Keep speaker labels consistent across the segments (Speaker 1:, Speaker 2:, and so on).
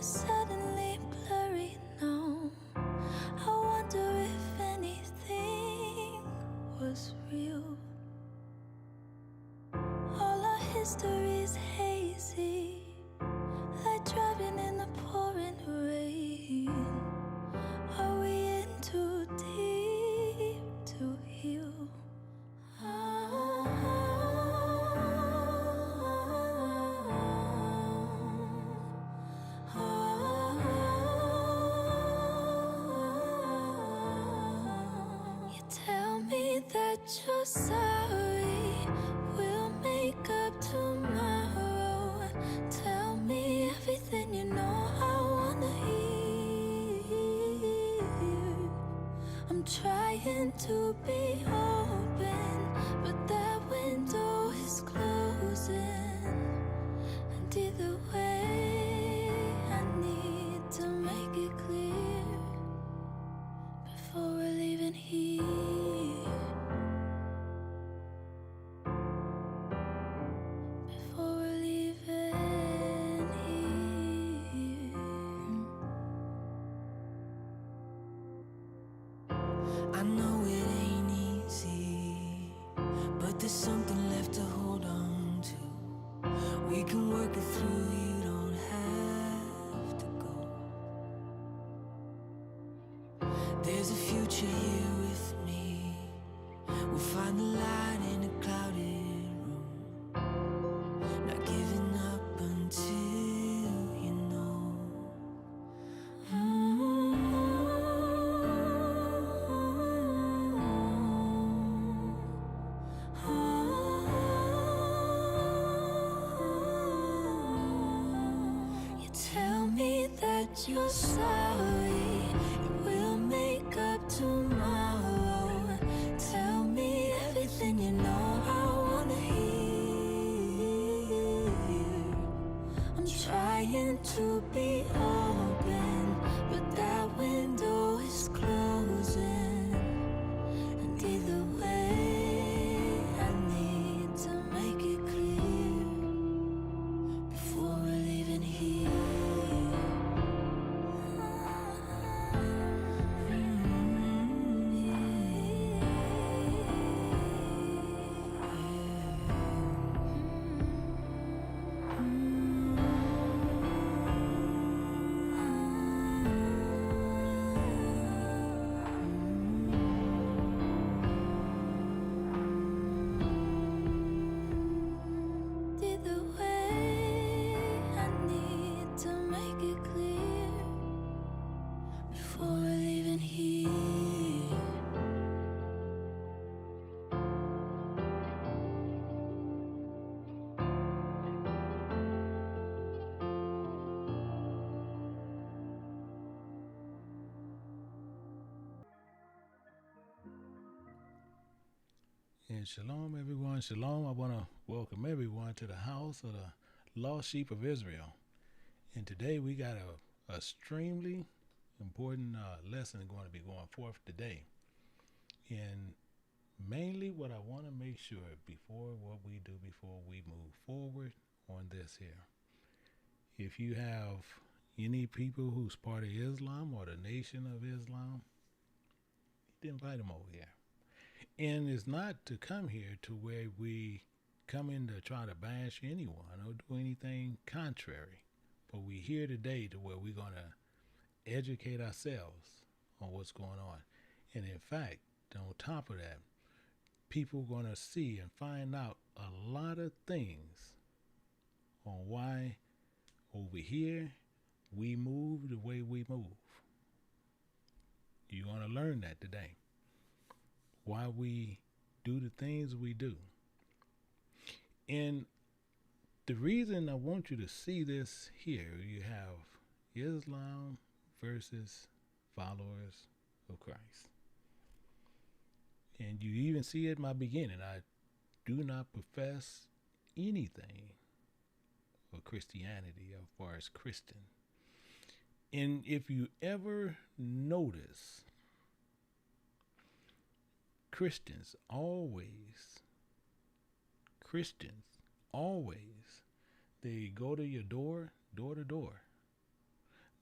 Speaker 1: suddenly blurry now. I wonder if anything was real. All our history's hazy, like driving in the pouring rain. Are we in too deep to heal? You tell me that you're sorry, we'll make up tomorrow. Tell me everything you know I wanna hear. I'm trying to be open, but that window is closing. And either way, I need to make it clear before we're leaving here. Before we're leaving here.
Speaker 2: I know it ain't easy, but there's something left to hold on to. We can work it through, you don't have to go. There's a future here with me. We'll find the light in a clouded room. Not giving up until you know.
Speaker 1: You tell me that you're sorry, we'll make up tomorrow. Tell me everything you know I wanna hear. I'm trying to be open, but that window is closing. And either way, I need to make it clear before we're leaving here. Either way, I need to make it clear before we're leaving here.
Speaker 3: And shalom, everyone. Shalom. I want to welcome everyone to the house of the lost sheep of Israel. And today we got a extremely important lesson going to be going forth today. And mainly what I want to make sure before we move forward on this here. If you have any people who's part of Islam or the Nation of Islam, you can invite them over here. And it's not to come here to where we come in to try to bash anyone or do anything contrary. But we're here today to where we're going to educate ourselves on what's going on. And in fact, on top of that, people are going to see and find out a lot of things on why over here we move the way we move. You're going to learn that today. Why we do the things we do. And the reason I want you to see this here, you have Islam versus followers of Christ. And you even see it in my beginning. I do not profess anything of Christianity as far as Christian. And if you ever notice, Christians always, they go to your door to door.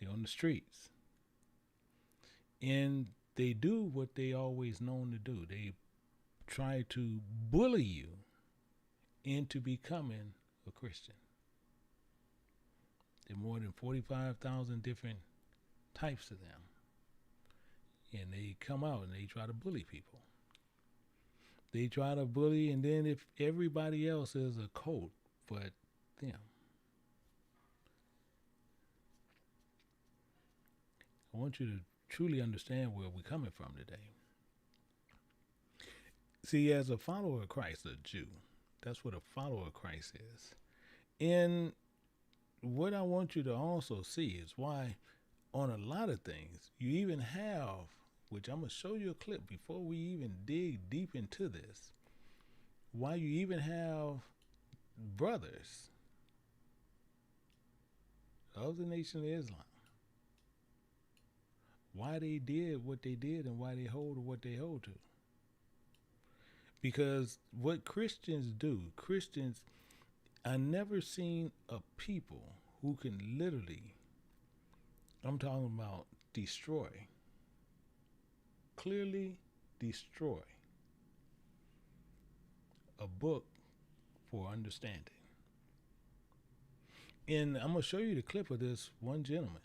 Speaker 3: They're on the streets. And they do what they always known to do. They try to bully you into becoming a Christian. There are more than 45,000 different types of them. And they come out and they try to bully people. They try to bully, and then if everybody else is a cult but them. I want you to truly understand where we're coming from today. See, as a follower of Christ, a Jew, that's what a follower of Christ is. And what I want you to also see is why on a lot of things, you even have, which I'm going to show you a clip before we even dig deep into this, why you even have brothers of the Nation of Islam, why they did what they did and why they hold what they hold to. Because what Christians do, I never seen a people who can literally, I'm talking about destroy, clearly destroy a book for understanding. And I'm going to show you the clip of this one gentleman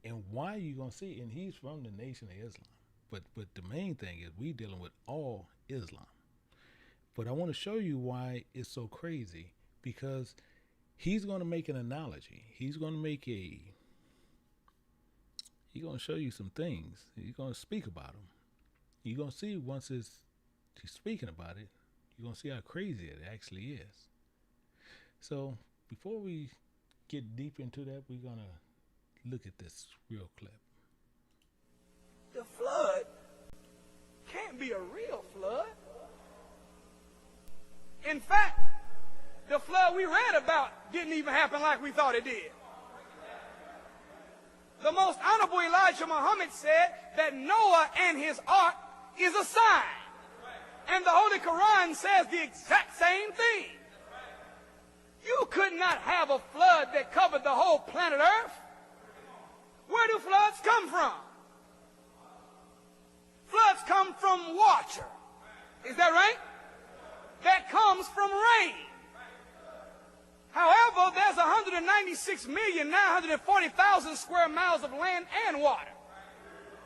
Speaker 3: and why you're going to see, and he's from the Nation of Islam. But the main thing is we dealing with all Islam. But I want to show you why it's so crazy, because he's going to make an analogy. He's going to show you some things. He's going to speak about them. You're going to see once he's speaking about it, you're going to see how crazy it actually is. So before we get deep into that, we're going to look at this real clip.
Speaker 4: The flood can't be a real flood. In fact, the flood we read about didn't even happen like we thought it did. The most honorable Elijah Muhammad said that Noah and his ark is a sign. And the Holy Quran says the exact same thing. You could not have a flood that covered the whole planet Earth. Where do floods come from? Floods come from water. Is that right? That comes from rain. However, there's 196,940,000 square miles of land and water.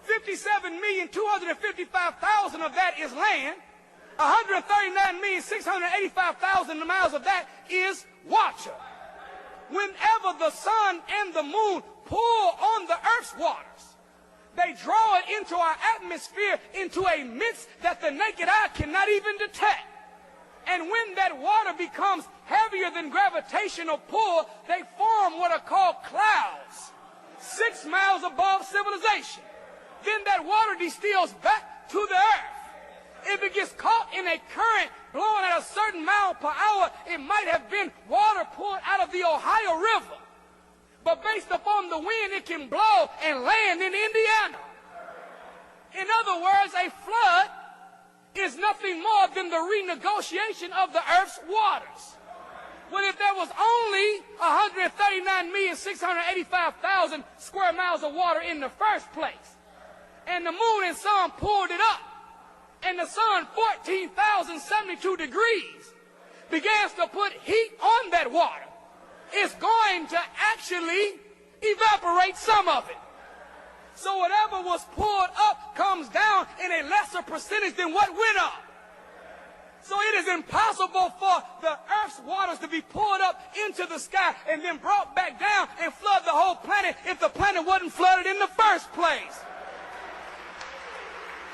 Speaker 4: 57,255,000 of that is land. 139,685,000 miles of that is water. Whenever the sun and the moon pull on the earth's waters, they draw it into our atmosphere, into a mist that the naked eye cannot even detect. And when that water becomes heavier than gravitational pull, they form what are called clouds, 6 miles above civilization. Then that water distills back to the earth. If it gets caught in a current blowing at a certain mile per hour, it might have been water poured out of the Ohio River. But based upon the wind, it can blow and land in Indiana. In other words, a flood is nothing more than the renegotiation of the earth's waters. Well, if there was only 139,685,000 square miles of water in the first place, and the moon and sun pulled it up, and the sun, 14,072 degrees, begins to put heat on that water, it's going to actually evaporate some of it. So whatever was pulled up comes down in a lesser percentage than what went up. So it is impossible for the earth's waters to be pulled up into the sky and then brought back down and flood the whole planet if the planet wasn't flooded in the first place.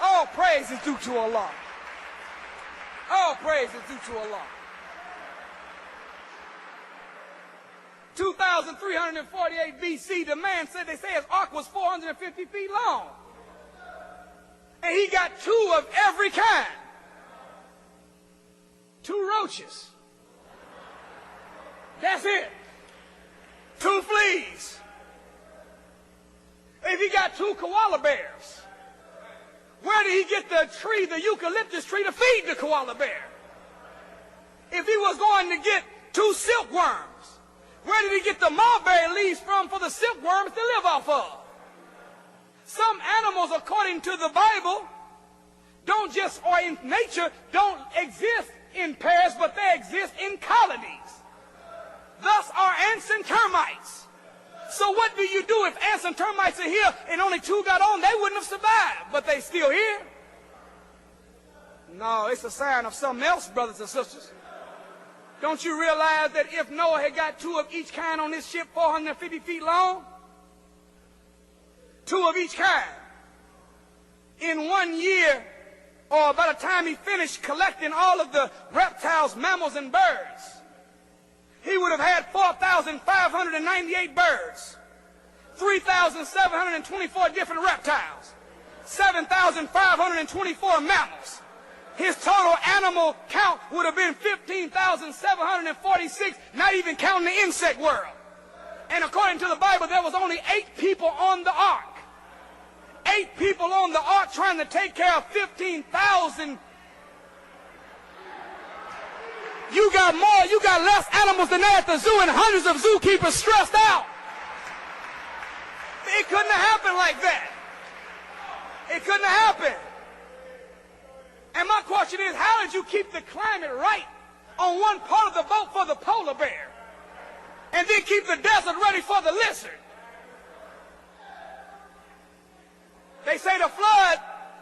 Speaker 4: All praise is due to Allah. All praise is due to Allah. 2,348 BC, the man said, they say his ark was 450 feet long. And he got 2 of every kind. 2 roaches. That's it. 2 fleas. If he got 2 koala bears, where did he get the tree, the eucalyptus tree, to feed the koala bear? If he was going to get 2 silkworms, where did he get the mulberry leaves from for the silkworms to live off of? Some animals, according to the Bible, don't just, or in nature, don't exist in pairs, but they exist in colonies. Thus are ants and termites. So what do you do if ants and termites are here and only two got on? They wouldn't have survived, but they still here. No, it's a sign of something else, brothers and sisters. Don't you realize that if Noah had got two of each kind on this ship 450 feet long, two of each kind, in 1 year, or by the time he finished collecting all of the reptiles, mammals, and birds, he would have had 4,598 birds, 3,724 different reptiles, 7,524 mammals. His total animal count would have been 15,746, not even counting the insect world. And according to the Bible, there was only 8 people on the ark. 8 people on the ark trying to take care of 15,000. You got less animals than that at the zoo, and hundreds of zookeepers stressed out. It couldn't have happened like that. It couldn't have happened. And my question is, how did you keep the climate right on one part of the boat for the polar bear, and then keep the desert ready for the lizard? They say the flood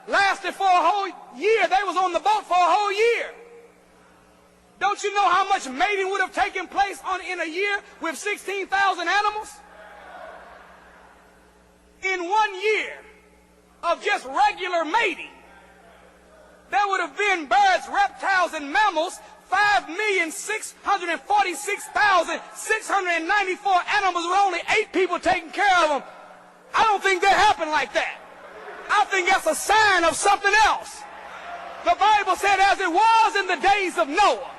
Speaker 4: lasted for a whole year. They was on the boat for a whole year. Don't you know how much mating would have taken place in a year with 16,000 animals? In 1 year of just regular mating, there would have been birds, reptiles, and mammals, 5,646,694 animals with only 8 people taking care of them. I don't think that happened like that. I think that's a sign of something else. The Bible said, as it was in the days of Noah,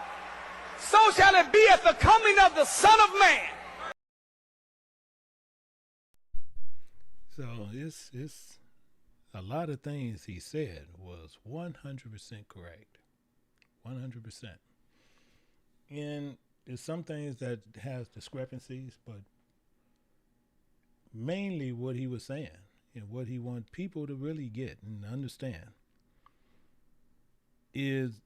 Speaker 4: so shall it be at the coming of the Son of Man.
Speaker 3: So it's a lot of things he said was 100% correct. 100%. And there's some things that has discrepancies, but mainly what he was saying and what he wanted people to really get and understand is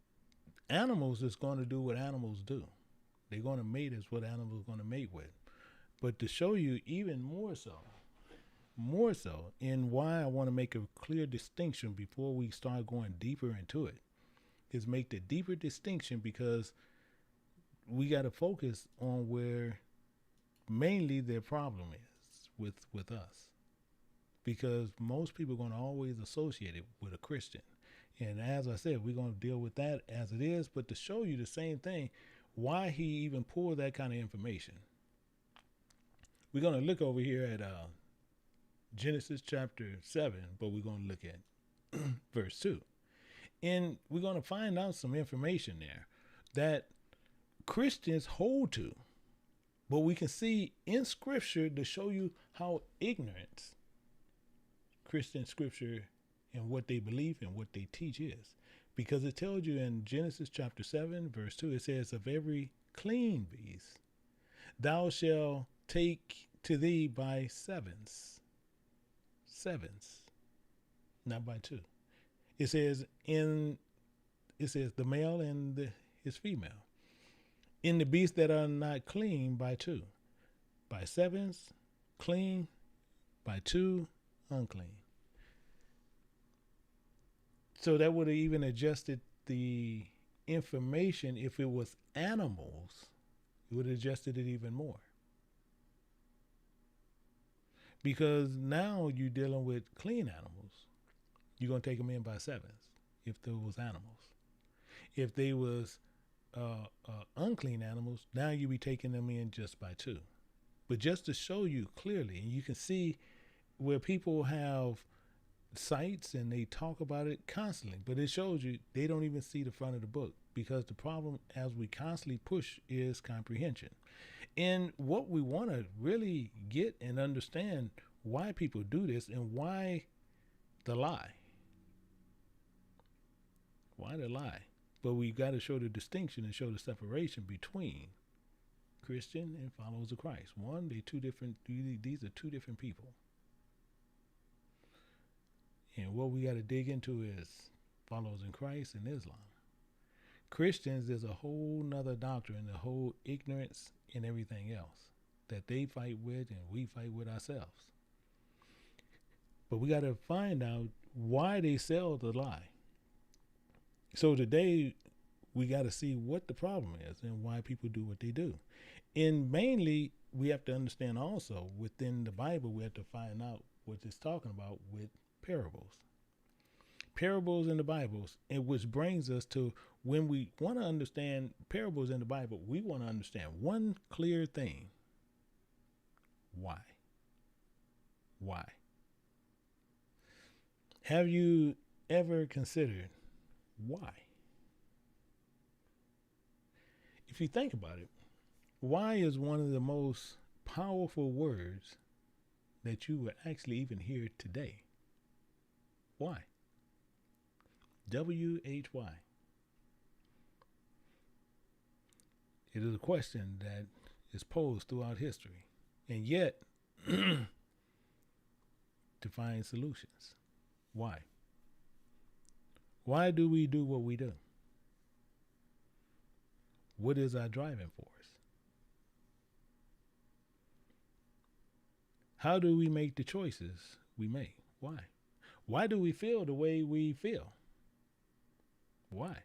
Speaker 3: animals is going to do what animals do. They're going to mate as what animals are going to mate with. But to show you even more so, and why I want to make a clear distinction before we start going deeper into it, is make the deeper distinction, because we got to focus on where mainly their problem is with us. Because most people are going to always associate it with a Christian. And as I said, we're going to deal with that as it is, but to show you the same thing, why he even pulled that kind of information. We're going to look over here at Genesis chapter 7, but we're going to look at verse 2. And we're going to find out some information there that Christians hold to, but we can see in Scripture to show you how ignorant Christian Scripture and what they believe and what they teach is. Because it tells you in Genesis chapter 7, verse 2, it says, of every clean beast thou shalt take to thee by sevens, not by 2. It says the male and his female. In the beasts that are not clean, by 2. By 7s, clean. By 2, unclean. So that would have even adjusted the information. If it was animals, it would have adjusted it even more. Because now you're dealing with clean animals. You're going to take them in by 7s if there was animals. If they was unclean animals, now you be taking them in just by 2. But just to show you clearly, and you can see where people have sites and they talk about it constantly, but it shows you they don't even see the front of the book, because the problem, as we constantly push, is comprehension. And what we want to really get and understand why people do this and why the lie. Why the lie? But we got to show the distinction and show the separation between Christian and followers of Christ. One, these are two different people. And what we got to dig into is followers in Christ and Islam. Christians is a whole nother doctrine, a whole ignorance and everything else that they fight with and we fight with ourselves. But we got to find out why they sell the lie. So today we got to see what the problem is and why people do what they do. And mainly we have to understand also within the Bible, we have to find out what it's talking about with parables. Parables in the Bibles, and which brings us to when we want to understand parables in the Bible, we want to understand one clear thing. Why? Why? Have you ever considered why? If you think about it, why is one of the most powerful words that you would actually even hear today. Why? W-H-Y. It is a question that is posed throughout history, and yet to find solutions. Why? Why do we do what we do? What is our driving force? How do we make the choices we make? Why? Why do we feel the way we feel? Why?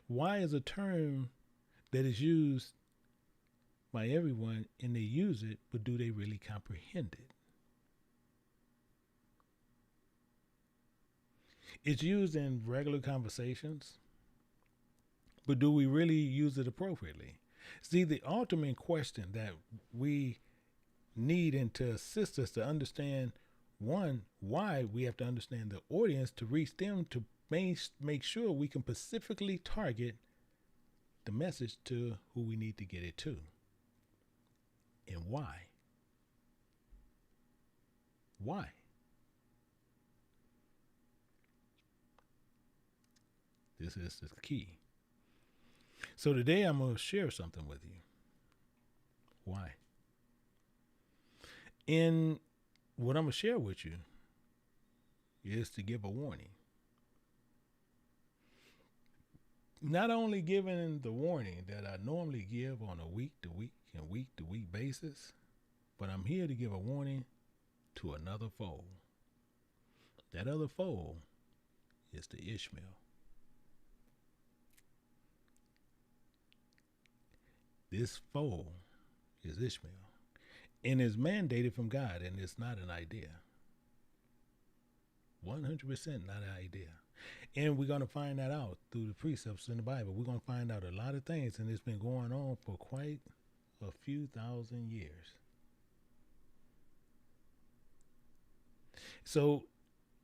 Speaker 3: Why is a term that is used by everyone and they use it, but do they really comprehend it? It's used in regular conversations, but do we really use it appropriately? See, the ultimate question that we need and to assist us to understand, one, why we have to understand the audience to reach them, to make sure we can specifically target the message to who we need to get it to. And why? Why? This is the key. So today I'm going to share something with you. Why? And what I'm going to share with you is to give a warning. Not only giving the warning that I normally give on a week-to-week and week-to-week basis, but I'm here to give a warning to another foe. That other foe is the Ishmael. This foe is Ishmael, and is mandated from God, and it's not an idea. 100% not an idea. And we're going to find that out through the precepts in the Bible. We're going to find out a lot of things, and it's been going on for quite a few thousand years. So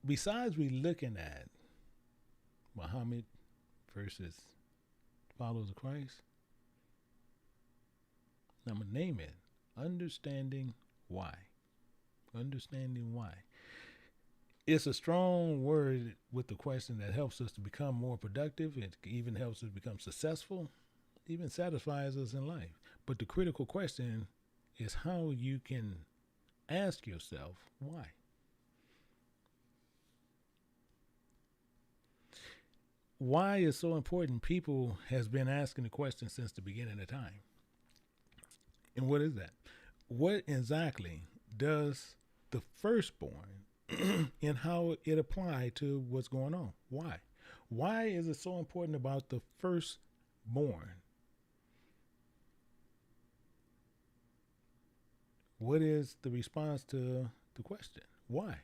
Speaker 3: besides we looking at Muhammad versus followers of Christ, I'm going to name it Understanding Why. Understanding Why. It's a strong word with the question that helps us to become more productive. It even helps us become successful, even satisfies us in life. But the critical question is how you can ask yourself why. Why is so important? People has been asking the question since the beginning of time. And what is that? What exactly does the firstborn and how it applied to what's going on? Why? Why is it so important about the firstborn? What is the response to the question? Why?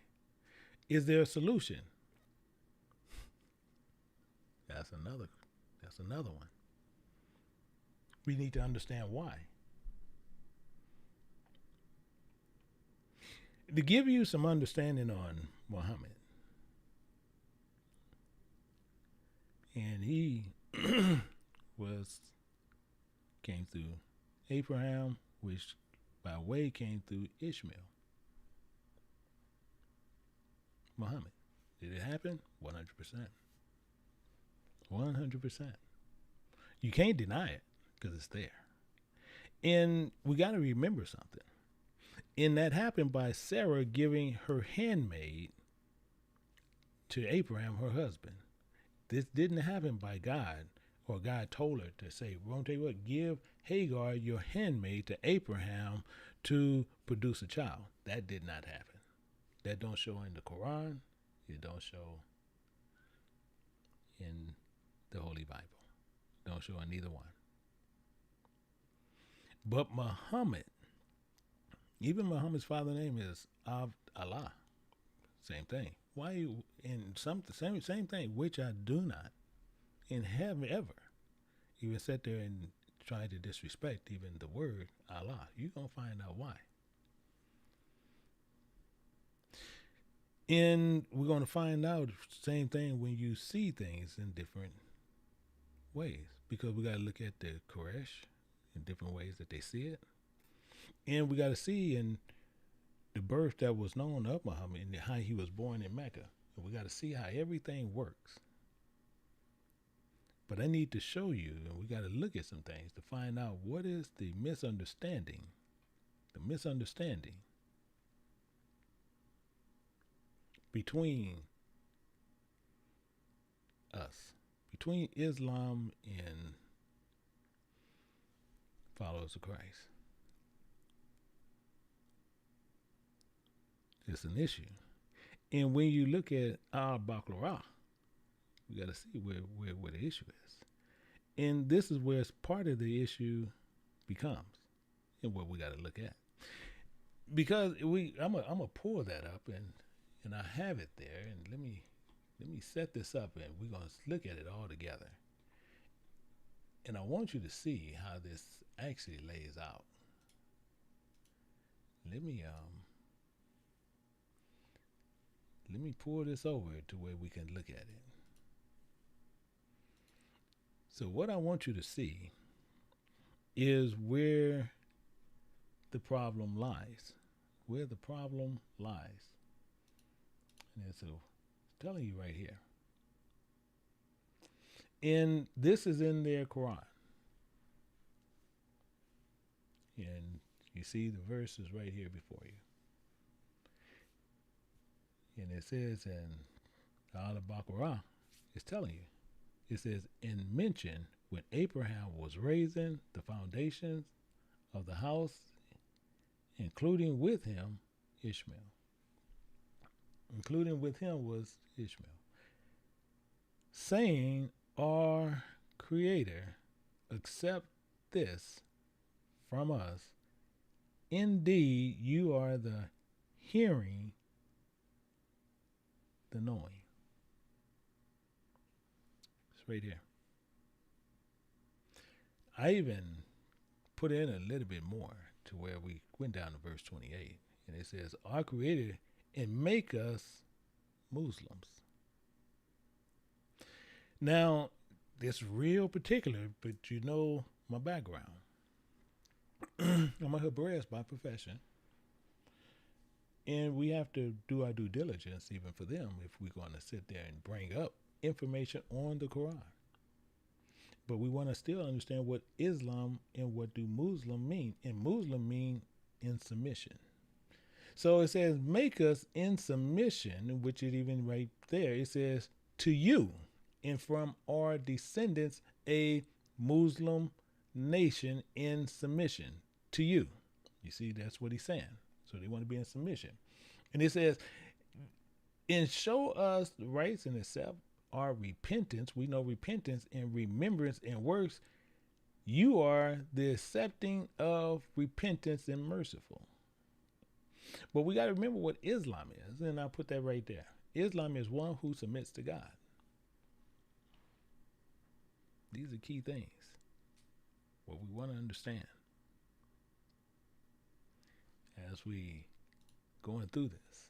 Speaker 3: Is there a solution? That's another one. We need to understand why. To give you some understanding on Muhammad, and he came through Abraham, which by way came through Ishmael. Muhammad. Did it happen? 100%. 100%. You can't deny it because it's there. And we got to remember something. And that happened by Sarah giving her handmaid to Abraham, her husband. This didn't happen by God, or God told her to say, "Won't tell you what, give Hagar, your handmaid, to Abraham to produce a child." That did not happen. That don't show in the Quran. It don't show in the Holy Bible. Don't show in either one. But Muhammad, even Muhammad's father name is Allah. Same thing. Why you in same thing, which I do not in heaven ever even sit there and try to disrespect even the word Allah. You're gonna find out why. And we're gonna find out same thing when you see things in different ways, because we gotta look at the Quraysh in different ways that they see it, and we gotta see in the birth that was known of Muhammad and how he was born in Mecca. And we got to see how everything works. But I need to show you, and we got to look at some things to find out what is the misunderstanding between us, between Islam and followers of Christ. It's an issue. And when you look at al-Baqarah, we got to see where the issue is. And this is where part of the issue becomes, and what we got to look at. Because I'm gonna pull that up, and I have it there, and let me set this up, and we're gonna look at it all together. And I want you to see how this actually lays out. Let me pull this over to where we can look at it. So what I want you to see is where the problem lies. Where the problem lies. And it's telling you right here. And this is in their Quran. And you see the verses right here before you. And it says in Al-Baqarah, it's telling you. It says, in mention when Abraham was raising the foundations of the house, including with him Ishmael. Including with him was Ishmael. Saying, our Creator, accept this from us. Indeed, you are the hearing, the knowing. It's right here. I even put in a little bit more to where we went down to verse 28. And it says, our Creator, and make us Muslims. Now, it's real particular, but you know my background. I'm a Hebraist by profession. And we have to do our due diligence even for them if we're going to sit there and bring up information on the Quran. But we want to still understand what Islam and what do Muslim mean. And Muslim mean in submission. So it says, make us in submission, which is even right there. It says, to you and from our descendants, a Muslim nation in submission to you. You see, that's what he's saying. So they want to be in submission. And it says, and show us the rights and accept our repentance. We know repentance and remembrance and works. You are the accepting of repentance and merciful. But we got to remember what Islam is. And I'll put that right there. Islam is one who submits to God. These are key things. What we want to understand as we going through this,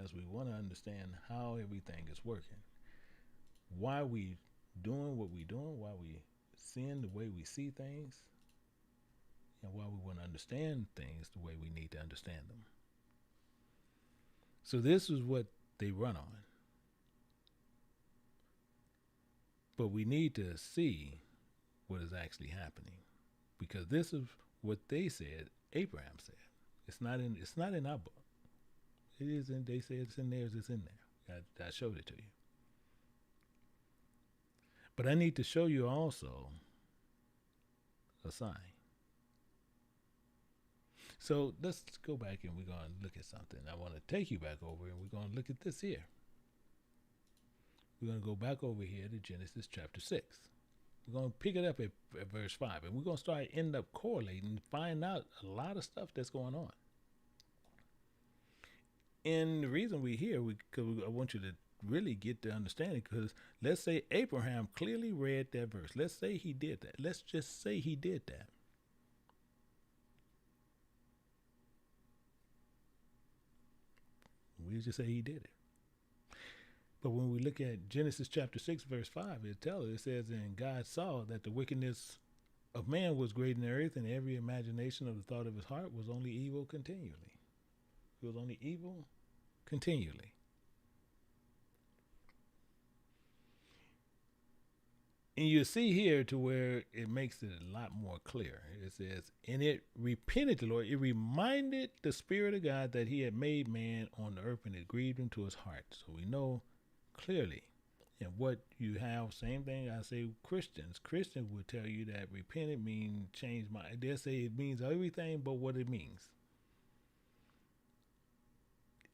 Speaker 3: as we want to understand how everything is working, why we doing what we doing, why we seeing the way we see things, and why we want to understand things the way we need to understand them. So this is what they run on. But we need to see what is actually happening, because this is what they said Abraham said. It's not in our book. It is in. They say it's in theirs. It's in there. I showed it to you. But I need to show you also a sign. So let's go back and we're going to look at something. I want to take you back over and we're going to look at this here. We're going to go back over here to Genesis chapter 6. We're going to pick it up at verse 5. And we're going to end up correlating and find out a lot of stuff that's going on. And the reason we're here, because I want you to really get the understanding, because let's say Abraham clearly read that verse. Let's say he did that. Let's just say he did that. We just say he did it. But when we look at Genesis chapter 6, verse 5, it says, and God saw that the wickedness of man was great in the earth, and every imagination of the thought of his heart was only evil continually. It was only evil continually. And you see here to where it makes it a lot more clear. It says, and it repented the Lord. It reminded the Spirit of God that he had made man on the earth, and it grieved him to his heart. So we know clearly. And what you have, same thing I say Christians will tell you that repented means change mind. They'll say it means everything but what it means.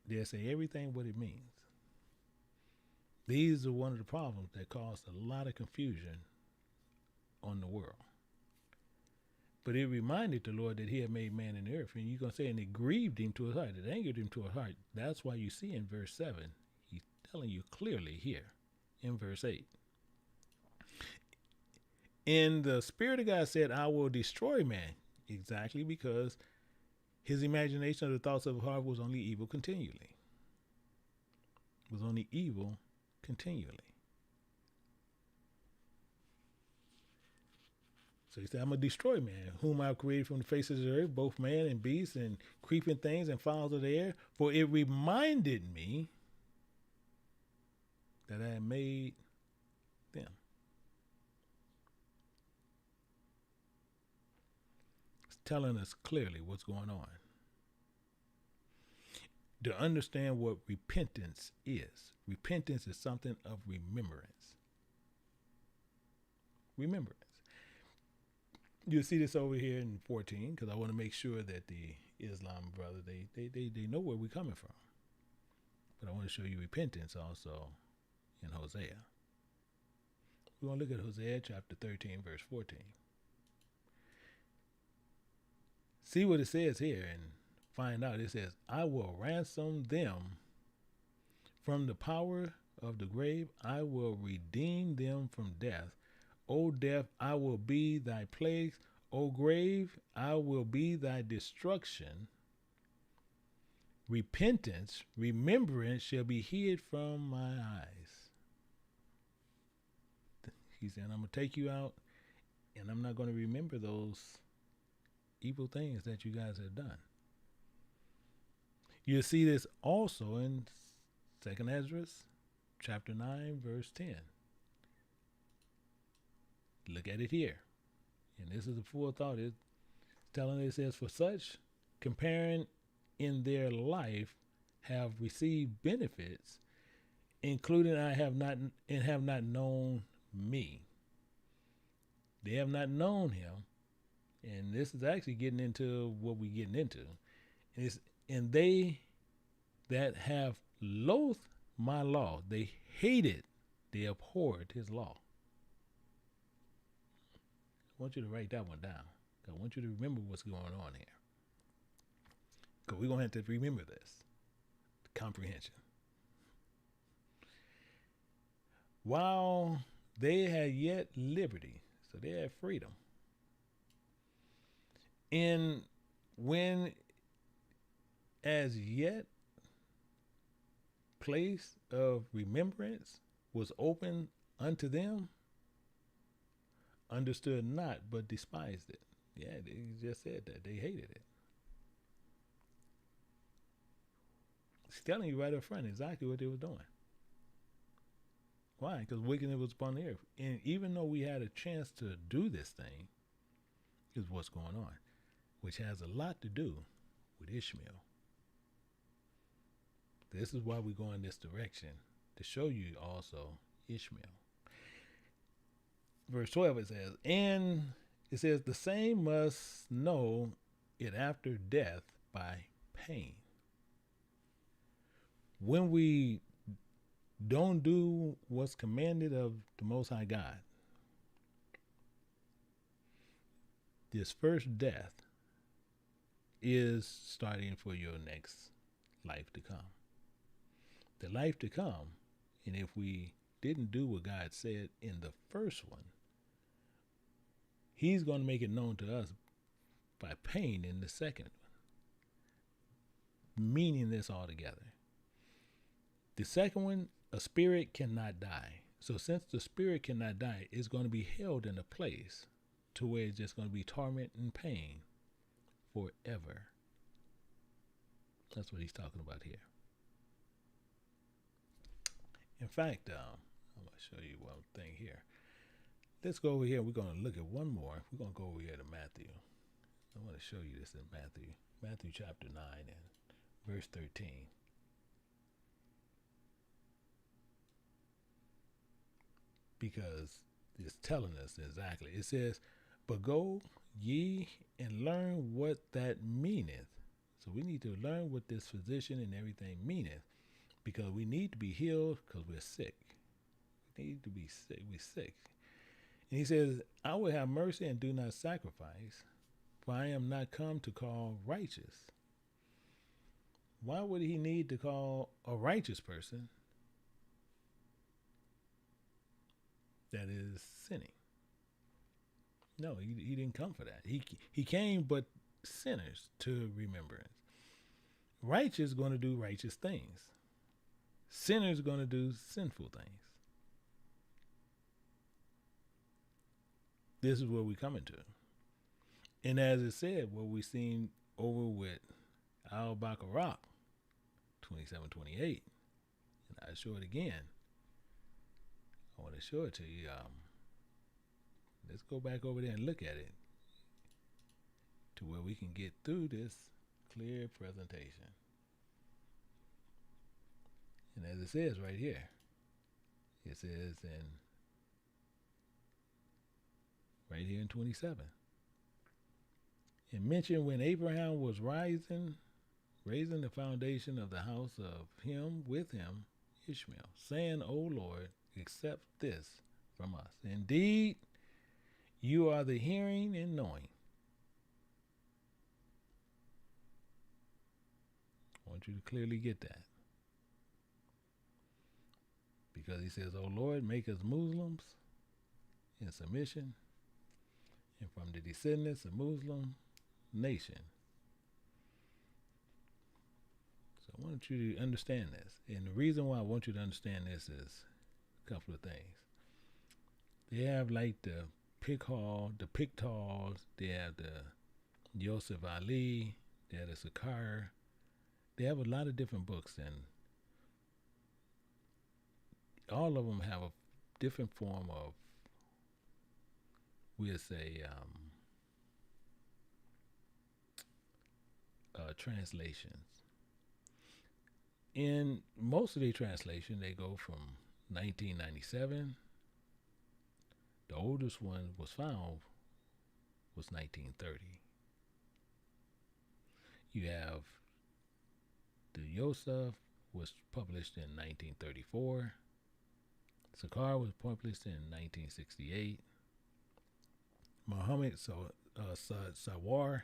Speaker 3: They'll say everything what it means. These are one of the problems that caused a lot of confusion on the world. But it reminded the Lord that he had made man in the earth. And you're going to say, and it grieved him to his heart. It angered him to his heart. That's why you see in verse 7, he's telling you clearly here in verse 8. And the Spirit of God said, I will destroy man. Exactly, because his imagination of the thoughts of his heart was only evil continually. Was only evil continually. So he said, I'm going to destroy man, whom I've created from the face of the earth, both man and beast and creeping things and fowls of the air. For it reminded me that I had made them. It's telling us clearly what's going on. To understand what repentance is. Repentance is something of remembrance. Remembrance. You'll see this over here in 14, because I want to make sure that the Islam brother, they know where we're coming from. But I want to show you repentance also in Hosea. We're going to look at Hosea chapter 13, verse 14. See what it says here and find out. It says, I will ransom them from the power of the grave. I will redeem them from death. O death, I will be thy plagues. O grave, I will be thy destruction. Repentance, remembrance shall be hid from my eyes. He said, I'm going to take you out, and I'm not going to remember those evil things that you guys have done. You'll see this also in 2nd Ezra, chapter 9, verse 10. Look at it here. And this is the full thought. It's telling it says, for such, comparing in their life, have received benefits, including I have not known me. They have not known him. And this is actually getting into what we're getting into. And they that have loathed my law, they hated, they abhorred his law. I want you to write that one down. I want you to remember what's going on here. Because we're going to have to remember this. Comprehension. While they had yet liberty, so they had freedom. And when as yet place of remembrance was open unto them, understood not, but despised it. Yeah, they just said that. They hated it. He's telling you right up front exactly what they were doing. Why? Because wickedness was upon the earth. And even though we had a chance to do this thing, is what's going on, which has a lot to do with Ishmael. This is why we go in this direction, to show you also Ishmael. Verse 12 it says, the same must know it after death by pain. When we don't do what's commanded of the Most High God, this first death is starting for your next life to come. The life to come, and if we didn't do what God said in the first one, He's going to make it known to us by pain in the second one, meaning this altogether. The second one, a spirit cannot die. So since the spirit cannot die, it's going to be held in a place to where it's just going to be torment and pain forever. That's what he's talking about here. In fact, I'm going to show you one thing here. Let's go over here. We're going to look at one more. We're going to go over here to Matthew. I want to show you this in Matthew chapter 9 and verse 13. Because it's telling us exactly. It says, but go ye and learn what that meaneth. So we need to learn what this physician and everything meaneth, because we need to be healed because we're sick. We need to be sick. We're sick. And he says, I will have mercy and do not sacrifice, for I am not come to call righteous. Why would he need to call a righteous person that is sinning? No, he didn't come for that. He came but sinners to remembrance. Righteous going to do righteous things. Sinners going to do sinful things. This is what we're coming to. And as it said, what we've seen over with Al-Baqarah, 27:28, and I'll show it again. I want to show it to you. Let's go back over there and look at it to where we can get through this clear presentation. And as it says right here, it says right here in 27. It mentioned when Abraham was raising the foundation of the house of him with him, Ishmael, saying, O Lord, accept this from us. Indeed, you are the hearing and knowing. I want you to clearly get that. Because he says, O Lord, make us Muslims in submission, and from the descendants of Muslim nation. So I want you to understand this. And the reason why I want you to understand this is a couple of things. They have like the Pictals, they have the Yosef Ali, they have the Sakar. They have a lot of different books, and all of them have a different form of, we'll say, translations. In most of the translation, they go from 1997. The oldest one was found was 1930. You have the Yosef was published in 1934. Sakar was published in 1968. Muhammad Sawar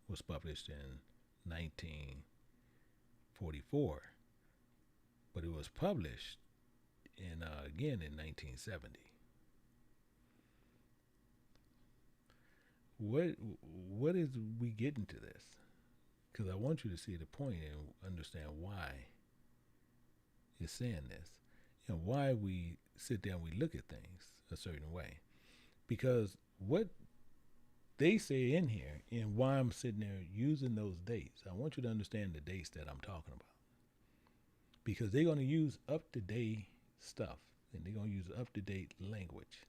Speaker 3: was published in 1944, but it was published again in 1970. What is we getting to this? Because I want you to see the point and understand why it's saying this, and why we sit there and we look at things a certain way. Because what they say in here, and why I'm sitting there using those dates, I want you to understand the dates that I'm talking about. Because they're going to use up-to-date stuff, and they're going to use up-to-date language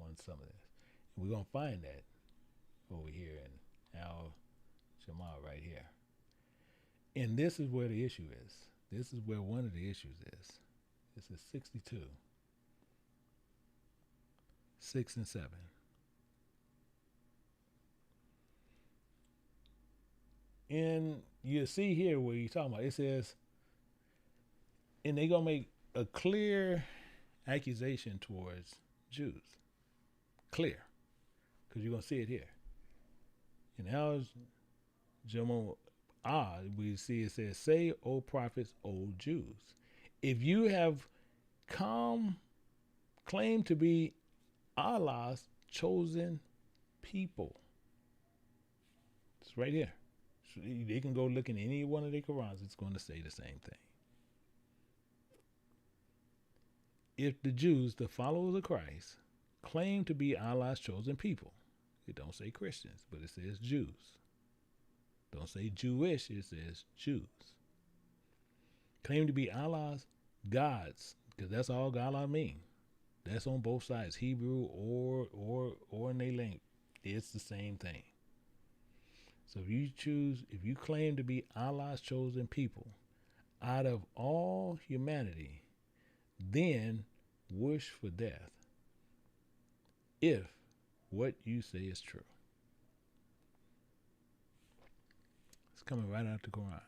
Speaker 3: on some of this. And we're going to find that over here in Shema right here. And this is where the issue is. This is where one of the issues is. This is 62, 6 and 7. And you see here where you're talking about, it says, and they're going to make a clear accusation towards Jews. Clear. Because you're going to see it here. And how's Jemo we see it says, say, O prophets, O Jews, if you have claim to be Allah's chosen people. It's right here. So they can go look in any one of their Qurans. It's going to say the same thing. If the Jews, the followers of Christ, claim to be Allah's chosen people, it don't say Christians, but it says Jews. Don't say Jewish, it says Jews. Claim to be Allah's gods, because that's all Allah mean. That's on both sides, Hebrew or in their language. It's the same thing. So if you claim to be Allah's chosen people out of all humanity, then wish for death if what you say is true. It's coming right out the Quran.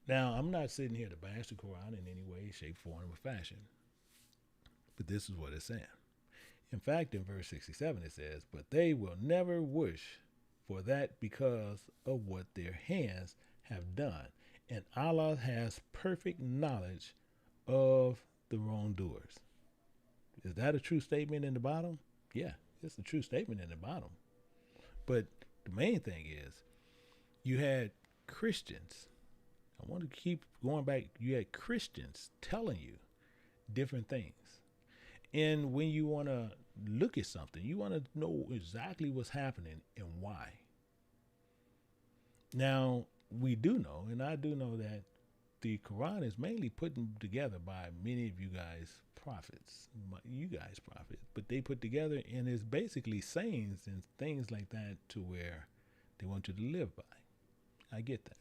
Speaker 3: Now, I'm not sitting here to bash the Quran in any way, shape, form, or fashion. But this is what it's saying. In fact, in verse 67, it says, but they will never wish for that because of what their hands have done. And Allah has perfect knowledge of the wrongdoers. Is that a true statement in the bottom? Yeah, it's a true statement in the bottom. But the main thing is, you had Christians. I want to keep going back. You had Christians telling you different things. And when you want to look at something, you want to know exactly what's happening and why. Now, we do know, and I do know that the Quran is mainly put together by many of you guys prophets, but they put together and it's basically sayings and things like that to where they want you to live by. I get that.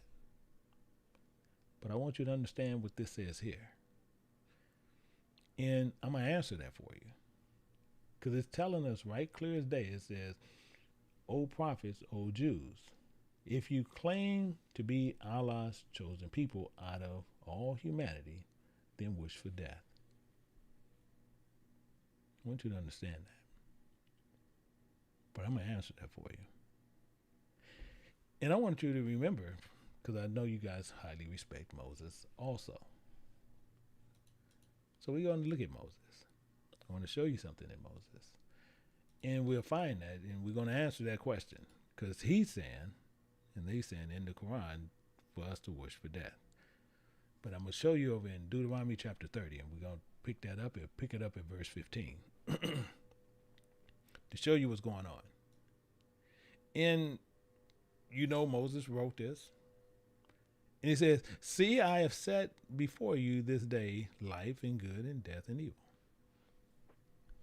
Speaker 3: But I want you to understand what this says here. And I'm going to answer that for you. Because it's telling us right clear as day. It says, O prophets, O Jews, if you claim to be Allah's chosen people out of all humanity, then wish for death. I want you to understand that. But I'm going to answer that for you. And I want you to remember, because I know you guys highly respect Moses also. So we're going to look at Moses. I want to show you something in Moses. And we'll find that, and we're going to answer that question. Because he's saying, and they saying in the Quran, for us to wish for death. But I'm going to show you over in Deuteronomy chapter 30, and we're going to pick it up at verse 15. To show you what's going on. And you know Moses wrote this. And he says, see, I have set before you this day life and good and death and evil.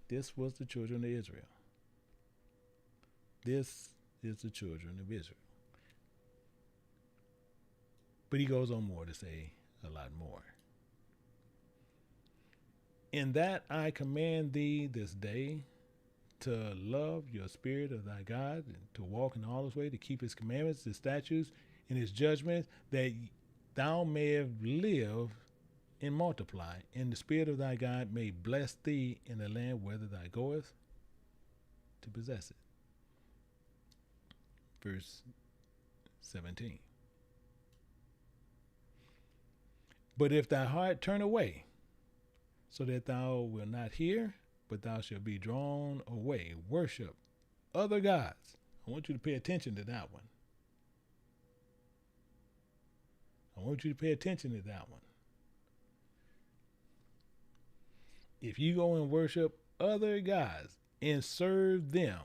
Speaker 3: This was the children of Israel. This is the children of Israel. But he goes on more to say a lot more. In that I command thee this day to love your spirit of thy God, and to walk in all his way, to keep his commandments, his statutes, and his judgments, that thou mayest live and multiply, and the spirit of thy God may bless thee in the land whither thou goest to possess it. Verse 17. But if thy heart turn away, so that thou wilt not hear, but thou shalt be drawn away, worship other gods. I want you to pay attention to that one. I want you to pay attention to that one. If you go and worship other gods and serve them,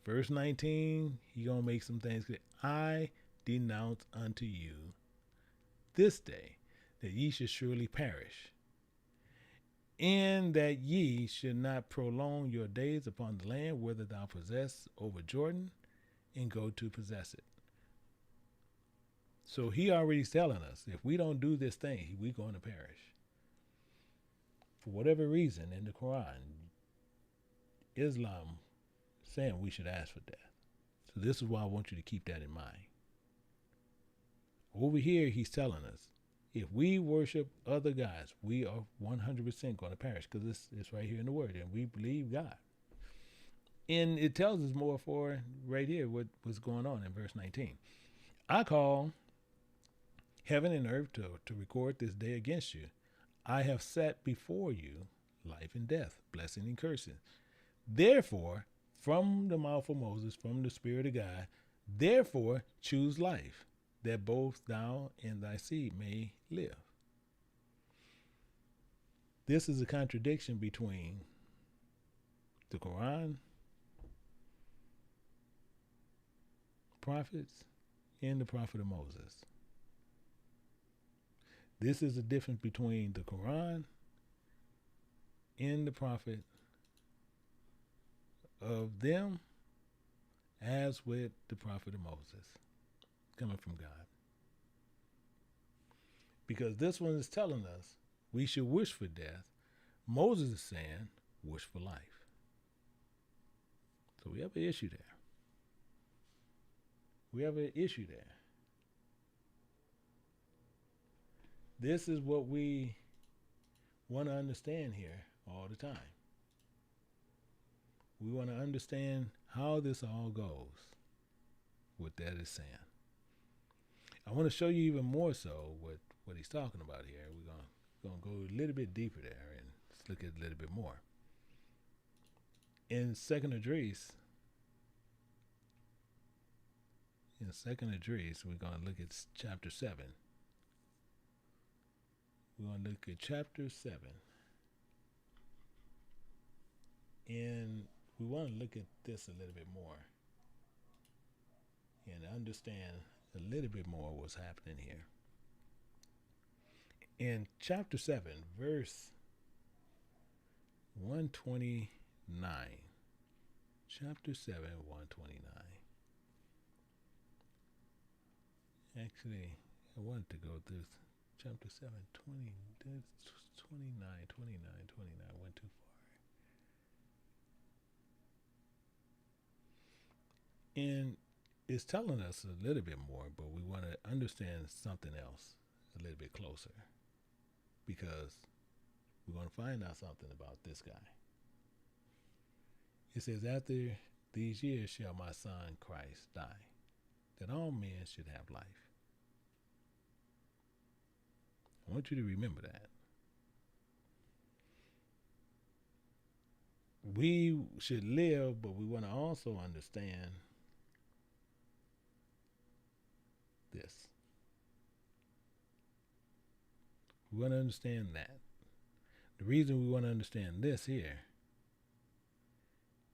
Speaker 3: verse 19, he gonna make some things clear. I denounce unto you this day that ye should surely perish, and that ye should not prolong your days upon the land whither thou possess over Jordan, and go to possess it. So he already telling us, if we don't do this thing, we're going to perish. For whatever reason in the Quran, Islam saying we should ask for death. So this is why I want you to keep that in mind. Over here, he's telling us, if we worship other gods, we are 100% going to perish, because it's right here in the word, and we believe God. And it tells us more for right here what's going on in verse 19. I call heaven and earth to record this day against you. I have set before you life and death, blessing and cursing. Therefore, from the mouth of Moses, from the Spirit of God, therefore choose life, that both thou and thy seed may live. This is a contradiction between the Quran, prophets, and the prophet of Moses. This is a difference between the Quran and the prophet of them, as with the prophet of Moses, coming from God. Because this one is telling us we should wish for death. Moses is saying wish for life. So we have an issue there. We have an issue there. This is what we want to understand here all the time. We want to understand how this all goes, what that is saying. I want to show you even more so what he's talking about here. We're going to go a little bit deeper there and let's look at it a little bit more. In Second Address, we're going to look at chapter 7. We're going to look at chapter 7. And we want to look at this a little bit more and understand a little bit more what's happening here. In chapter 7, verse 129. Chapter 7, 129. Actually, I wanted to go through chapter 7, 29, 29, went too far. And it's telling us a little bit more, but we want to understand something else a little bit closer, because we're going to find out something about this guy. It says, after these years shall my son Christ die, that all men should have life. I want you to remember that. We should live, but we want to also understand this. We want to understand that. The reason we want to understand this here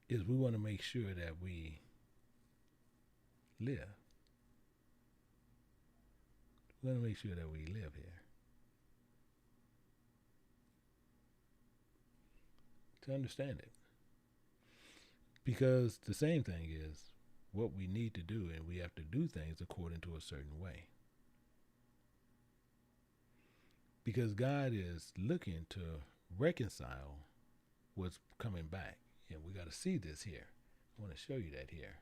Speaker 3: is we want to make sure that we live. We want to make sure that we live here. To understand it. Because the same thing is what we need to do, and we have to do things according to a certain way. Because God is looking to reconcile what's coming back. And we got to see this here. I want to show you that here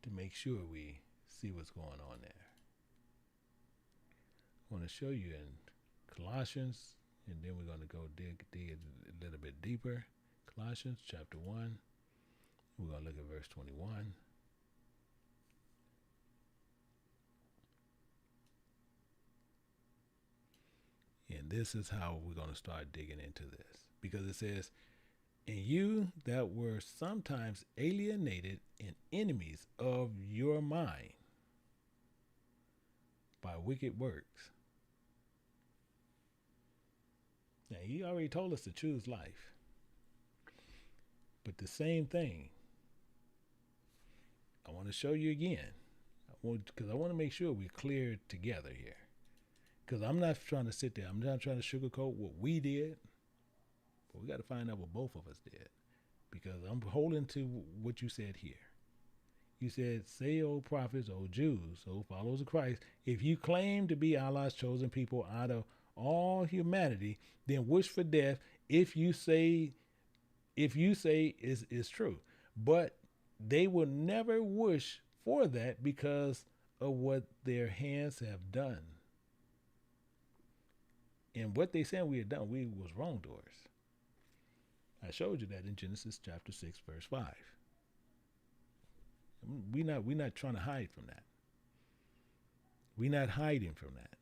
Speaker 3: to make sure we see what's going on there. I want to show you in Colossians, and then we're going to go dig a little bit deeper. Colossians chapter 1. We're going to look at verse 21. And this is how we're going to start digging into this. Because it says, and you that were sometimes alienated and enemies of your mind by wicked works. Now, he already told us to choose life. But the same thing, I want to show you again. Because I want to make sure we're clear together here. Because I'm not trying to sit there. I'm not trying to sugarcoat what we did. But we got to find out what both of us did. Because I'm holding to what you said here. You said, say, O prophets, O Jews, O followers of Christ, if you claim to be Allah's chosen people out of all humanity, then wish for death if you say is true. But they will never wish for that because of what their hands have done. And what they said we had done, we was wrongdoers. I showed you that in Genesis chapter 6, verse 5. We're not trying to hide from that. We're not hiding from that.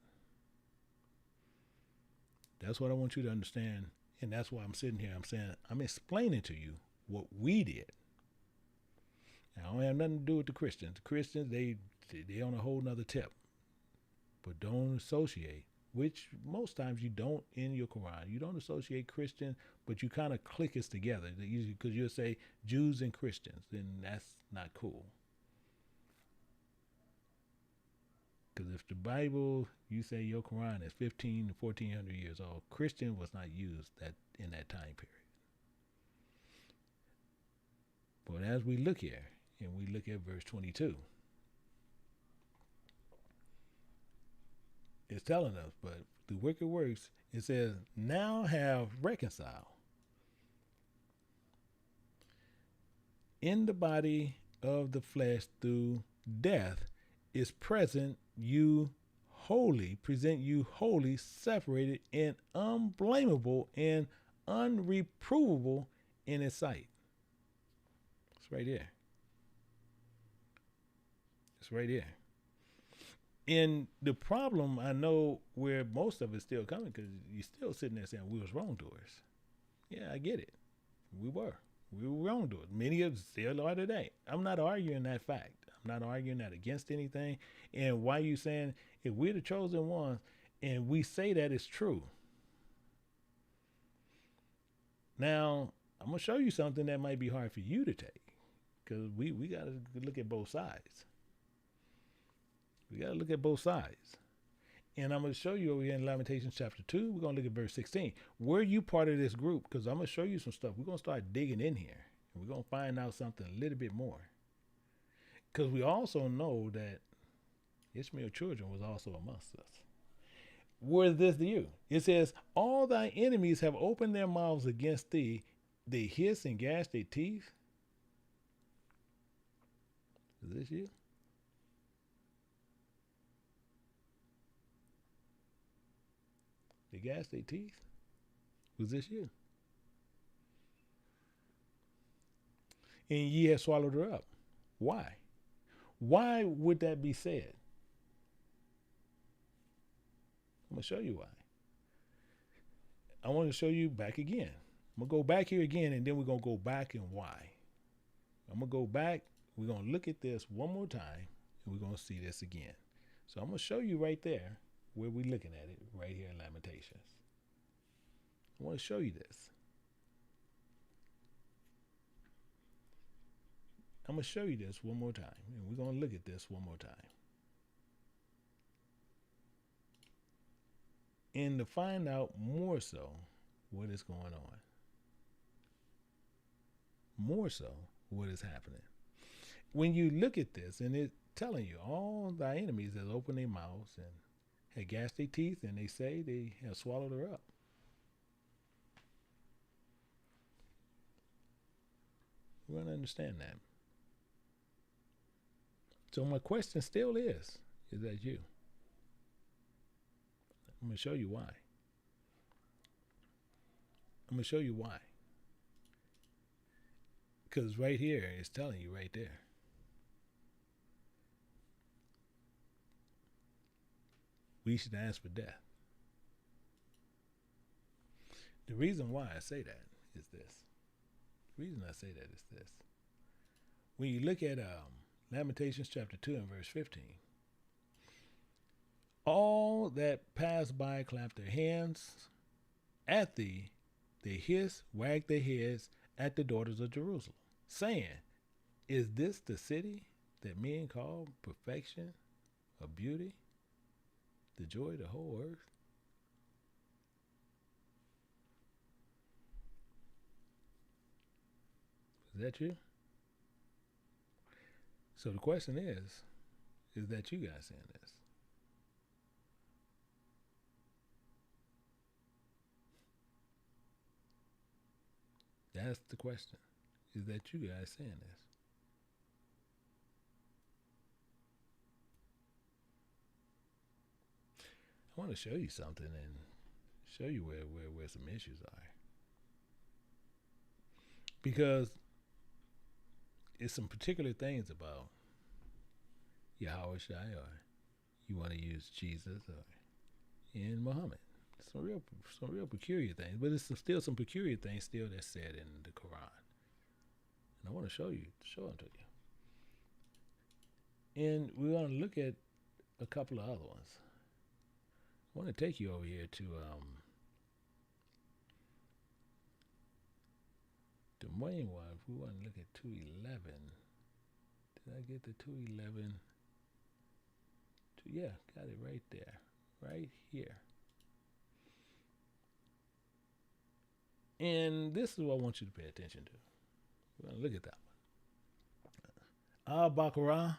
Speaker 3: That's what I want you to understand. And that's why I'm sitting here. I'm saying, I'm explaining to you what we did. Now, I don't have nothing to do with the Christians. The Christians, they on a whole nother tip. But don't associate, which most times you don't in your Quran. You don't associate Christian, but you kind of click us together. Because you'll say Jews and Christians, then that's not cool. Because if the Bible, you say your Quran is 15 to 1400 years old, Christian was not used in that time period. But as we look here, and we look at verse 22, it's telling us, but through wicked works, it says, now have reconciled in the body of the flesh through death is present present you holy, separated, and unblameable and unreprovable in his sight. It's right there. It's right there. And the problem, I know where most of it's still coming, because you're still sitting there saying we was wrongdoers. Yeah, I get it. We were wrongdoers. Many of us still are today. I'm not arguing that fact. I'm not arguing that against anything. And why you saying if we're the chosen ones and we say that it's true? Now, I'm going to show you something that might be hard for you to take, because we got to look at both sides. We got to look at both sides. And I'm going to show you over here in Lamentations chapter 2. We're going to look at verse 16. Were you part of this group? Because I'm going to show you some stuff. We're going to start digging in here. And we're going to find out something a little bit more. Because we also know that Ishmael's children was also amongst us. Were this to you? It says, all thy enemies have opened their mouths against thee. They hiss and gash their teeth. Is this you? They gash their teeth? Was this you? And ye have swallowed her up. Why? Why would that be said? I'm going to show you why. I want to show you back again. I'm going to go back here again, and then we're going to go back and why. I'm going to go back. We're going to look at this one more time, and we're going to see this again. So I'm going to show you right there where we're looking at it, right here in Lamentations. I want to show you this. I'm going to show you this one more time, and we're going to look at this one more time. And to find out more so what is going on. More so what is happening. When you look at this, and it's telling you all thy enemies has opened their mouths and had gashed their teeth, and they say they have swallowed her up. We want to understand that. So my question still is that you? I'm going to show you why. I'm going to show you why. Because right here, it's telling you right there. We should ask for death. The reason why I say that is this. The reason I say that is this. When you look at Lamentations chapter 2 and verse 15, all that pass by clap their hands at thee, they hiss, wag their heads at the daughters of Jerusalem, saying, is this the city that men call perfection of beauty, the joy of the whole earth? Is that you? So the question is that you guys saying this? That's the question. Is that you guys saying this? I want to show you something and show you where some issues are. Because it's some particular things about Yahweh Shai, or you want to use Jesus, or in Muhammad. Some real peculiar things, but it's still some peculiar things still that's said in the Quran. And I want to show them to you. And we're going to look at a couple of other ones. I want to take you over here to the main one. If we want to look at 2:11, did I get the 2:11? Yeah, got it right there, right here. And this is what I want you to pay attention to. We're going to look at that one. Al-Baqarah.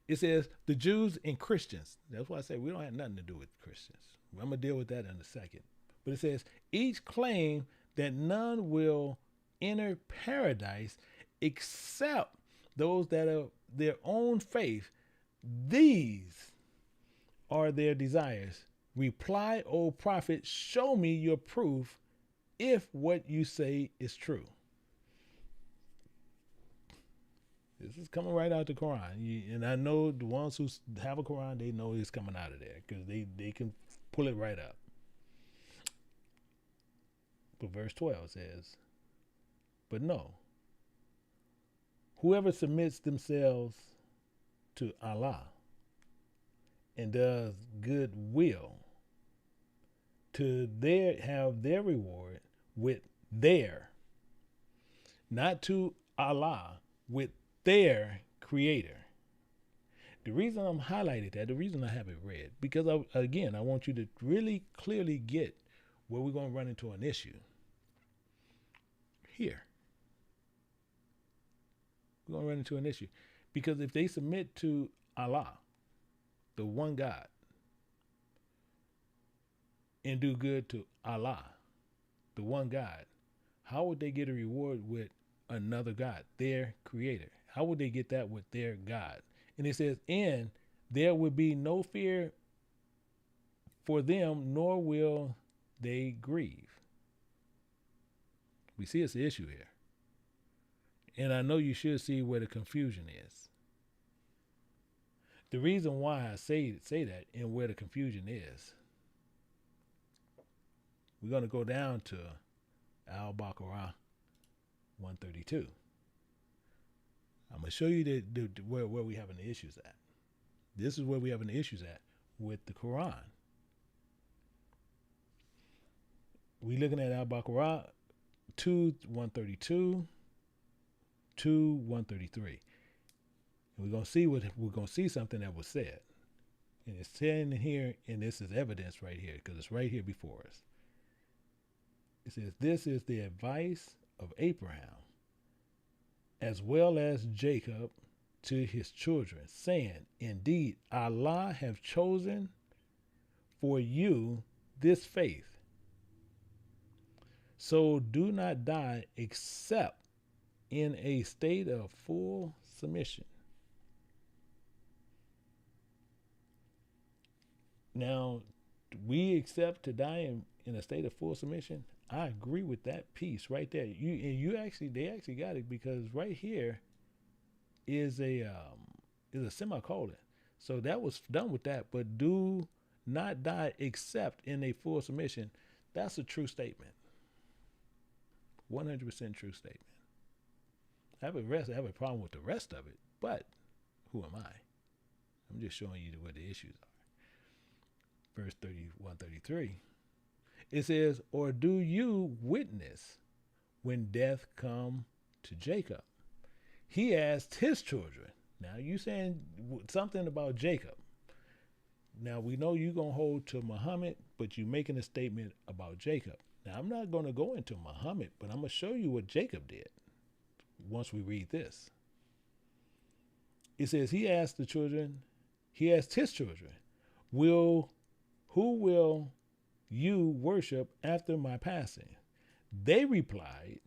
Speaker 3: It says the Jews and Christians. That's why I say we don't have nothing to do with Christians. I'm going to deal with that in a second. But it says each claim that none will enter paradise except those that are their own faith. These are their desires. Reply, O prophet, show me your proof if what you say is true. This is coming right out the Quran. And I know the ones who have a Quran, they know it's coming out of there because they can pull it right up. But verse 12 says, but no, whoever submits themselves to Allah and does good will to have their reward with their, not to Allah, with their creator. The reason I'm highlighted that, the reason I have it read, because I want you to really clearly get where we're going to run into an issue. Here. We're going to run into an issue. Because if they submit to Allah, the one God, and do good to Allah, the one God, how would they get a reward with another God, their creator? How would they get that with their God? And it says, and there will be no fear for them, nor will they grieve. We see it's an issue here. And I know you should see where the confusion is. The reason why I say that and where the confusion is, we're going to go down to Al-Baqarah 132. I'm going to show you where we having the issues at. This is where we having the issues at with the Quran. We looking at Al-Baqarah 2:132 to 133. And we're gonna see something that was said. And it's saying here, and this is evidence right here, because it's right here before us. It says, this is the advice of Abraham, as well as Jacob to his children, saying, indeed, Allah have chosen for you this faith. So do not die except in a state of full submission. Now, we accept to die in a state of full submission. I agree with that piece right there. They actually got it, because right here is a semicolon. So that was done with that. But do not die except in a full submission. That's a true statement. 100% true statement. I have a problem with the rest of it, but who am I? I'm just showing you where the issues are. Verse 133. It says, or do you witness when death come to Jacob? He asked his children. Now you saying something about Jacob. Now we know you're going to hold to Muhammad, but you're making a statement about Jacob. Now I'm not going to go into Muhammad, but I'm going to show you what Jacob did once we read this. It says he asked his children, who will you worship after my passing? They replied,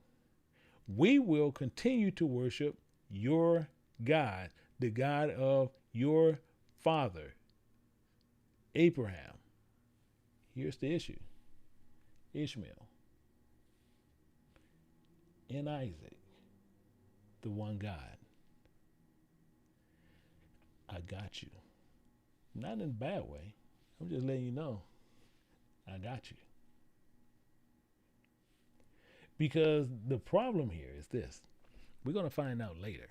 Speaker 3: we will continue to worship your God, the God of your father, Abraham. Here's the issue. Ishmael and Isaac, the one God. I got you. Not in a bad way. I'm just letting you know. I got you. Because the problem here is this. We're going to find out later.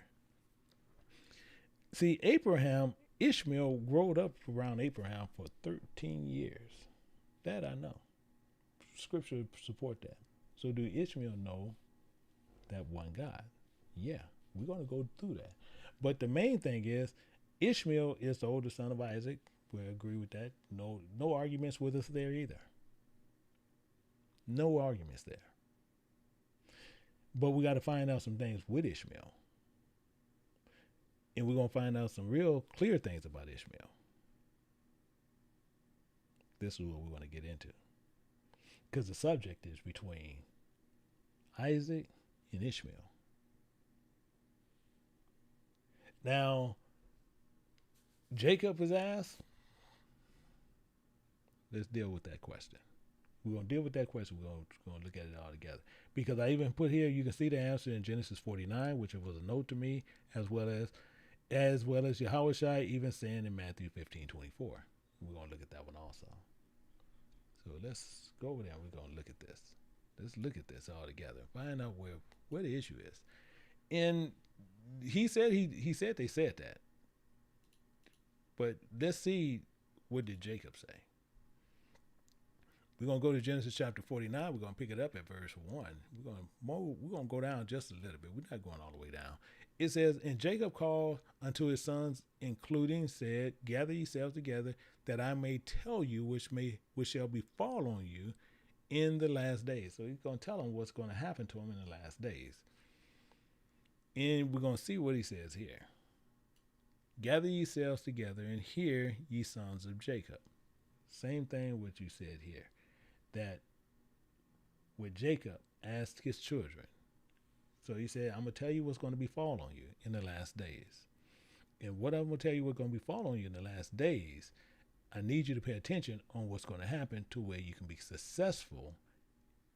Speaker 3: See, Ishmael growed up around Abraham for 13 years. That I know. Scripture support that. So do Ishmael know that one God? Yeah, we're going to go through that. But the main thing is, Ishmael is the older son of Isaac. We agree with that. No arguments with us there either. No arguments there. But we got to find out some things with Ishmael. And we're going to find out some real clear things about Ishmael. This is what we're going to get into. Because the subject is between Isaac and Ishmael. Now, Jacob was asked. Let's deal with that question. We're going to deal with that question. We're going to look at it all together. Because I even put here, you can see the answer in Genesis 49, which was a note to me, as well as Yahushua even saying in Matthew 15:24. We're going to look at that one also. So let's go over there and we're going to look at this. Let's look at this all together. Find out where the issue is. And he said they said that. But let's see, what did Jacob say? We're going to go to Genesis chapter 49. We're going to pick it up at verse 1. We're going to go down just a little bit. We're not going all the way down. It says, and Jacob called unto his sons, including, said, gather yourselves together, that I may tell you which shall befall on you in the last days. So he's going to tell them what's going to happen to them in the last days. And we're going to see what he says here. Gather yourselves together and hear, ye sons of Jacob. Same thing what you said here. That with Jacob asked his children. So he said, I'm going to tell you what's going to befall on you in the last days. And what I'm going to tell you what's going to befall on you in the last days, I need you to pay attention on what's going to happen to where you can be successful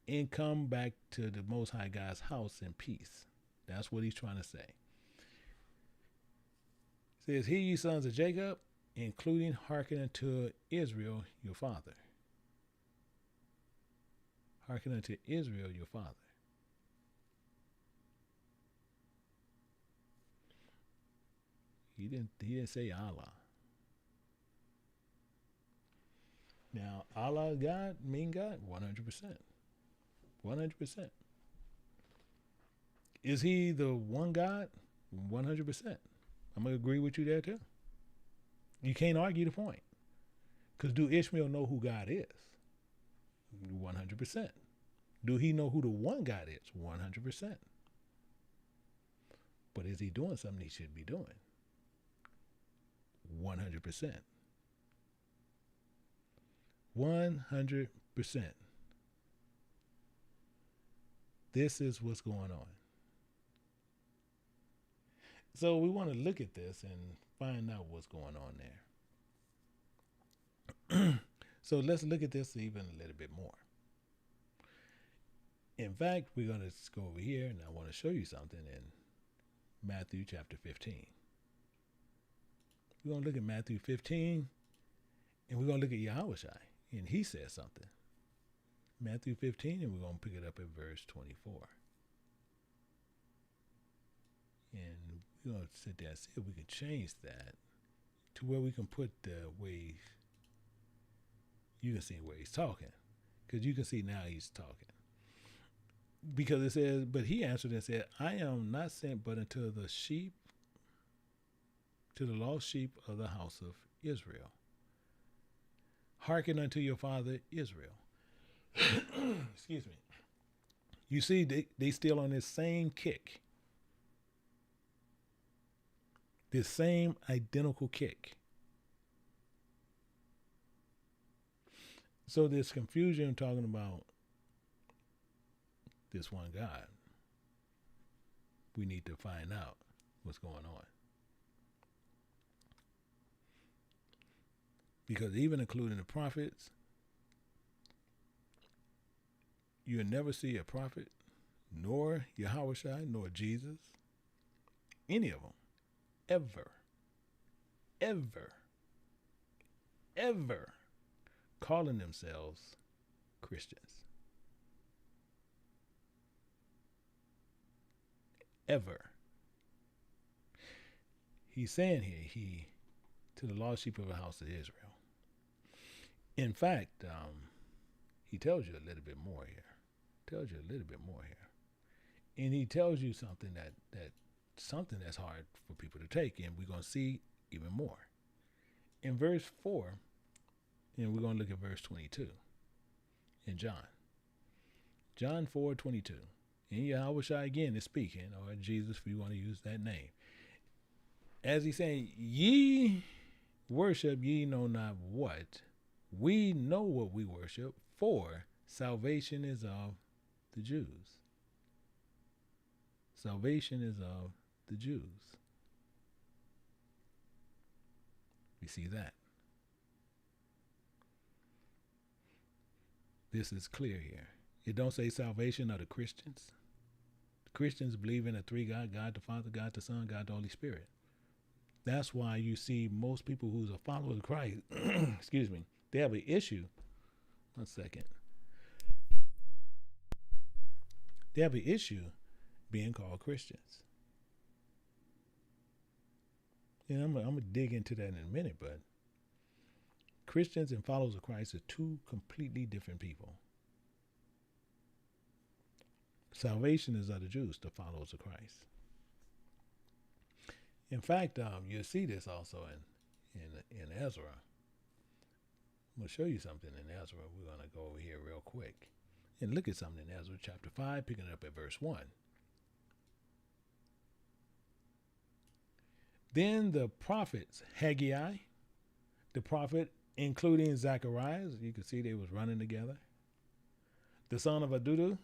Speaker 3: and come back to the Most High God's house in peace. That's what he's trying to say. It says, hear ye sons of Jacob, including hearken unto Israel your father. Hearken unto Israel your father. He didn't say Allah. Now, Allah, God, mean God, 100%. 100%. Is he the one God? 100%. I'm going to agree with you there too. You can't argue the point. Because do Ishmael know who God is? 100%. Do he know who the one God is? 100%. But is he doing something he should be doing? 100%. 100%. This is what's going on. So we want to look at this and find out what's going on there. So let's look at this even a little bit more. In fact, we're going to go over here and I want to show you something in Matthew chapter 15. We're going to look at Matthew 15 and we're going to look at Yahushua and he says something. Matthew 15 and we're going to pick it up at verse 24. And we're going to sit there and see if we can change that to where we can put the way you can see where he's talking. Because you can see now he's talking. Because it says, but he answered and said, I am not sent but unto the sheep, to the lost sheep of the house of Israel. Hearken unto your father Israel. Excuse me. You see, they still on this same kick. This same identical kick. So there's confusion talking about this one God. We need to find out what's going on. Because even including the prophets, you'll never see a prophet, nor Yahushua, nor Jesus, any of them, ever calling themselves Christians. Ever. He's saying here, to the lost sheep of the house of Israel. In fact, he tells you a little bit more here. And he tells you something something that's hard for people to take, and we're going to see even more. In verse 4, and we're going to look at verse 22 in John. John 4:22. And Yahushua again is speaking, or Jesus, if you want to use that name. As he's saying, ye worship ye know not what. We know what we worship, for salvation is of the Jews. Salvation is of the Jews. We see that. This is clear here. It don't say salvation of the Christians. The Christians believe in a three God, God the Father, God the Son, God the Holy Spirit. That's why you see most people who's a follower of Christ, excuse me, they have an issue. One second. They have an issue being called Christians. And I'm going to dig into that in a minute, but Christians and followers of Christ are two completely different people. Salvation is of the Jews, the followers of Christ. In fact, you'll see this also in Ezra. I'm going to show you something in Ezra. We're going to go over here real quick and look at something in Ezra chapter 5, picking it up at verse 1. Then the prophets, Haggai, the prophet, including Zacharias, you can see they was running together, the son of Adudu,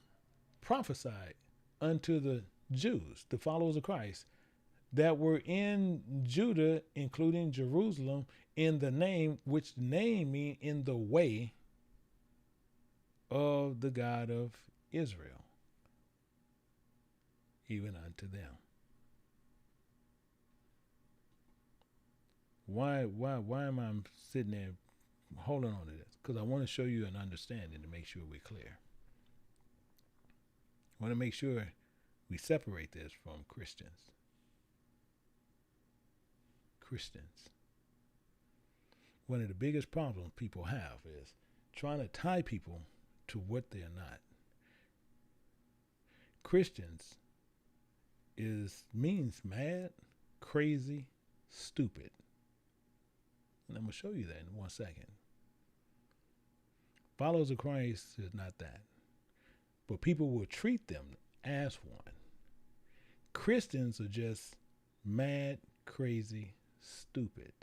Speaker 3: prophesied unto the Jews, the followers of Christ, that were in Judah, including Jerusalem, in the name, which name mean in the way of the God of Israel, even unto them. Why am I sitting there holding on to this? Because I want to show you an understanding to make sure we're clear. I want to make sure we separate this from Christians. One of the biggest problems people have is trying to tie people to what they're not. Christians means mad, crazy, stupid. And I'm going to show you that in 1 second. Followers of Christ is not that. But people will treat them as one. Christians are just mad, crazy, stupid.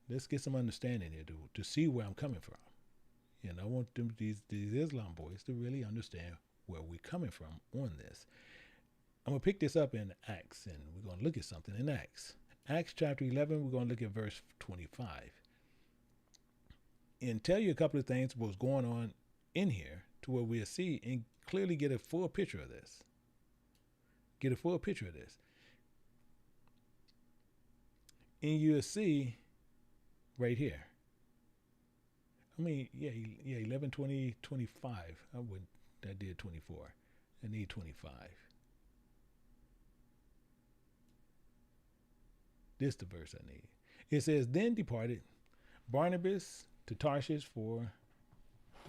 Speaker 3: Let's get some understanding here to see where I'm coming from. And I want these Islam boys to really understand where we're coming from on this. I'm going to pick this up in Acts, and we're going to look at something in Acts. Acts chapter 11, we're going to look at verse 25. And tell you a couple of things what's going on in here to where we'll see and clearly get a full picture of this. And you'll see right here. I mean, yeah, 11, 20, 25. I did 24. I need 25. This is the verse I need. It says, then departed Barnabas to Tarshish to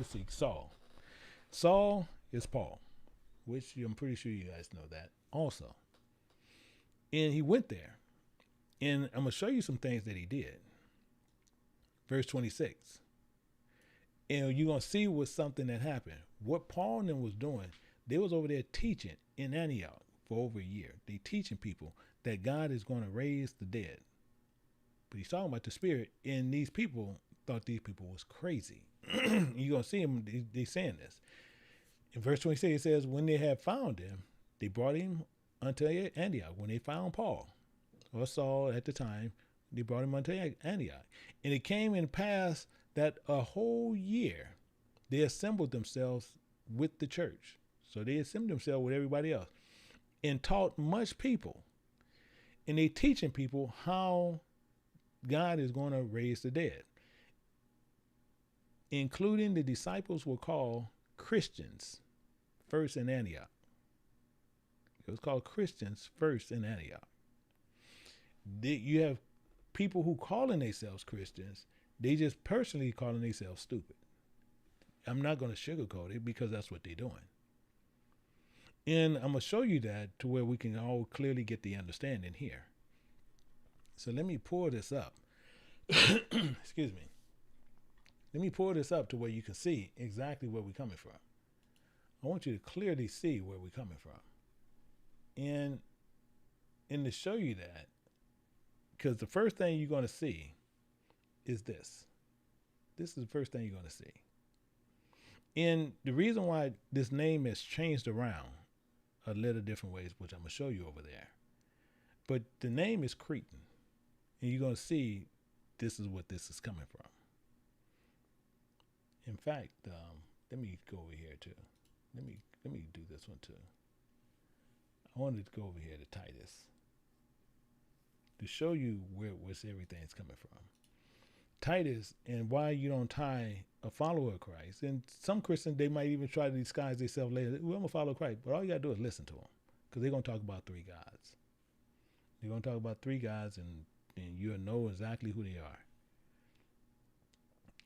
Speaker 3: seek Saul. Saul is Paul, which I'm pretty sure you guys know that also. And he went there. And I'm going to show you some things that he did. Verse 26. And you're going to see what something that happened. What Paul and them was doing, They was over there teaching in Antioch for over a year. They teaching people that God is going to raise the dead. But he's talking about the Spirit, and these people thought these people was crazy. You're going to see them, they saying this. In verse 26, it says, when they had found him, they brought him unto Antioch. When they found Paul, or Saul at the time, they brought him unto Antioch. And it came and passed that a whole year they assembled themselves with the church. So they assembled themselves with everybody else and taught much people. And they teaching people how God is going to raise the dead. Including the disciples were called Christians first in Antioch. It was called Christians first in Antioch. You have people who calling themselves Christians, they just personally calling themselves stupid. I'm not going to sugarcoat it because that's what they're doing. And I'm going to show you that to where we can all clearly get the understanding here. So let me pull this up. Excuse me. Let me pull this up to where you can see exactly where we're coming from. I want you to clearly see where we're coming from. And to show you that, because the first thing you're going to see is this. This is the first thing you're going to see. And the reason why this name has changed around a little different ways, which I'm going to show you over there. But the name is Cretan. And you're going to see this is what this is coming from. In fact, let me go over here too. Let me do this one too. I wanted to go over here to Titus to show you where everything's coming from. Titus, and why you don't tie a follower of Christ. And some Christians, they might even try to disguise themselves later. Well, I'm a follower of Christ, but all you got to do is listen to them, because they're going to talk about three gods. They're going to talk about three gods, and you'll know exactly who they are.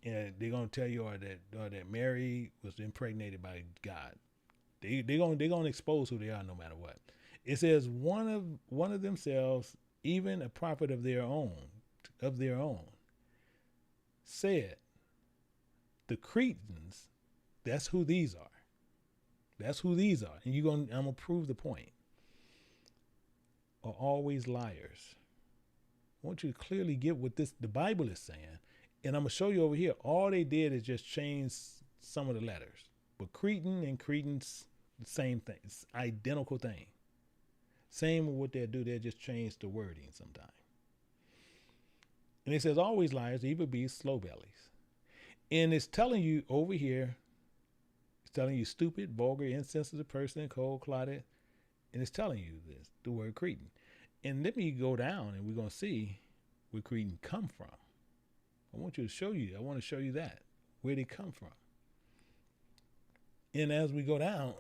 Speaker 3: And they're going to tell you that Mary was impregnated by God. They're going to expose who they are no matter what. It says one of themselves, even a prophet of their own, said, the Cretans, that's who these are. That's who these are. And I'm going to prove the point, are always liars. I want you to clearly get what the Bible is saying. And I'm going to show you over here. All they did is just change some of the letters. But Cretan and Cretans, the same thing. It's identical thing. Same with what they'll do. They'll just change the wording sometimes. And it says always liars, evil beasts, slow bellies. And it's telling you over here, it's telling you stupid, vulgar, insensitive person, cold-clotted. And it's telling you this, the word Cretan. And let me go down and we're going to see where Cretan come from. I want to show you that, where they come from. And as we go down,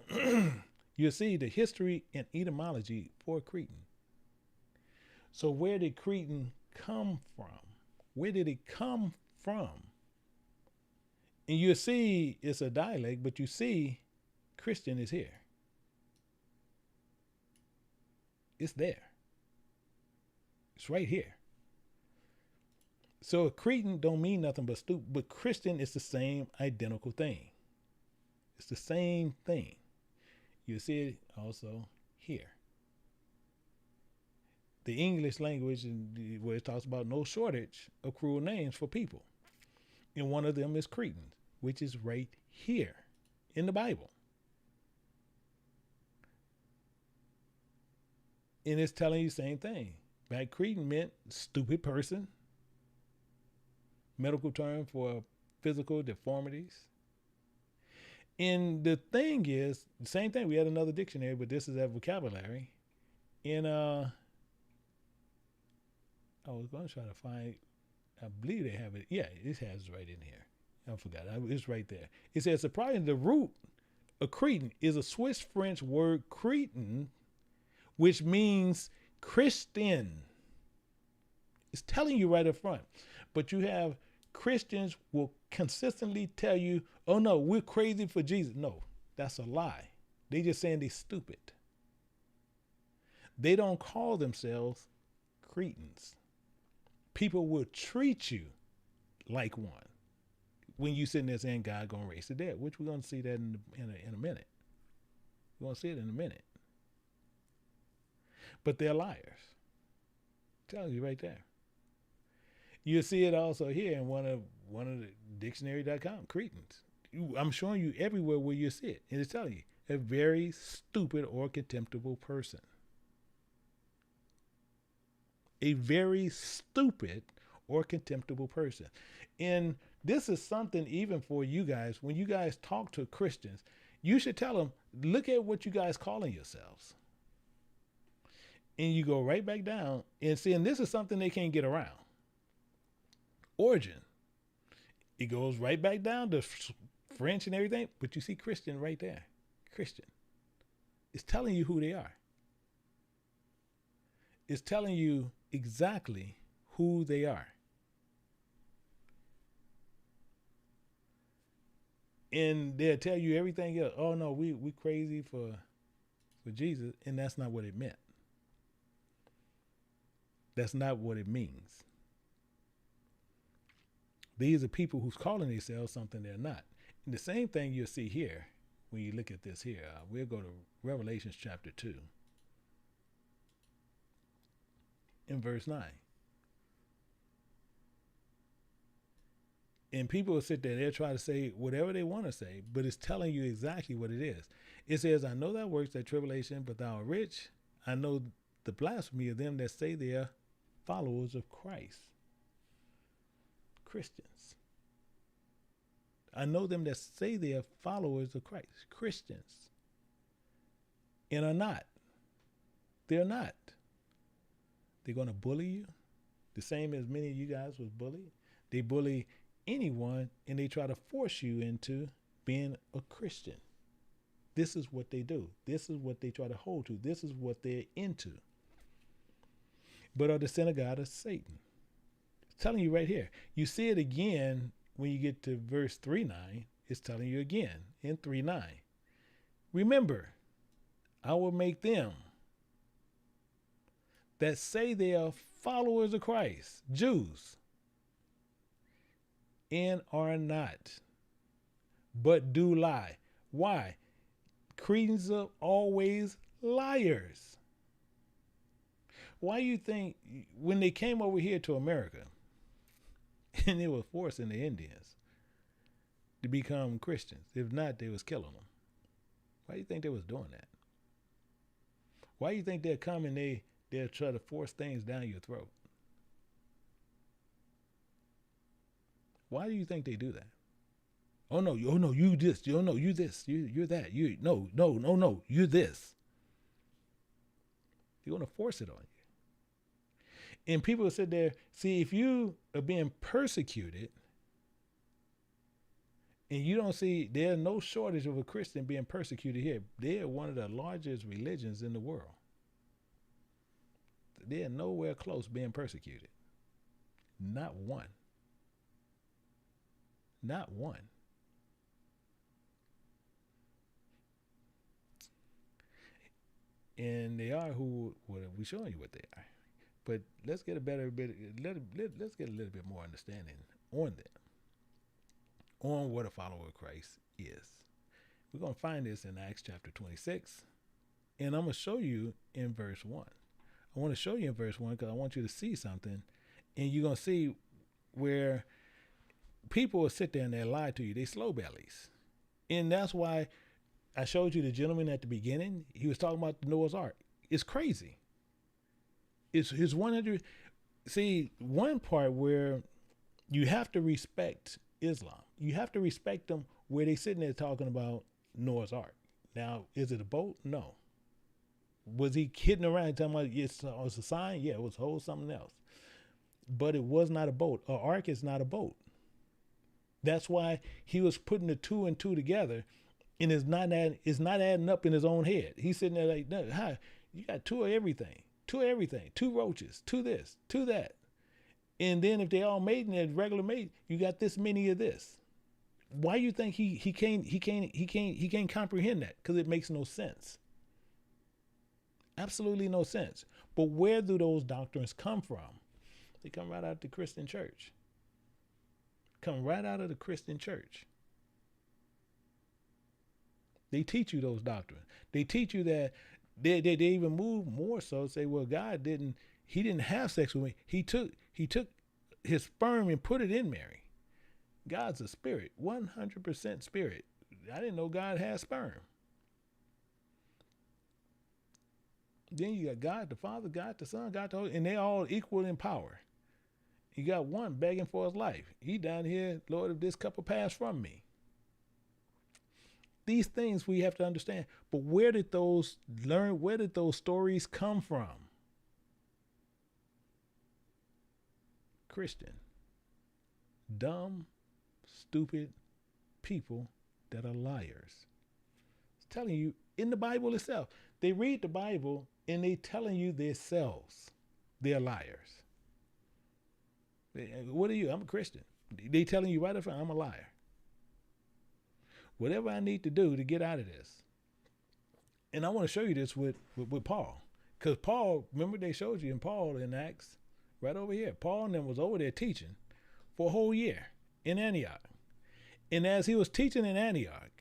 Speaker 3: you'll see the history and etymology for Cretan. So where did Cretan come from? Where did it come from? And you'll see it's a dialect, but you see Christian is here. It's there. It's right here. So Cretan don't mean nothing but stupid, but Christian is the same identical thing. It's the same thing. You see it also here. The English language, where it talks about no shortage of cruel names for people. And one of them is Cretan, which is right here in the Bible. And it's telling you the same thing. Back Cretan meant stupid person. Medical term for physical deformities. And the thing is, the same thing. We had another dictionary, but this is that vocabulary. And I was going to try to find, I believe they have it. Yeah, it has it right in here. I forgot. It's right there. It says, surprisingly, the root of Cretan is a Swiss-French word Cretan, which means Christian. It's telling you right up front. But you have Christians will consistently tell you, oh no, we're crazy for Jesus. No, that's a lie. They just saying they're stupid. They don't call themselves Cretans. People will treat you like one when you sitting there saying God gonna raise the dead, which we're gonna see that in a minute. We're going to see it in a minute. But they're liars. Telling you right there. You'll see it also here in one of the dictionary.com, Cretans. I'm showing you everywhere where you see it. And it's telling you, a very stupid or contemptible person. A very stupid or contemptible person. And this is something even for you guys, when you guys talk to Christians, you should tell them, look at what you guys calling yourselves. And you go right back down and see, and this is something they can't get around. Origin. It goes right back down to French and everything, but you see Christian right there. Christian. It's telling you who they are. It's telling you exactly who they are. And they'll tell you everything else. Oh no, we crazy for Jesus, and that's not what it meant. That's not what it means. These are people who's calling themselves something they're not. And the same thing you'll see here when you look at this here. We'll go to Revelation chapter 2 in verse 9. And people will sit there, they'll try to say whatever they want to say, but it's telling you exactly what it is. It says, I know thy works, thy tribulation, but thou art rich. I know the blasphemy of them that say they are followers of Christ. Christians. I know them that say they are followers of Christ. Christians. And are not. They're not. They're going to bully you. The same as many of you guys was bullied. They bully anyone and they try to force you into being a Christian. This is what they do. This is what they try to hold to. This is what they're into. But are the synagogue of Satan. It's telling you right here. You see it again when you get to verse 3:9. It's telling you again in 3:9. Remember, I will make them that say they are followers of Christ, Jews, and are not, but do lie. Why? Cretans are always liars. Why you think when they came over here to America and they were forcing the Indians to become Christians? If not, they was killing them. Why do you think they was doing that? Why do you think they'll come and they'll try to force things down your throat? Why do you think they do that? Oh no, you this. Oh no, you this. You're that. No, you're this. They're gonna force it on you. And people will sit there, see, if you are being persecuted and you don't see, there's no shortage of a Christian being persecuted here. They're one of the largest religions in the world. They're nowhere close being persecuted. Not one. Not one. And they are who we're showing you what they are. But let's get let's get a little bit more understanding on them, on what a follower of Christ is. We're going to find this in Acts chapter 26, and I'm going to show you in verse 1. I want to show you in verse 1 because I want you to see something, and you're going to see where people will sit there and they lie to you. They slow bellies. And that's why I showed you the gentleman at the beginning. He was talking about the Noah's Ark. It's crazy. It's his 100. See, one part where you have to respect Islam. You have to respect them where they sitting there talking about Noah's Ark. Now, is it a boat? No. Was he kidding around talking about it's a sign? Yeah, it was whole something else. But it was not a boat. An ark is not a boat. That's why he was putting the two and two together, and it's not adding up in his own head. He's sitting there like, no, how you got two of everything, two roaches, two this, two that, and then if they all made in a regular mate, you got this many of this. Why you think he can't comprehend that? Because it makes no sense. Absolutely no sense. But where do those doctrines come from? They come right out of the Christian church. Come right out of the Christian church. They teach you those doctrines. They teach you that they even move more so, say, well, he didn't have sex with me. He took his sperm and put it in Mary. God's a spirit, 100% spirit. I didn't know God had sperm. Then you got God the Father, God the Son, God the Holy, and they all equal in power. You got one begging for his life. He down here, Lord, if this cup will pass from me. These things we have to understand. But where did those stories come from? Christian. Dumb, stupid people that are liars. It's telling you in the Bible itself. They read the Bible and they telling you themselves they're liars. What are you? I'm a Christian. They telling you right up front, I'm a liar. Whatever I need to do to get out of this. And I want to show you this with Paul. Because Paul, remember they showed you in Paul in Acts, right over here. Paul and them was over there teaching for a whole year in Antioch. And as he was teaching in Antioch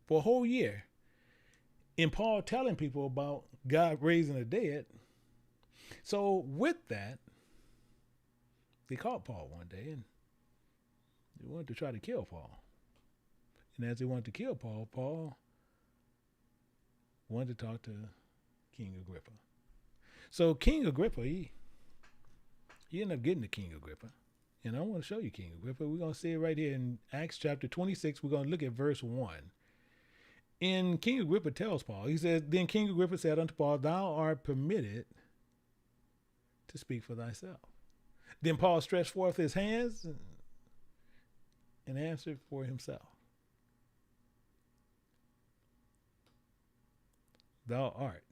Speaker 3: for a whole year, and Paul telling people about God raising the dead. So with that, they caught Paul one day and they wanted to try to kill Paul. And as they wanted to kill Paul, Paul wanted to talk to King Agrippa. So King Agrippa, he ended up getting to King Agrippa. And I want to show you King Agrippa. We're going to see it right here in Acts chapter 26. We're going to look at verse 1. And King Agrippa tells Paul, he says, then King Agrippa said unto Paul, thou art permitted to speak for thyself. Then Paul stretched forth his hands and answered for himself. Thou art.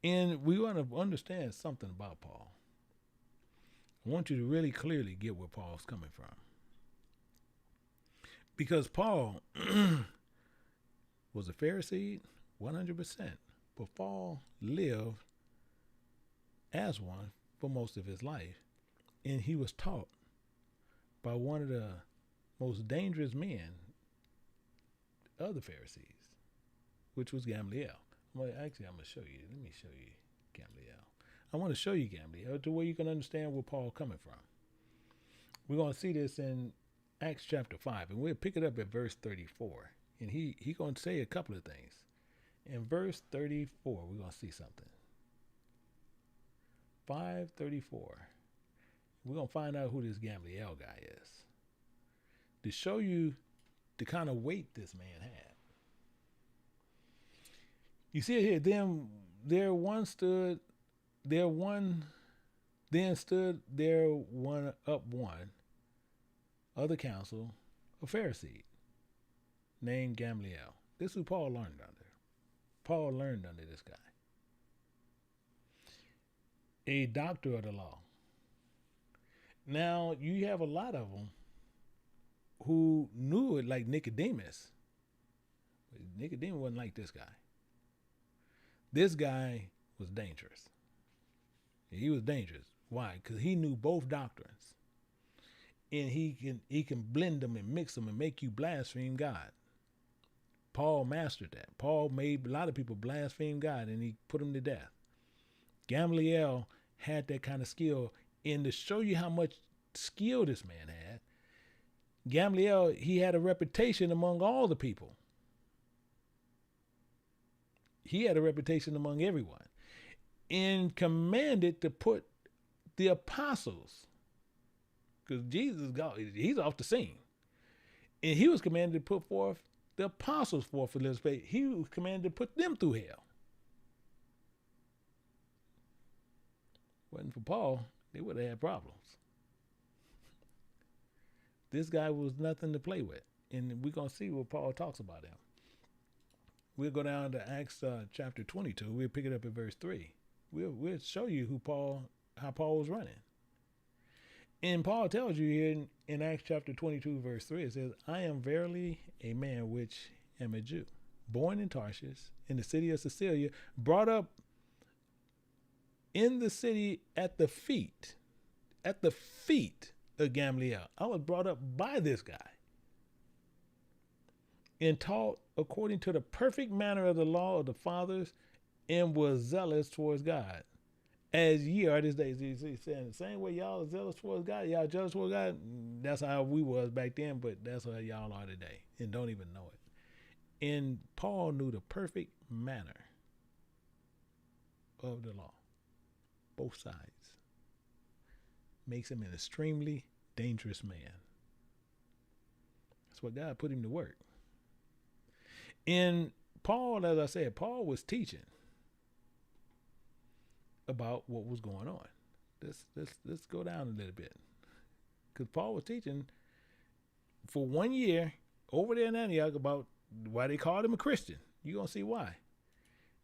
Speaker 3: And we want to understand something about Paul. I want you to really clearly get where Paul's coming from. Because Paul was a Pharisee, 100%. But Paul lived as one for most of his life. And he was taught by one of the most dangerous men of the Pharisees, which was Gamaliel. I'm going to show you. Let me show you Gamaliel. I want to show you Gamaliel to where you can understand where Paul's coming from. We're going to see this in Acts chapter 5, and we'll pick it up at verse 34. And he going to say a couple of things. In verse 34, we're going to see something. 5:34. We're going to find out who this Gamaliel guy is. To show you the kind of weight this man had. You see it here. Then stood there one of the council, a Pharisee, named Gamaliel. This is who Paul learned under. Paul learned under this guy. A doctor of the law. Now, you have a lot of them who knew it like Nicodemus. But Nicodemus wasn't like this guy. This guy was dangerous. He was dangerous. Why? Because he knew both doctrines. And he can blend them and mix them and make you blaspheme God. Paul mastered that. Paul made a lot of people blaspheme God and he put them to death. Gamaliel had that kind of skill. And to show you how much skill this man had, Gamaliel, he had a reputation among all the people. He had a reputation among everyone. And commanded to put the apostles, because Jesus, he's off the scene. And he was commanded to put forth the apostles forth for this faith. He was commanded to put them through hell. Wasn't for Paul, they would have had problems. This guy was nothing to play with. And we're going to see what Paul talks about him. We'll go down to Acts chapter 22. We'll pick it up at verse 3. We'll show you how Paul was running. And Paul tells you here in Acts chapter 22, verse 3, it says, I am verily a man which am a Jew, born in Tarshish, in the city of Cilicia, brought up in the city at the feet of Gamaliel. I was brought up by this guy. and taught according to the perfect manner of the law of the fathers, and was zealous towards God, as ye are this day. He's saying the same way y'all are zealous towards God, y'all jealous towards God. That's how we was back then, but that's how y'all are today, and don't even know it. And Paul knew the perfect manner of the law, both sides. Makes him an extremely dangerous man. That's what God put him to work. And Paul, as I said, Paul was teaching about what was going on. Let's go down a little bit, because Paul was teaching for 1 year over there in Antioch about why they called him a Christian. You're gonna see why.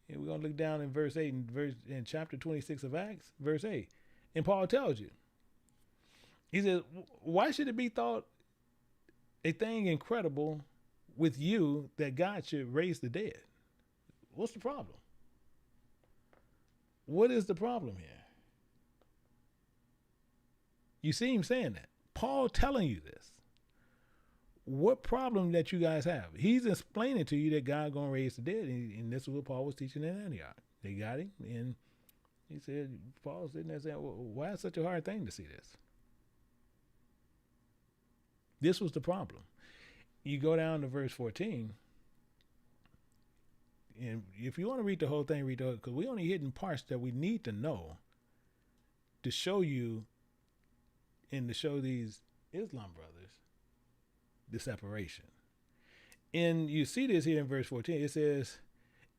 Speaker 3: And we're gonna look down in verse 8 in chapter 26 of Acts, verse 8. And Paul tells you, he says, why should it be thought a thing incredible with you that God should raise the dead? What's the problem? What is the problem here? You see him saying that. Paul telling you this. What problem that you guys have? He's explaining to you that God going to raise the dead. And this is what Paul was teaching in Antioch. They got him. And he said, Paul's sitting there saying, well, why is it such a hard thing to see this? This was the problem. You go down to verse 14. And if you want to read the whole thing, read the whole, because we only hitting parts that we need to know to show you and to show these Islam brothers the separation. And you see this here in verse 14. It says,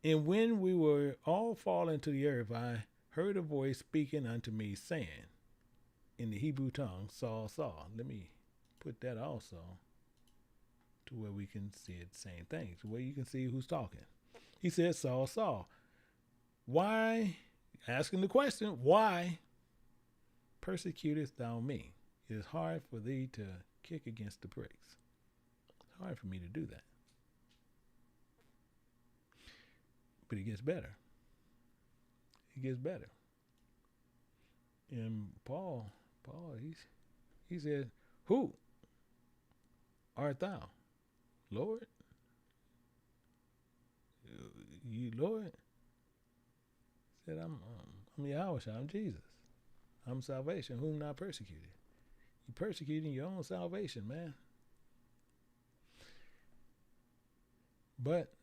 Speaker 3: and when we were all fallen to the earth, I heard a voice speaking unto me, saying, in the Hebrew tongue, Saul, Saul. Let me put that also to where we can see it, same thing, to where you can see who's talking. He said, Saul, Saul, why, asking the question, why persecutest thou me? It is hard for thee to kick against the pricks. It's hard for me to do that. But it gets better. It gets better. And Paul, he said, who art thou, Lord? You Lord? Said, I'm Yahweh, I'm Jesus. I'm salvation, whom not persecuted. You persecuting your own salvation, man. But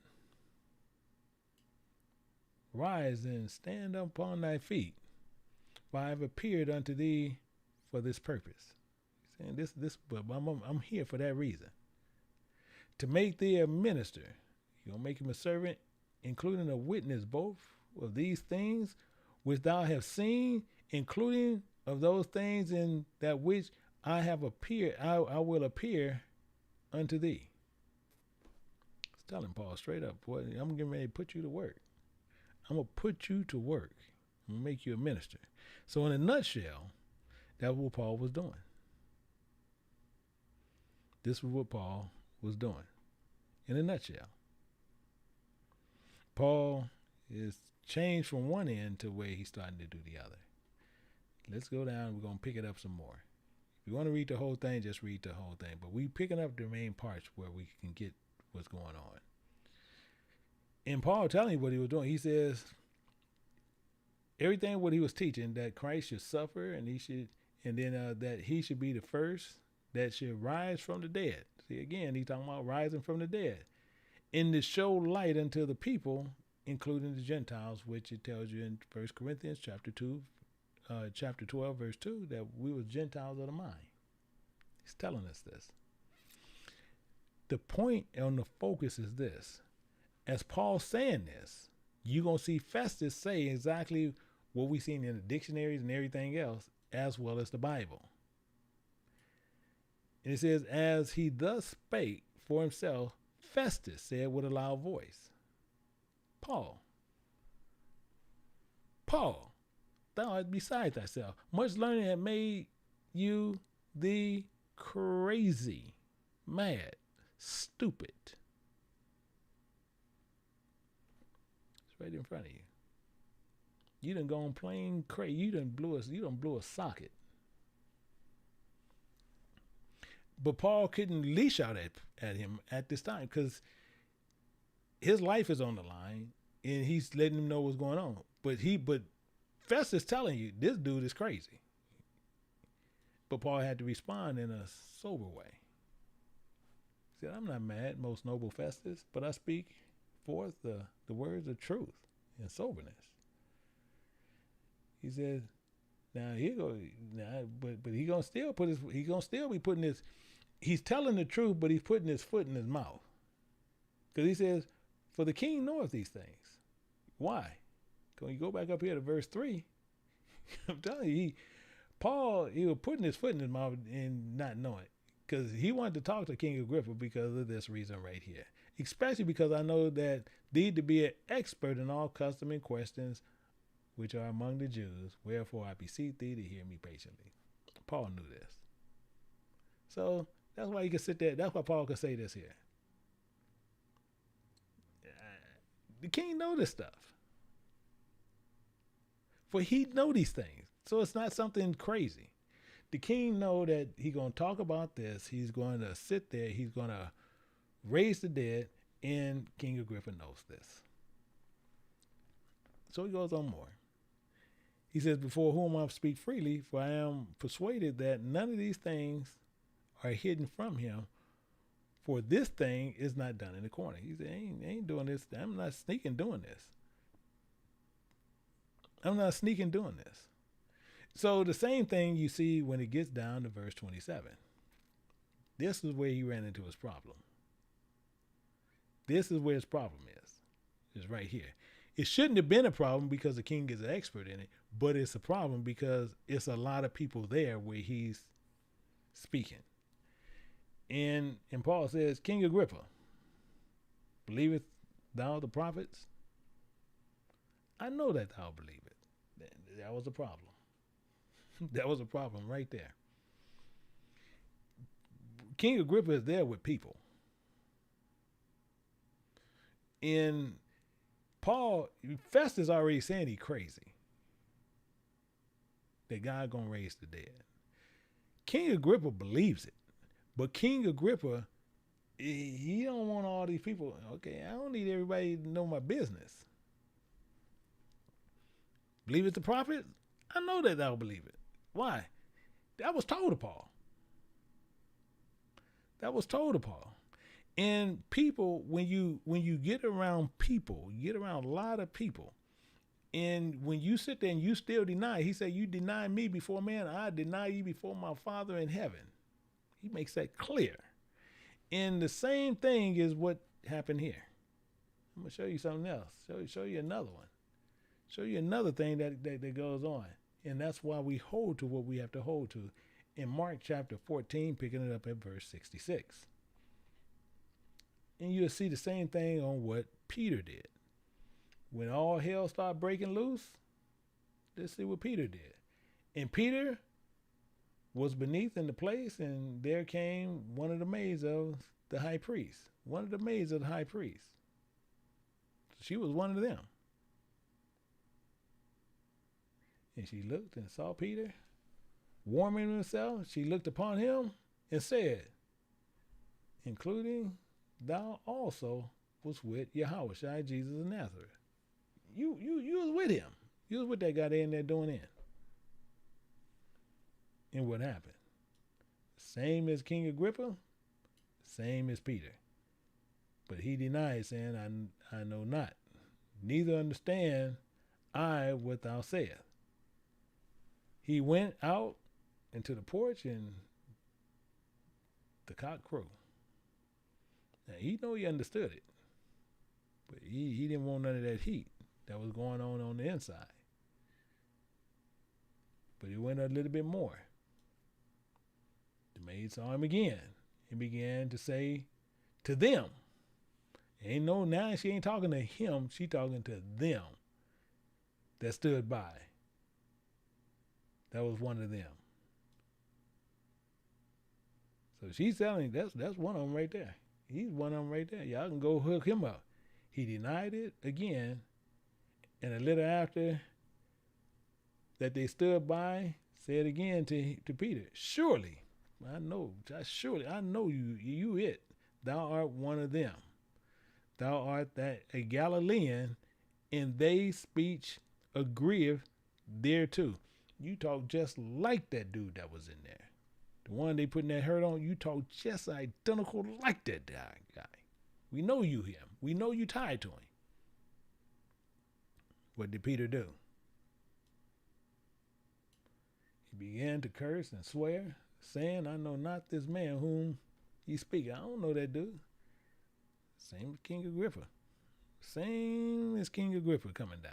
Speaker 3: rise and stand up upon thy feet, for I have appeared unto thee for this purpose. Saying this, but I'm here for that reason. To make thee a minister. You're gonna make him a servant, including a witness both of these things which thou hast seen, including of those things in that which I have appeared, I will appear unto thee. It's telling Paul straight up, boy, I'm getting ready to put you to work. I'm going to put you to work. I'm going to make you a minister. So in a nutshell, that's what Paul was doing. This was what Paul was doing. In a nutshell. Paul is changed from one end to where he's starting to do the other. Let's go down. We're going to pick it up some more. If you want to read the whole thing, just read the whole thing. But we picking up the main parts where we can get what's going on. And Paul telling you what he was doing, he says everything what he was teaching, that Christ should suffer and that he should be the first that should rise from the dead. See, again, he's talking about rising from the dead. And to show light unto the people, including the Gentiles, which it tells you in 1 Corinthians chapter 12, verse 2, that we were Gentiles of the mind. He's telling us this. The point on the focus is this. As Paul's saying this, you're going to see Festus say exactly what we've seen in the dictionaries and everything else, as well as the Bible. And it says, as he thus spake for himself, Festus said with a loud voice, Paul, thou art beside thyself. Much learning had made you thee crazy, mad, stupid. It's right in front of you. You done gone plain crazy. You done blew a socket. But Paul couldn't leash out at him at this time, because his life is on the line, and he's letting him know what's going on. But Festus telling you this dude is crazy. But Paul had to respond in a sober way. He said, I'm not mad, most noble Festus, but I speak forth the words of truth and soberness. He said, now he go now, but he gonna still be putting his, he's telling the truth, but he's putting his foot in his mouth. Because he says, for the king knoweth these things. Why? When you go back up here to verse 3, I'm telling you, Paul was putting his foot in his mouth and not knowing. Because he wanted to talk to King Agrippa because of this reason right here. Especially because I know that thee to be an expert in all custom and questions which are among the Jews, wherefore I beseech thee to hear me patiently. Paul knew this. So that's why he could sit there. That's why Paul could say this here. The king know this stuff. For he know these things. So it's not something crazy. The king know that he's going to talk about this. He's going to sit there. He's going to raise the dead. And King Agrippa knows this. So he goes on more. He says, before whom I speak freely, for I am persuaded that none of these things are hidden from him. For this thing is not done in the corner. He said, I ain't doing this. I'm not sneaking doing this. I'm not sneaking doing this. So the same thing you see when it gets down to verse 27. This is where he ran into his problem. This is where his problem is. It's right here. It shouldn't have been a problem because the king is an expert in it, but it's a problem because it's a lot of people there where he's speaking. And Paul says, King Agrippa, believest thou the prophets? I know that thou believe it. That was a problem. That was a problem right there. King Agrippa is there with people. And Festus already saying he's crazy. That God gonna raise the dead. King Agrippa believes it. But King Agrippa, he don't want all these people. Okay, I don't need everybody to know my business. Believe it the prophet? I know that thou believe it. Why? That was told to Paul. That was told to Paul. And people, when you get around people, you get around a lot of people, and when you sit there and you still deny, he said, you deny me before man, I deny you before my Father in heaven. He makes that clear. And the same thing is what happened here. I'm going to show you something else. Show you another one. Show you another thing that goes on. And that's why we hold to what we have to hold to. In Mark chapter 14, picking it up at verse 66. And you'll see the same thing on what Peter did. When all hell started breaking loose, let's see what Peter did. And Peter was beneath in the place, and there came one of the maids of the high priest. One of the maids of the high priest. She was one of them. And she looked and saw Peter warming himself. She looked upon him and said, including thou also was with Yahushua, Jesus of Nazareth. You was with him. You was with that guy there in there doing it. And what happened? Same as King Agrippa, same as Peter. But he denied, saying, I know not, neither understand I what thou sayest. He went out into the porch and the cock crowed. Now, he know he understood it, but he didn't want none of that heat that was going on the inside. But he went a little bit more. The maid saw him again and began to say to them, now she ain't talking to him, she talking to them that stood by. That was one of them. So she's telling that's one of them right there. He's one of them right there. Y'all can go hook him up. He denied it again. And a little after that they stood by, said again to Peter, surely I know you it. Thou art one of them thou art that a Galilean, and they speech agreeth thereto. You talk just like that dude that was in there. The one they putting that hurt on, you talk just identical like that guy. We know you him. We know you tied to him. What did Peter do? He began to curse and swear, saying, I know not this man whom ye speak. I don't know that dude. Same with King Agrippa. Same as King Agrippa coming down.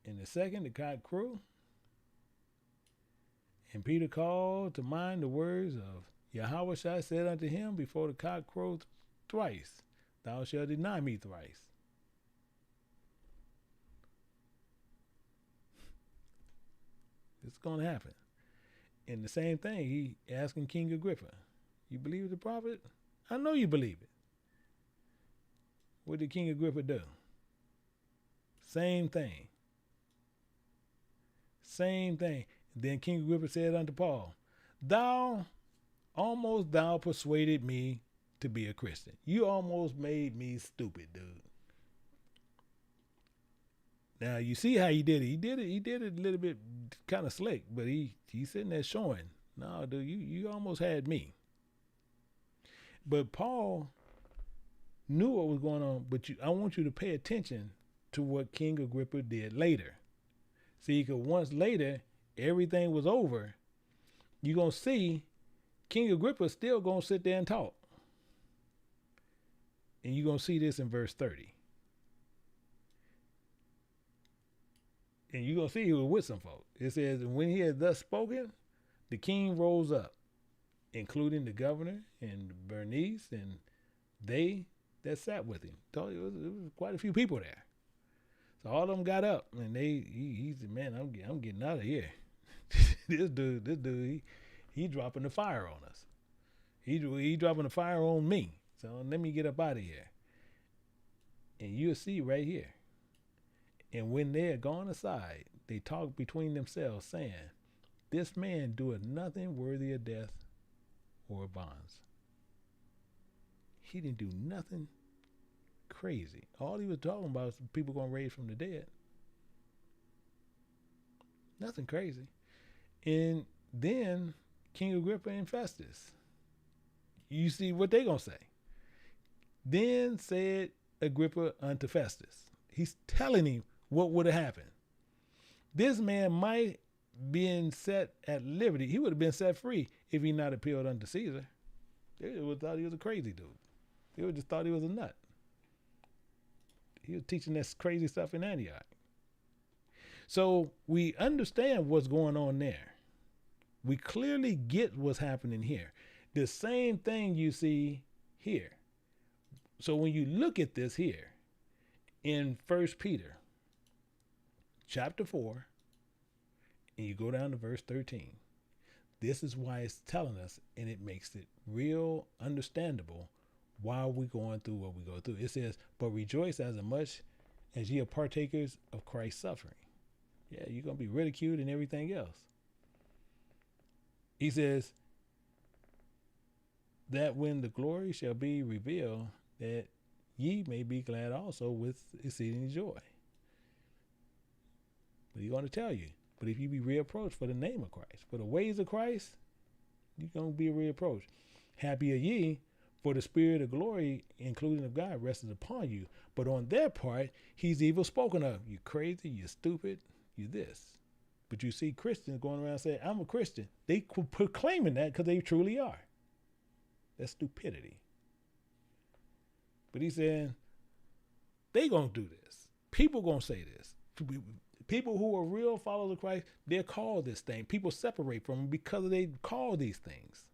Speaker 3: In the second, the cock crew. And Peter called to mind the words of Yahweh said unto him before the cock crowed thrice, thou shalt deny me thrice. It's going to happen. And the same thing, he asking King Agrippa, you believe the prophet? I know you believe it. What did King Agrippa do? Same thing. Same thing. Then King Agrippa said unto Paul, thou persuaded me to be a Christian. You almost made me stupid, dude. Now you see how he did it. He did it a little bit kind of slick, but he's sitting there showing, no, dude, you almost had me. But Paul knew what was going on, but I want you to pay attention to what King Agrippa did later. See, because once later, everything was over, you're going to see King Agrippa still going to sit there and talk. And you're going to see this in verse 30. And you're going to see he was with some folk. It says, and when he had thus spoken, the king rose up, including the governor and Bernice and they that sat with him. It was quite a few people there. So all of them got up and he said, man, I'm getting out of here. This dude, he dropping the fire on us. He dropping the fire on me. So let me get up out of here. And you'll see right here. And when they had gone aside, they talked between themselves, saying, this man doeth nothing worthy of death or bonds. He didn't do nothing crazy. All he was talking about is people going to raise from the dead. Nothing crazy. And then King Agrippa and Festus, you see what they going to say. Then said Agrippa unto Festus. He's telling him what would have happened. This man might been set at liberty. He would have been set free if he not appealed unto Caesar. They would have thought he was a crazy dude. They would have just thought he was a nut. He was teaching this crazy stuff in Antioch. So we understand what's going on there. We clearly get what's happening here. The same thing you see here. So when you look at this here in 1 Peter chapter 4, and you go down to verse 13, this is why it's telling us, and it makes it real understandable why we're going through what we go through. It says, but rejoice as much as ye are partakers of Christ's suffering. Yeah, you're going to be ridiculed and everything else. He says, that when the glory shall be revealed, that ye may be glad also with exceeding joy. But he's going to tell you, but if you be reapproached for the name of Christ, for the ways of Christ, you're going to be reapproached. Happy are ye, for the spirit of glory, including of God, rested upon you. But on their part, he's evil spoken of. You crazy, you stupid, you this. But you see Christians going around saying, I'm a Christian. They proclaiming that because they truly are. That's stupidity. But he's saying, they going to do this. People going to say this. People who are real followers of Christ, they're called this thing. People separate from them because they call these things.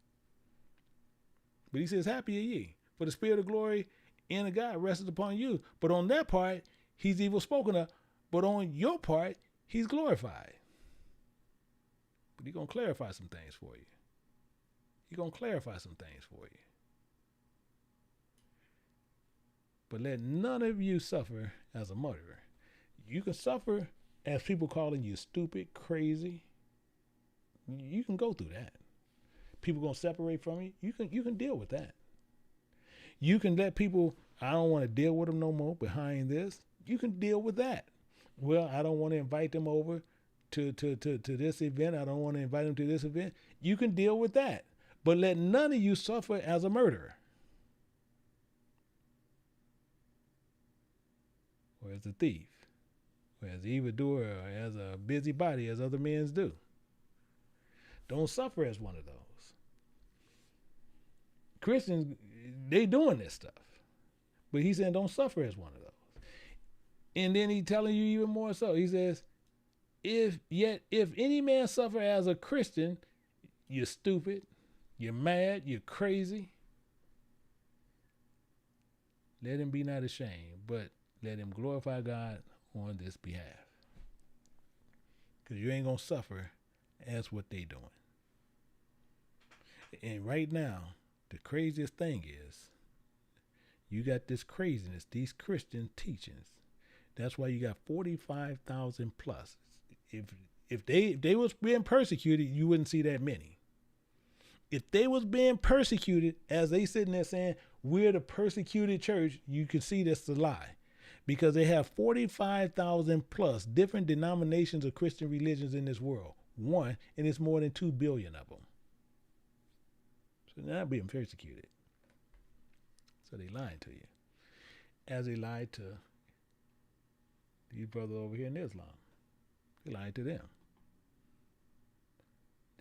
Speaker 3: But he says, happy are ye, for the spirit of glory and of God rested upon you. But on that part, he's evil spoken of. But on your part, he's glorified. But he's going to clarify some things for you. He's going to clarify some things for you. But let none of you suffer as a murderer. You can suffer as people calling you stupid, crazy. You can go through that. People going to separate from you. You can deal with that. You can let people, I don't want to deal with them no more behind this. You can deal with that. Well, I don't want to invite them over to this event. I don't want to invite them to this event. You can deal with that. But let none of you suffer as a murderer or as a thief or as an evildoer or as a busybody as other men do. Don't suffer as one of those. Christians, they doing this stuff. But he's saying don't suffer as one of those. And then he telling you even more so. He says, if any man suffer as a Christian, you're stupid, you're mad, you're crazy. Let him be not ashamed, but let him glorify God on this behalf. Because you ain't going to suffer as what they doing. And right now, the craziest thing is, you got this craziness, these Christian teachings. That's why you got 45,000 plus. If they was being persecuted, you wouldn't see that many. If they was being persecuted, as they sitting there saying, we're the persecuted church, you can see that's a lie. Because they have 45,000 plus different denominations of Christian religions in this world. One, and it's more than 2 billion of them. So they're not being persecuted. So they lying to you. As they lied to these brothers over here in Islam. They lied to them.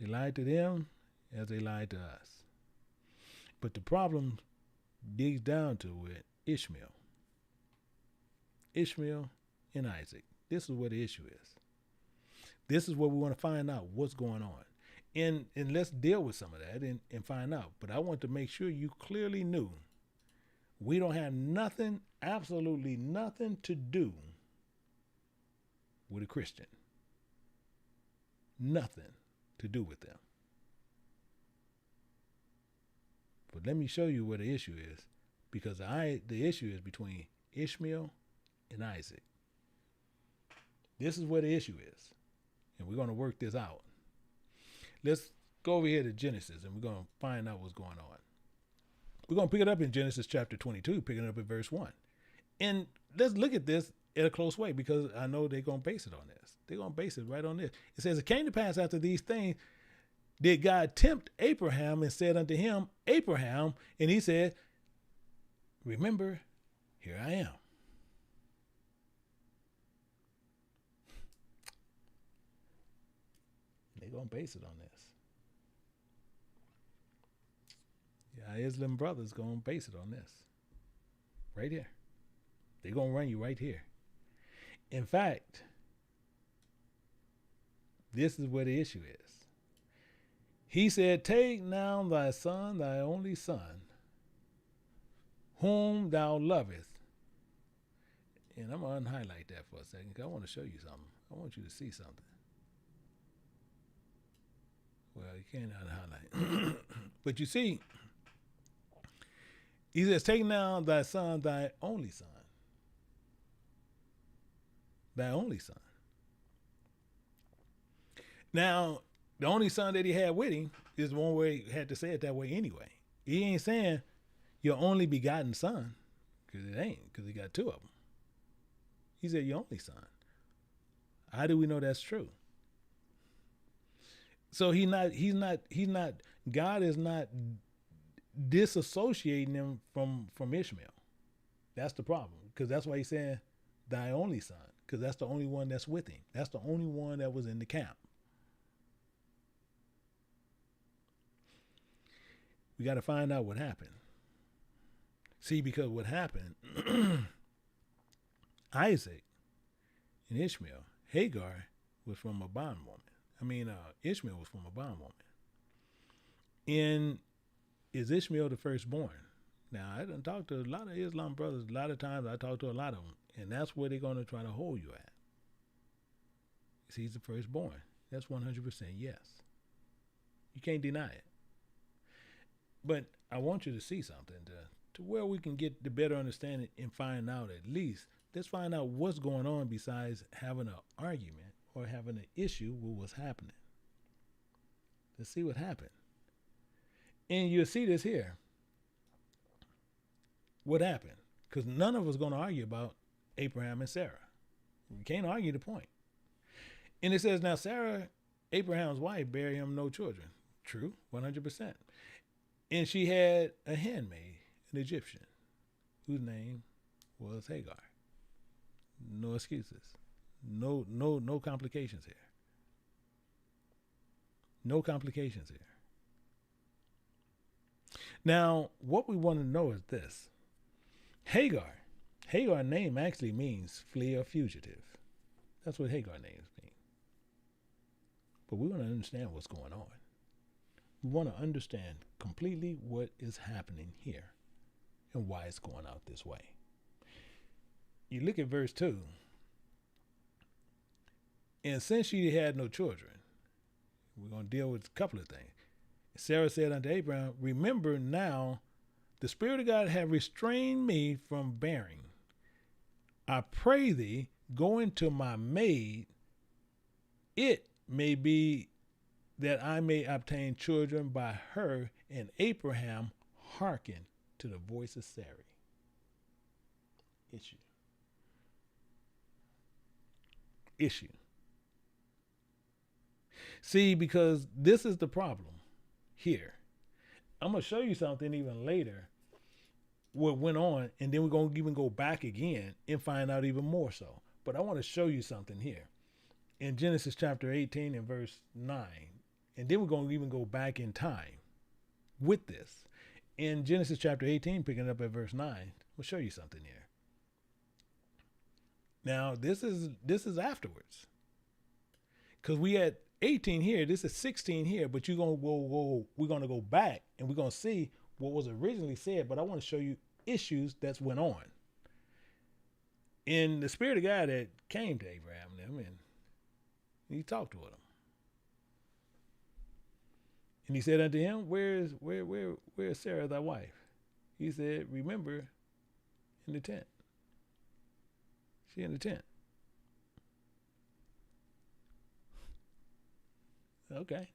Speaker 3: They lied to them as they lied to us. But the problem digs down to it, Ishmael. Ishmael and Isaac. This is where the issue is. This is where we want to find out what's going on. And let's deal with some of that and find out. But I want to make sure you clearly knew we don't have nothing, absolutely nothing to do with a Christian. Nothing to do with them. But let me show you where the issue is. Because the issue is between Ishmael and Isaac. This is where the issue is. And we're going to work this out. Let's go over here to Genesis and we're going to find out what's going on. We're going to pick it up in Genesis chapter 22, picking it up at verse 1. And let's look at this in a close way because I know they're going to base it on this. They're going to base it right on this. It says, it came to pass after these things, did God tempt Abraham and said unto him, Abraham, and he said, remember, here I am. They're going to base it on this. Yeah, Islam brothers going to base it on this. Right here. They're going to run you right here. In fact, this is where the issue is. He said, take now thy son, thy only son, whom thou lovest. And I'm going to unhighlight that for a second because I want to show you something. I want you to see something. Well, you can't unhighlight. But you see, he says, take now thy son, thy only son. Thy only son. Now, the only son that he had with him is one way he had to say it that way anyway. He ain't saying your only begotten son, because it ain't, because he got 2 of them. He said your only son. How do we know that's true? So God is not disassociating him from Ishmael. That's the problem. Because that's why he's saying thy only son. Because that's the only one that's with him. That's the only one that was in the camp. We got to find out what happened. See, because what happened, Isaac and Ishmael, Hagar was from a bondwoman. Ishmael was from a bondwoman. And is Ishmael the firstborn? Now, I done talked to a lot of Islam brothers. A lot of times I talk to a lot of them. And that's where they're going to try to hold you at. He's the firstborn. That's 100% yes. You can't deny it. But I want you to see something to where we can get the better understanding and find out at least. Let's find out what's going on besides having an argument or having an issue with what's happening. Let's see what happened. And you'll see this here. what happened? Because none of us going to argue about Abraham and Sarah. You can't argue the point. And it says, now Sarah, Abraham's wife, bare him no children. True, 100%. And she had a handmaid, an Egyptian, whose name was Hagar. No excuses. No complications here. No complications here. Now, what we want to know is this. Hagar name actually means flee or fugitive. That's what Hagar names mean. But we want to understand what's going on. We want to understand completely what is happening here and why it's going out this way. You look at verse 2. And since she had no children, we're going to deal with a couple of things. Sarah said unto Abraham, remember now, the Spirit of God hath restrained me from bearing. I pray thee, go into my maid. It may be that I may obtain children by her. And Abraham hearkened to the voice of Sarai. Issue. See, because this is the problem here. I'm going to show you something even later, what went on, and then we're going to even go back again and find out even more so. But I want to show you something here in Genesis chapter 18 and verse 9. And then we're going to even go back in time with this. In Genesis chapter 18, picking up at verse 9, we'll show you something here. Now, this is afterwards. Because we had 18 here, this is 16 here, but we're going to go back and we're going to see what was originally said, but I want to show you issues that's went on. And the Spirit of God that came to Abraham and them, and he talked with him. And he said unto him, where is Sarah thy wife? He said, remember, in the tent. She in the tent. Okay.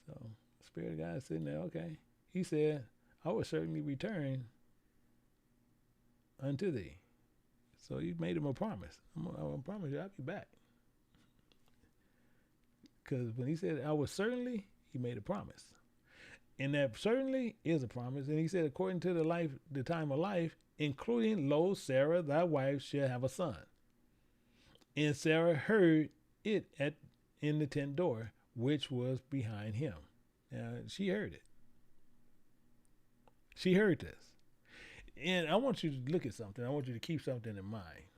Speaker 3: So, the Spirit of God is sitting there, okay. He said, I will certainly return unto thee. So he made him a promise. I'm going to promise you I'll be back. Because when he said, I will certainly, he made a promise. And that certainly is a promise. And he said, according to the time of life, including, lo, Sarah, thy wife, shall have a son. And Sarah heard it in the tent door, which was behind him. Now, she heard it. She heard this. And I want you to look at something. I want you to keep something in mind.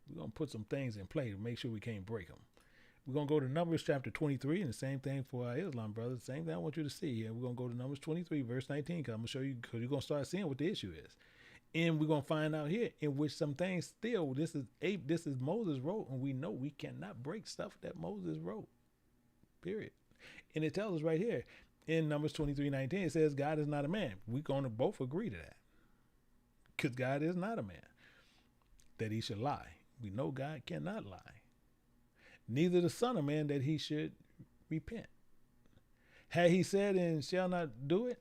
Speaker 3: We're going to put some things in play to make sure we can't break them. We're going to go to Numbers chapter 23, and the same thing for our Islam brothers. Same thing I want you to see here. We're going to go to Numbers 23, verse 19, because I'm going to show you, because you're going to start seeing what the issue is. And we're going to find out here in which some things still, this is Moses wrote, and we know we cannot break stuff that Moses wrote, period. And it tells us right here in Numbers 23:19, it says, God is not a man. We're going to both agree to that, because God is not a man that he should lie. We know God cannot lie. Neither the Son of Man that he should repent. Had he said and shall not do it,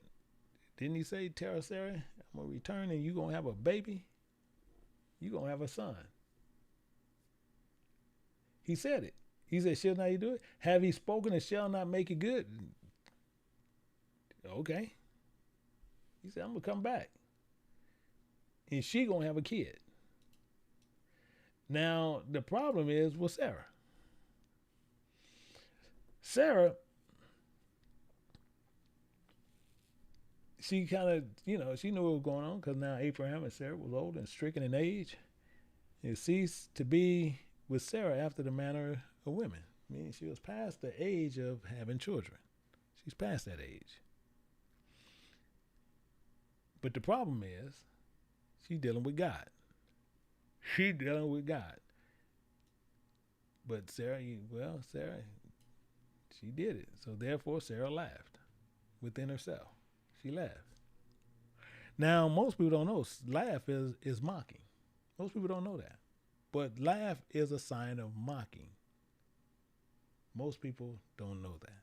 Speaker 3: didn't he say, tell Sarah, I'm going to return and you're going to have a baby? You're going to have a son. He said it. He said, shall not he do it? Have he spoken and shall not make it good? Okay. He said, I'm going to come back. And she going to have a kid. Now, the problem is with Sarah. Sarah, she kind of, she knew what was going on, because now Abraham and Sarah was old and stricken in age. It ceased to be with Sarah after the manner of women. I mean, she was past the age of having children. She's past that age. But the problem is, she's dealing with God. She's dealing with God. But Sarah, she did it. So therefore, Sarah laughed within herself. She laughed. Now, most people don't know. Laugh is mocking. Most people don't know that. But laugh is a sign of mocking. Most people don't know that.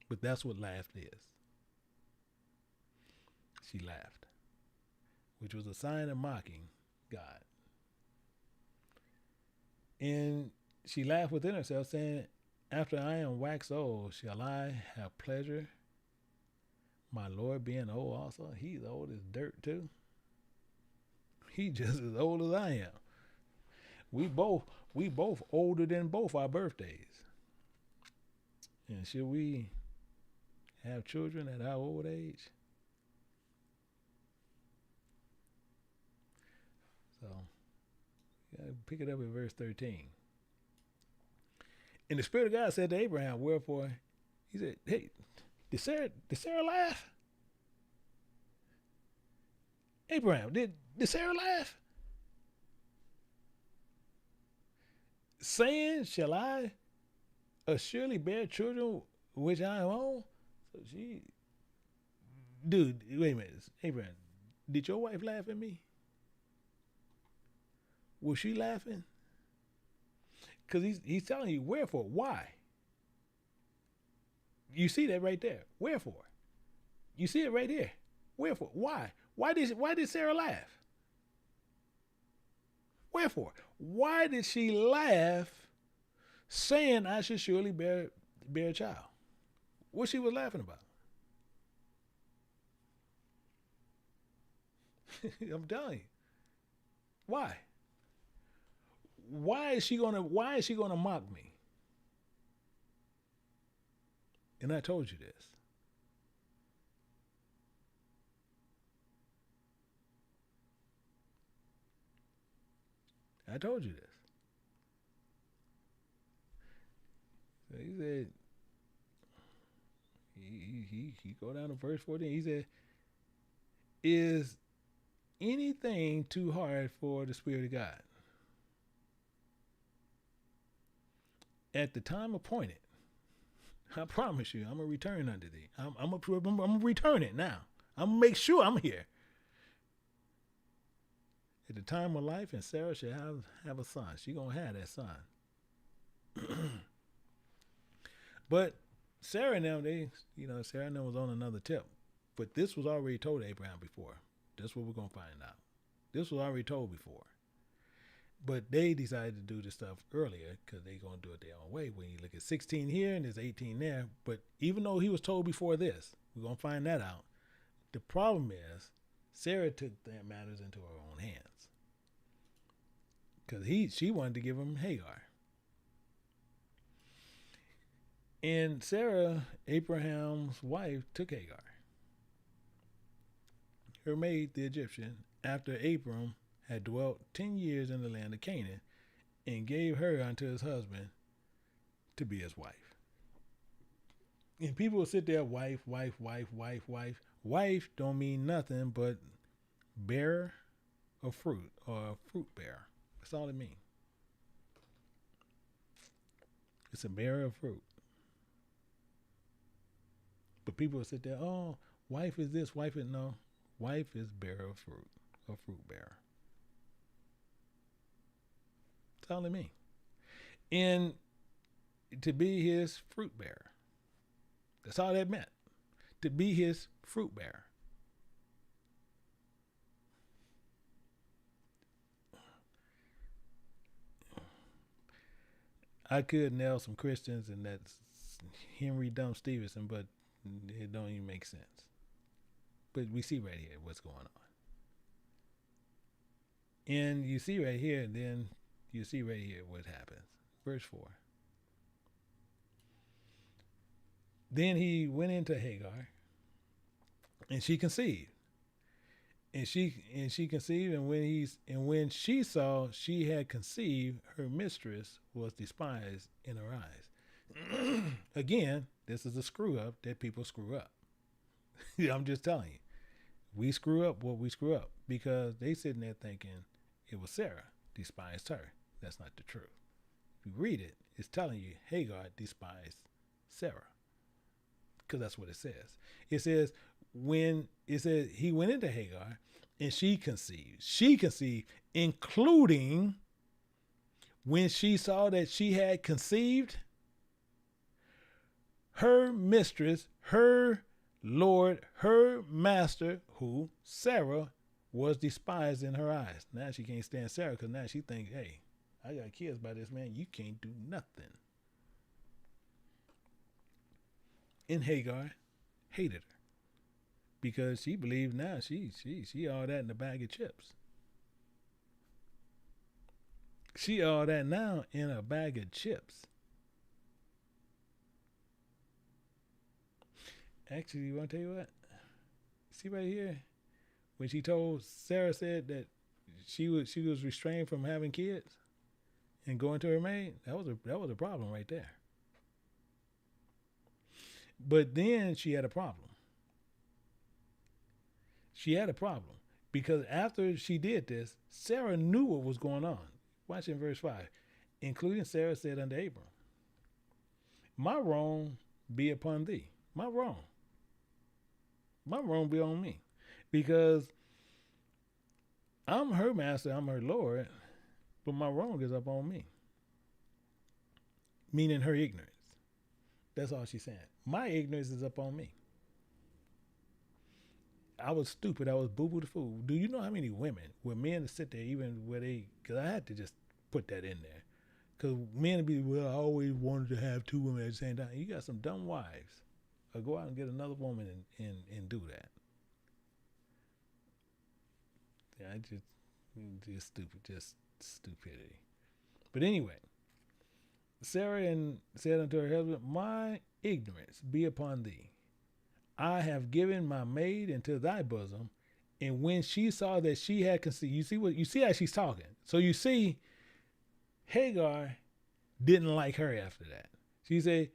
Speaker 3: But that's what laugh is. she laughed, which was a sign of mocking God. And she laughed within herself, saying, after I am waxed old, shall I have pleasure, my Lord being old also? He's old as dirt too. He just as old as I am. We both older than both our birthdays. And should we have children at our old age? So, pick it up at verse 13. And the Spirit of God said to Abraham, wherefore, he said, hey, did Sarah laugh? Abraham, did Sarah laugh? Saying, shall I surely bear children which I am old? So dude, wait a minute. Abraham, did your wife laugh at me? Was she laughing? Because he's telling you, wherefore, why? You see that right there. Wherefore? You see it right here. Wherefore? Why? Why did Sarah laugh? Wherefore? Why did she laugh, saying I should surely bear a child? What she was laughing about? I'm telling you. Why? Why is she gonna mock me? And I told you this. I told you this. So he said, he go down to verse 14. He said, is anything too hard for the Spirit of God? At the time appointed, I promise you, I'm going to return unto thee. I'm going to return it now. I'm going to make sure I'm here. At the time of life, and Sarah shall have a son. She's going to have that son. But Sarah and them, Sarah and them was on another tip. But this was already told to Abraham before. That's what we're going to find out. This was already told before. But they decided to do this stuff earlier because they're going to do it their own way. When you look at 16 here and there's 18 there. But even though he was told before this, we're going to find that out. The problem is Sarah took their matters into her own hands. Because she wanted to give him Hagar. And Sarah, Abraham's wife, took Hagar, her maid, the Egyptian, after Abram had dwelt 10 years in the land of Canaan, and gave her unto his husband to be his wife. And people will sit there, wife. Wife don't mean nothing but bearer of fruit, or fruit bearer. That's all it means. It's a bearer of fruit. But people will sit there, oh, wife is this, wife is no. Wife is bearer of fruit, a fruit bearer. That's all it means. And to be his fruit bearer. That's all that meant. To be his fruit bearer. I could nail some Christians, and that's Henry Dumb Stevenson, but it don't even make sense. But we see right here what's going on. And you see right here, and then you see right here what happens. Verse 4. Then he went into Hagar, and she conceived. And she conceived, and when she saw she had conceived, her mistress was despised in her eyes. Again, this is a screw up that people screw up. I'm just telling you. We screw up what we screw up because they sitting there thinking it was Sarah despised her. That's not the truth. If you read it, it's telling you Hagar despised Sarah, because that's what it says. It says he went into Hagar and she conceived. She conceived, including when she saw that she had conceived, her mistress, her Lord, her master, who Sarah was despised in her eyes. Now she can't stand Sarah because now she thinks, hey, I got kids by this man. You can't do nothing. And Hagar hated her because she believed now she all that in a bag of chips. She all that now in a bag of chips. Actually, you want to tell you what? See right here, when she told Sarah said that she was restrained from having kids and going to her maid, that was a problem right there. But then she had a problem. She had a problem because after she did this, Sarah knew what was going on. Watch in verse 5. Including Sarah said unto Abram, my wrong be upon thee. My wrong be on me. Because I'm her master, I'm her Lord, but my wrong is up on me. Meaning her ignorance. That's all she's saying. My ignorance is up on me. I was stupid. I was boo-boo the fool. Do you know how many women, where men sit there even where they, because I had to just put that in there. Because men would be, well, I always wanted to have two women at the same time. You got some dumb wives. Or go out and get another woman and do that. Yeah, just stupid, just stupidity. But anyway, Sarah said unto her husband, my ignorance be upon thee. I have given my maid into thy bosom. And when she saw that she had conceived, you see how she's talking. So you see, Hagar didn't like her after that. She said,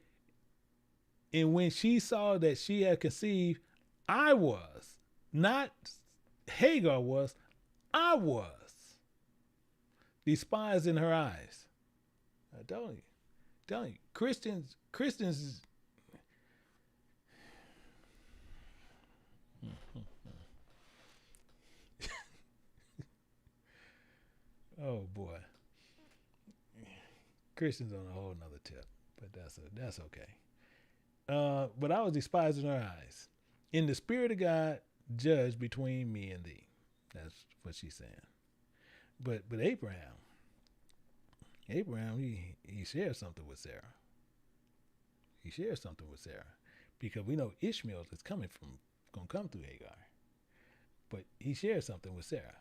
Speaker 3: and when she saw that she had conceived, I was, not Hagar was, I was despised in her eyes. I tell you, Christians. Oh boy, Christians on a whole nother tip, but that's okay. But I was despised in her eyes. In the spirit of God, judge between me and thee. That's what she's saying. But Abraham, he shares something with Sarah. He shares something with Sarah because we know Ishmael is gonna come through Hagar. But he shares something with Sarah.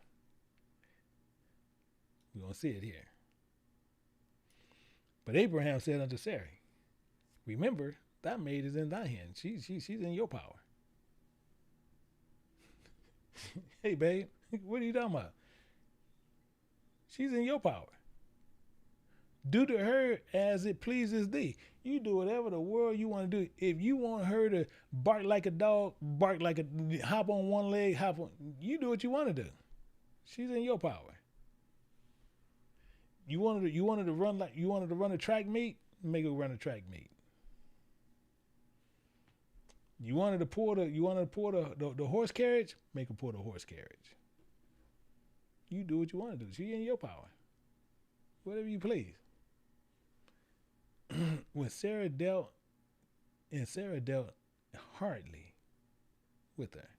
Speaker 3: We're gonna see it here. But Abraham said unto Sarah, remember, thy maid is in thy hand. She's in your power. Hey, babe, what are you talking about? She's in your power. Do to her as it pleases thee. You do whatever the world you want to do. If you want her to bark like a dog, hop on one leg, you do what you want to do. She's in your power. You wanted to run a track meet, make her run a track meet. You wanted to pull the horse carriage, make her pull the horse carriage. You do what you want to do. She's in your power. Whatever you please. When Sarah dealt hardly with her.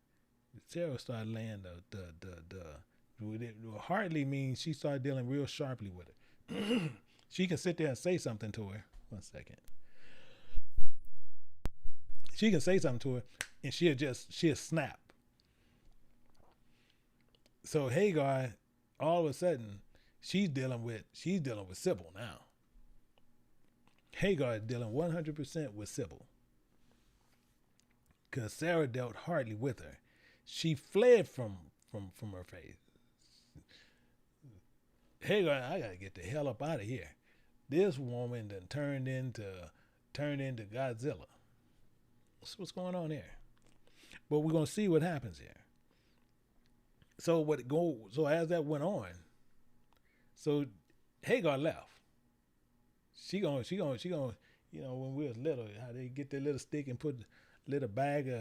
Speaker 3: Sarah started laying hardly means she started dealing real sharply with her. She can sit there and say something to her. 1 second. She can say something to her and she'll snap. So Hagar, all of a sudden, she's dealing with Sybil now. Hagar is dealing 100% with Sybil. Because Sarah dealt hardly with her. She fled from her face. Hagar, I gotta get the hell up out of here. This woman done turned into Godzilla. What's going on there? But we're gonna see what happens here. So as that went on, so Hagar left. She gonna, when we was little, how they get their little stick and put a little bag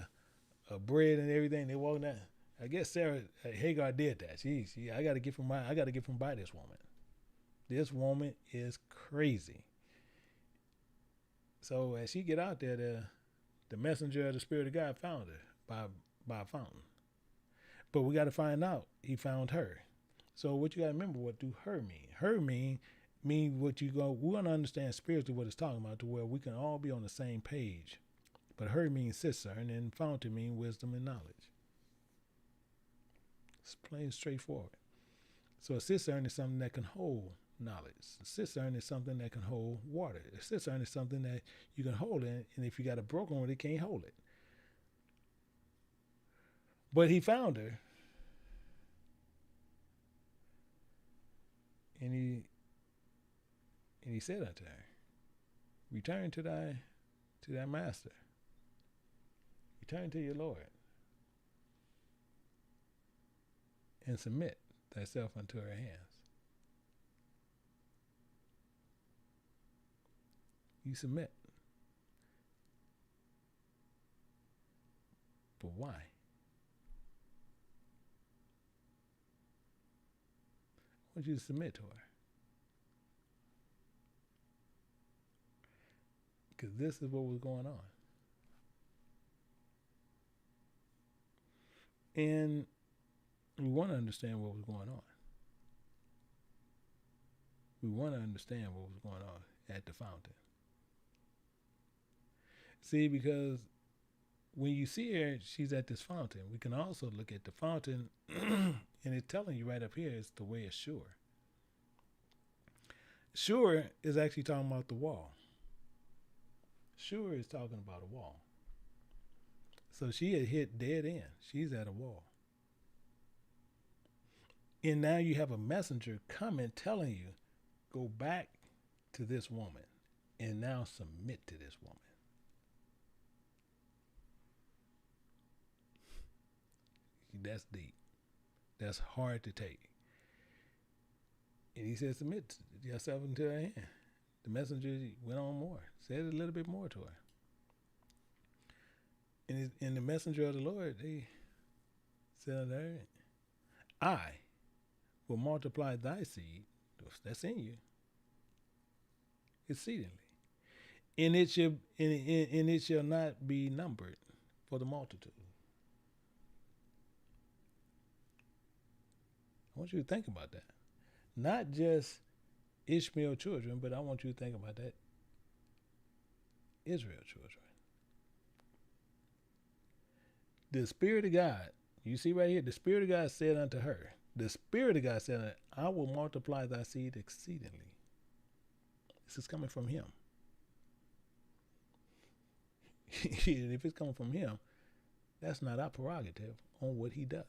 Speaker 3: of bread and everything, they walk down. I guess Hagar did that. I gotta get from by this woman. This woman is crazy. So as she get out there the messenger of the Spirit of God found her by a fountain. But we got to find out he found her. So what you got to remember, what do her mean? Her mean what we're going to understand spiritually what it's talking about to where we can all be on the same page. But her means sister, and then fountain mean wisdom and knowledge. It's plain straightforward. So a cistern is something that can hold knowledge. A cistern is something that can hold water. A cistern is something that you can hold in, and if you got a broken one, it can't hold it. But he found her, and he said unto her, return to thy master. Return to your Lord, and submit thyself unto her hands. You submit. But why? I want you to submit to her. Because this is what was going on. And we want to understand what was going on. We want to understand what was going on at the fountain. See, because when you see her, she's at this fountain. We can also look at the fountain, and it's telling you right up here, it's the way it's sure. Sure is actually talking about the wall. Sure is talking about a wall. So she had hit dead end. She's at a wall. And now you have a messenger coming telling you, go back to this woman and now submit to this woman. That's deep. That's hard to take. And he said, submit yourself into her hand. The messenger went on more, said a little bit more to her. And the messenger of the Lord, they said unto her, I will multiply thy seed, that's in you, exceedingly. And it shall not be numbered for the multitude. I want you to think about that. Not just Ishmael children, but I want you to think about that. Israel children. The Spirit of God, you see right here, the Spirit of God said unto her, the Spirit of God said unto her, I will multiply thy seed exceedingly. This is coming from him. And if it's coming from him, that's not our prerogative on what he does.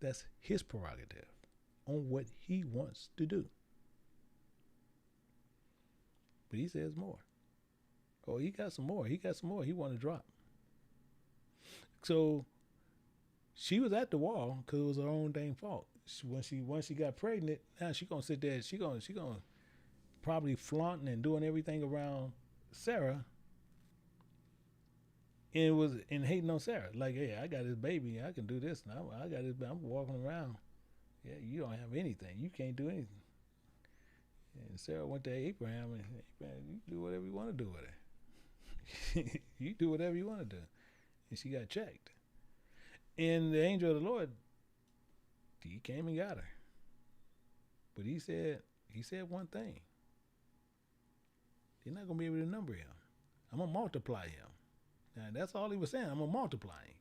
Speaker 3: That's his prerogative on what he wants to do. But he says more. Oh, he got some more. He got some more he want to drop. So she was at the wall because it was her own dang fault. Once she got pregnant, now she gonna sit there. She gonna probably flaunting and doing everything around Sarah. And hating on Sarah. Like, hey, I got this baby. I can do this now. I got this. I'm walking around. Yeah, you don't have anything. You can't do anything. And Sarah went to Abraham and Abraham, you do whatever you want to do with her. You do whatever you want to do. And she got checked. And the angel of the Lord, he came and got her. But he said one thing. You're not going to be able to number him. I'm going to multiply him. Now, that's all he was saying. I'm going to multiply him.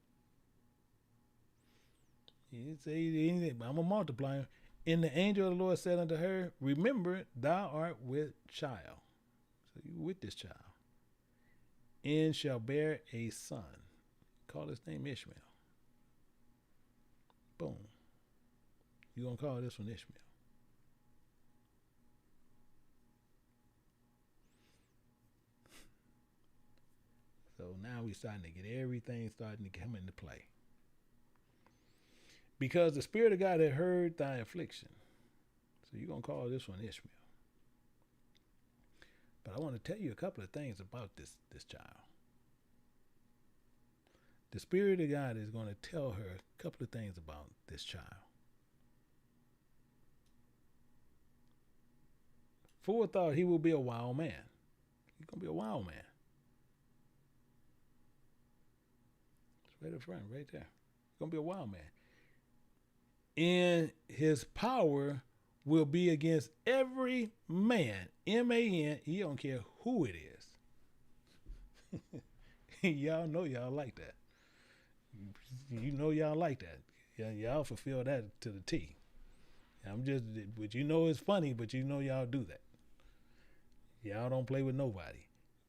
Speaker 3: He didn't say anything, but I'm going to multiply him. And the angel of the Lord said unto her, remember, thou art with child. So you with this child. And shall bear a son. Call his name Ishmael. Boom. You're going to call this one Ishmael. So now we're starting to get everything starting to come into play. Because the Spirit of God had heard thy affliction. So you're going to call this one Ishmael. But I want to tell you a couple of things about this child. The Spirit of God is going to tell her a couple of things about this child. Forethought, he will be a wild man. He's going to be a wild man. Right up front, right there. Gonna be a wild man. And his power will be against every man, M-A-N, he don't care who it is. Y'all know y'all like that. You know y'all like that. Yeah, y'all fulfill that to the T. But you know it's funny, but you know y'all do that. Y'all don't play with nobody.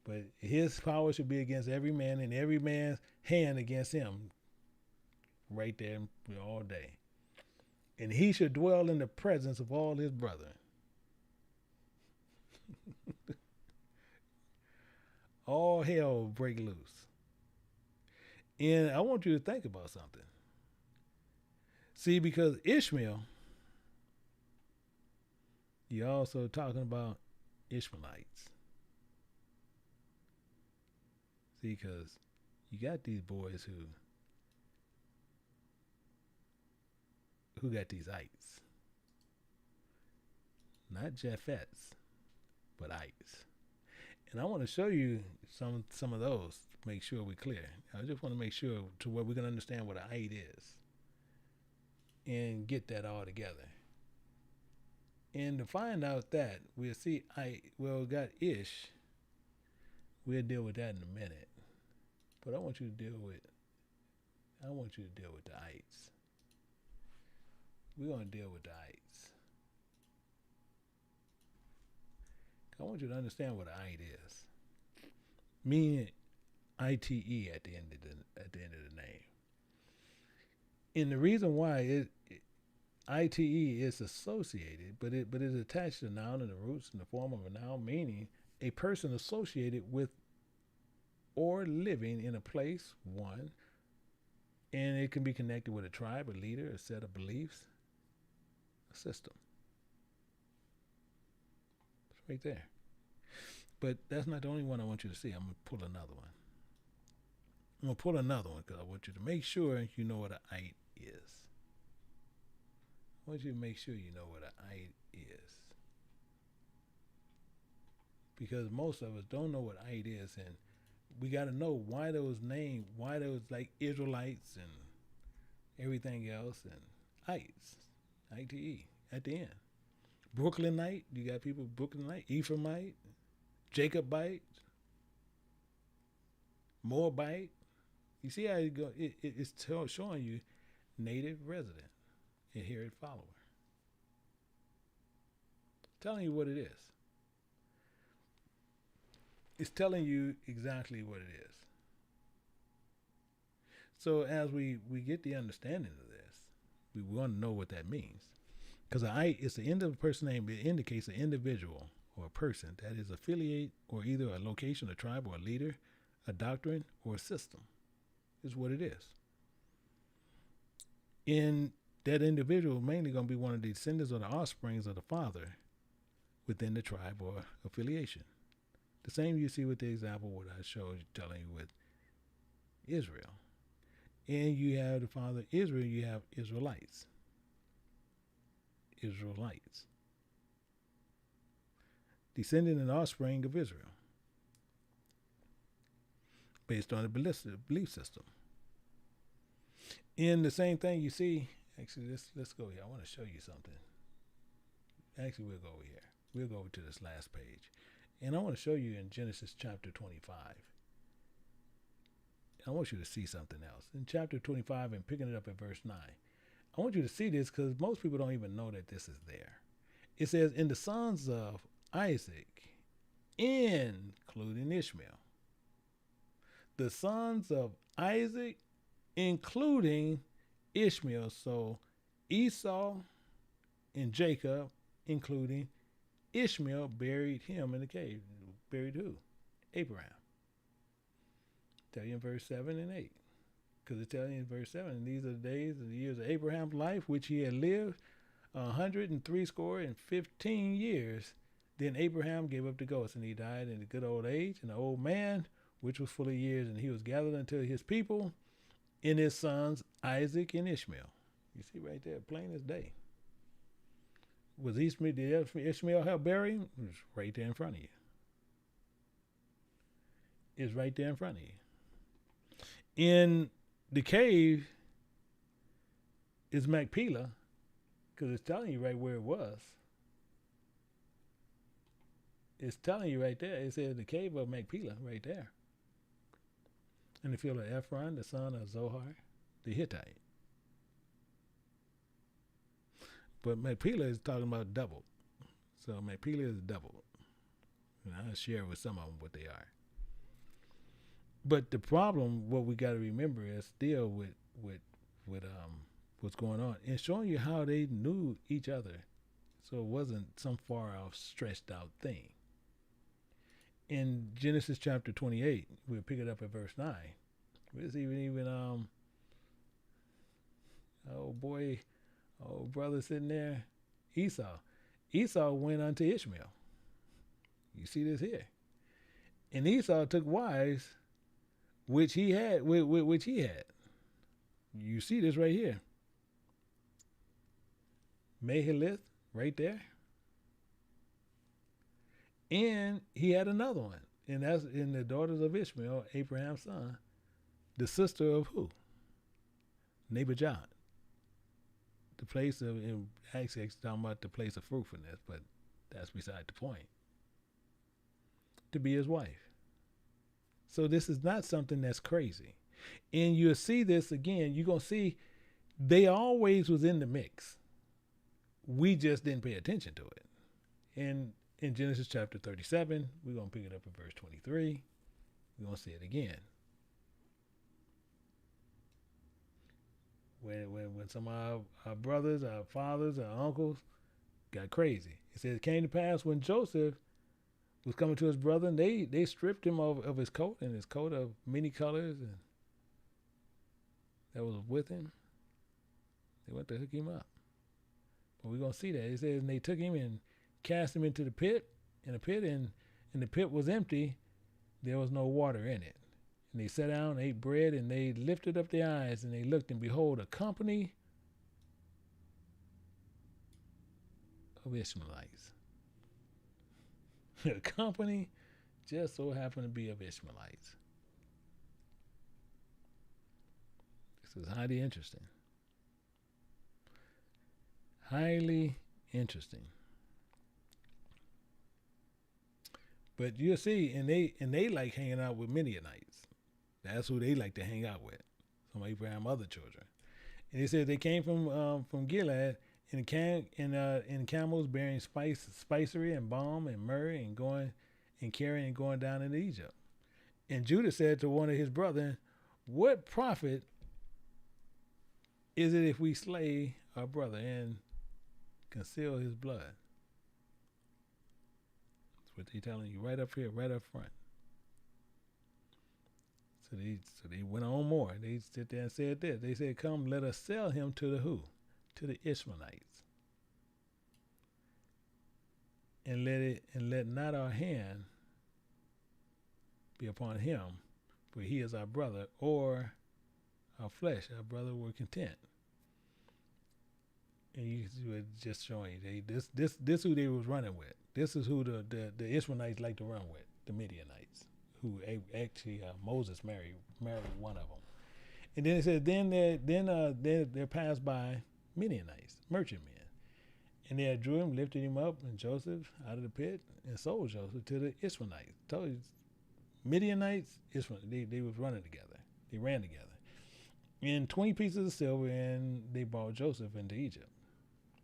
Speaker 3: But his power should be against every man and every man's hand against him. Right there all day. And he should dwell in the presence of all his brethren. All hell break loose. And I want you to think about something. See, because Ishmael, you're also talking about Ishmaelites. See, because you got these boys who got these ites. Not Japhets, but ites. And I want to show you some of those to make sure we're clear. I just want to make sure to where we can understand what an ite is and get that all together. And to find out that, we'll see got Ish. We'll deal with that in a minute. But I want you to deal with the ites. We're going to deal with the ites. I want you to understand what an ite is. Meaning ITE at the end of the name. And the reason why ITE is associated, but it is attached to a noun and the roots in the form of a noun, meaning a person associated with or living in a place, one, and it can be connected with a tribe, a leader, a set of beliefs, a system. It's right there. But that's not the only one I want you to see. I'm going to pull another one. Because I want you to make sure you know what an ite is. I want you to make sure you know what an ite is. Because most of us don't know what ite is, and we got to know why those like Israelites and everything else, and ites, ITE, at the end. Brooklynite, you got people, Brooklynite, Ephraimite, Jacobite, Moabite. You see how it go? It's showing you native resident, adherent follower. Telling you what it is. It's telling you exactly what it is. So as we get the understanding of this, we want to know what that means. Because it's the end of a person name. It indicates an individual or a person that is affiliate or either a location, a tribe, or a leader, a doctrine, or a system. Is what it is. And that individual mainly going to be one of the descendants or the offsprings of the father within the tribe or affiliation. The same you see with the example what I showed you, telling you with Israel. And you have the father Israel, you have Israelites. Israelites. Descendant and offspring of Israel. Based on the belief system. In the same thing you see, actually let's go here. I want to show you something. Actually, we'll go over here. We'll go over to this last page. And I want to show you in Genesis chapter 25. I want you to see something else. In chapter 25 and picking it up at verse 9. I want you to see this because most people don't even know that this is there. It says, in the sons of Isaac, including Ishmael. The sons of Isaac, including Ishmael. So Esau and Jacob, including Ishmael, buried him in the cave. Buried who? Abraham. Tell you in verse 7 and 8. Because it tells you in verse 7, and these are the days and the years of Abraham's life, which he had lived 115 years. Then Abraham gave up the ghost, and he died in a good old age, and an old man, which was full of years, and he was gathered unto his people in his sons Isaac and Ishmael. You see right there, plain as day. Did Ishmael help bury him? It was right there in front of you. It's right there in front of you. In the cave is Machpelah, because it's telling you right where it was. It's telling you right there. It says the cave of Machpelah right there. In the field of Ephron, the son of Zohar, the Hittite. But Machpelah is talking about double. So Machpelah is double. And I'll share with some of them what they are. But the problem, what we got to remember, is still with what's going on, and showing you how they knew each other, so it wasn't some far off, stretched out thing. In Genesis chapter 28, we'll pick it up at verse 9. There's even old brother sitting there, Esau. Esau went unto Ishmael. You see this here, and Esau took wives, which he had. You see this right here. Mahalath, right there. And he had another one. And that's in the daughters of Ishmael, Abraham's son, the sister of who? Nebuchadnezzar. The place of, actually it's talking about the place of fruitfulness, but that's beside the point. To be his wife. So this is not something that's crazy. And you'll see this again, you're going to see they always was in the mix. We just didn't pay attention to it. And in Genesis chapter 37, we're going to pick it up at verse 23. We're going to see it again. When some of our brothers, our fathers, our uncles got crazy. It says it came to pass when Joseph was coming to his brother, and they stripped him of his coat, and his coat of many colors, and that was with him. They went to hook him up. But we're going to see that. It says, and they took him and cast him into the pit, and the pit was empty. There was no water in it. And they sat down and ate bread, and they lifted up their eyes, and they looked, and behold, a company of Ishmaelites. A company just so happened to be of Ishmaelites. This is highly interesting. Highly interesting. But you'll see, and they like hanging out with Midianites. That's who they like to hang out with. Some Abraham other children. And they said they came from Gilead in camels bearing spicery and balm and myrrh, and going and carrying and going down into Egypt. And Judah said to one of his brethren, what profit is it if we slay our brother and conceal his blood? That's what they're telling you right up here, right up front. So they went on more. They sit there and said this. They said, come, let us sell him to the who? To the Ishmaelites. And let not our hand be upon him, for he is our brother, or our flesh, our brother, were content. And you were just showing you this who they was running with. This is who the Ishmaelites like to run with, the Midianites, who actually Moses married one of them. And then it says, then there passed by Midianites, merchant men, and they drew him, lifted him up, and Joseph out of the pit, and sold Joseph to the Ishmaelites. Told you, Midianites, Ishmaelites, they was running together. They ran together. In 20 pieces of silver, and they brought Joseph into Egypt.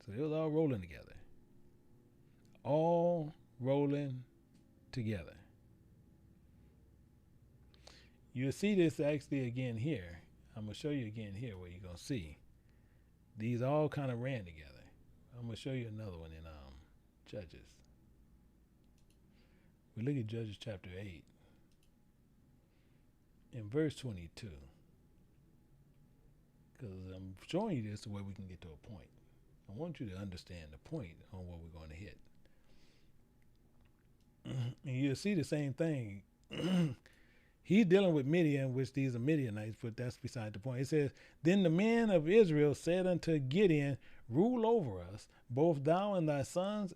Speaker 3: So they was all rolling together. All rolling together. You'll see this actually again here. I'm going to show you again here where you're going to see. These all kind of ran together. I'm going to show you another one in Judges. We look at Judges chapter 8. In verse 22. Because I'm showing you this the way we can get to a point. I want you to understand the point on what we're going to hit. And you'll see the same thing. He's dealing with Midian, which these are Midianites, but that's beside the point. It says, then the men of Israel said unto Gideon, rule over us, both thou and thy sons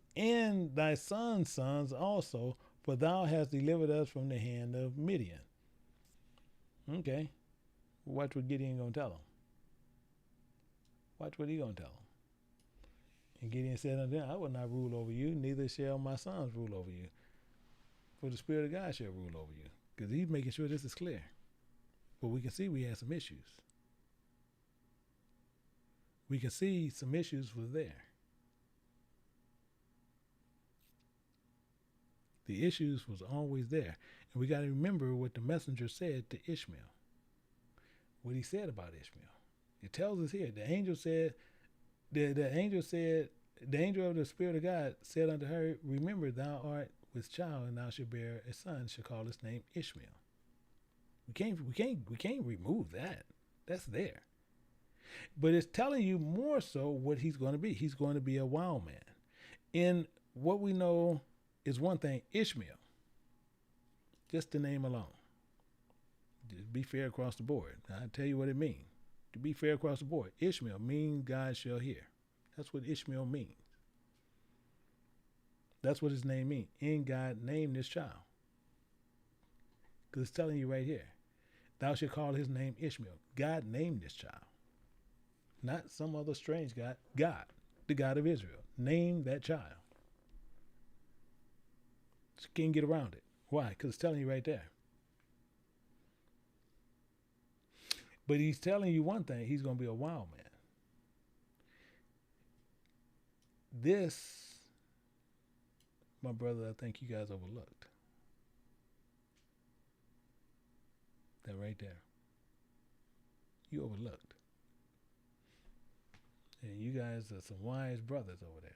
Speaker 3: also, for thou hast delivered us from the hand of Midian. Okay. Watch what Gideon gonna tell him. Watch what he gonna tell him. And Gideon said unto them, I will not rule over you, neither shall my sons rule over you. For the Spirit of God shall rule over you. Because he's making sure this is clear. But we can see we had some issues. We can see some issues was there. The issues was always there. And we got to remember what the messenger said to Ishmael. What he said about Ishmael. It tells us here, the angel said, the angel of the Spirit of God said unto her, remember, thou art with child, and thou shalt bear a son, shall call his name Ishmael. We can't remove that. That's there. But it's telling you more so what he's going to be. He's going to be a wild man. In what we know is one thing, Ishmael. Just the name alone. Just be fair across the board. I'll tell you what it means. To be fair across the board. Ishmael means God shall hear. That's what Ishmael means. That's what his name means. In God named this child. Because it's telling you right here. Thou shalt call his name Ishmael. God named this child. Not some other strange God. God, the God of Israel, named that child. So you can't get around it. Why? Because it's telling you right there. But he's telling you one thing. He's going to be a wild man. This, my brother, I think you guys overlooked. That right there. You overlooked. And you guys are some wise brothers over there.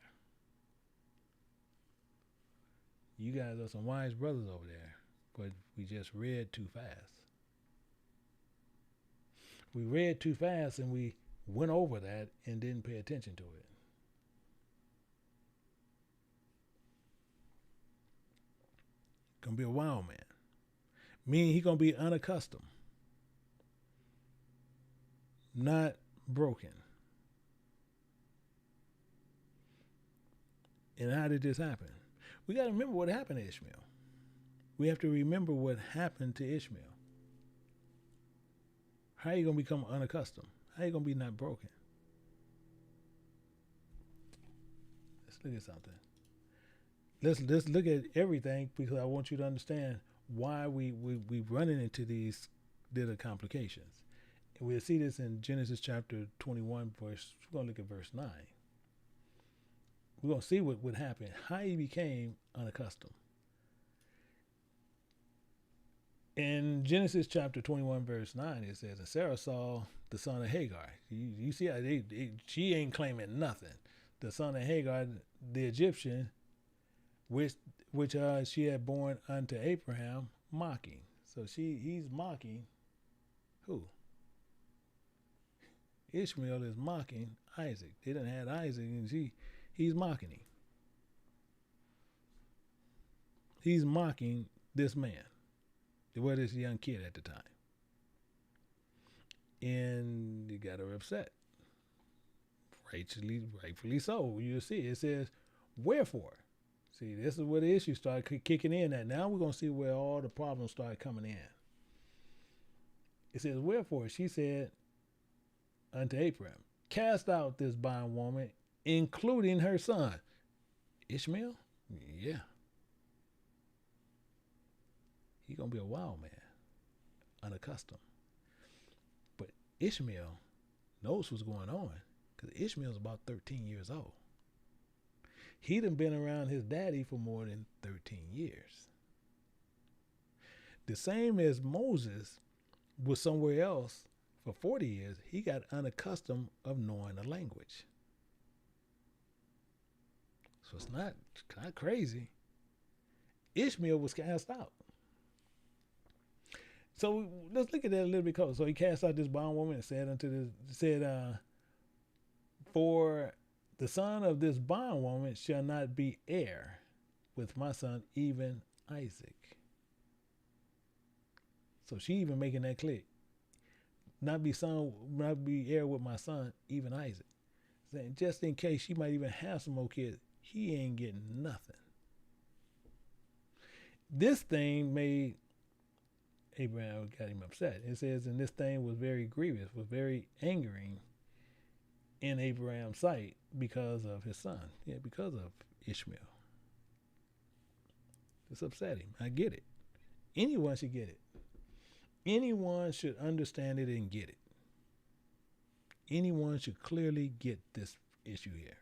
Speaker 3: You guys are some wise brothers over there. But we just read too fast. We read too fast and we went over that and didn't pay attention to it. Gonna be a wild man. Meaning he's gonna be unaccustomed. Not broken. And how did this happen? We got to remember what happened to Ishmael. We have to remember what happened to Ishmael. How are you going to become unaccustomed? How are you going to be not broken? Let's look at something. Let's look at everything because I want you to understand why we running into these little complications. And we'll see this in Genesis chapter 21, verse, we're going to look at verse 9. We're going to see what would happen, how he became unaccustomed. In Genesis chapter 21, verse 9, it says, and Sarah saw the son of Hagar. You see how she ain't claiming nothing. The son of Hagar, the Egyptian, which she had born unto Abraham, mocking. So he's mocking who? Ishmael is mocking Isaac. They done had Isaac, and he's mocking him. He's mocking this man. Well, this young kid at the time. And he got her upset. Rightfully so. You'll see. It says, wherefore? See, this is where the issue started kicking in at. Now we're going to see where all the problems started coming in. It says, wherefore? She said unto Abraham, cast out this bondwoman, including her son. Ishmael? Yeah. He's going to be a wild man, unaccustomed. But Ishmael knows what's going on because Ishmael's about 13 years old. He done been around his daddy for more than 13 years. The same as Moses was somewhere else for 40 years, he got unaccustomed of knowing the language. So it's not crazy. Ishmael was cast out. So let's look at that a little bit closer. So he cast out this bondwoman and said for the son of this bondwoman shall not be heir with my son, even Isaac. So she even making that clear. Not be heir with my son, even Isaac. Saying just in case she might even have some more kids, he ain't getting nothing. This thing made Abraham got him upset. It says, and this thing was very grievous, was very angering in Abraham's sight because of his son. Yeah, because of Ishmael. It's upset him. I get it. Anyone should get it. Anyone should understand it and get it. Anyone should clearly get this issue here.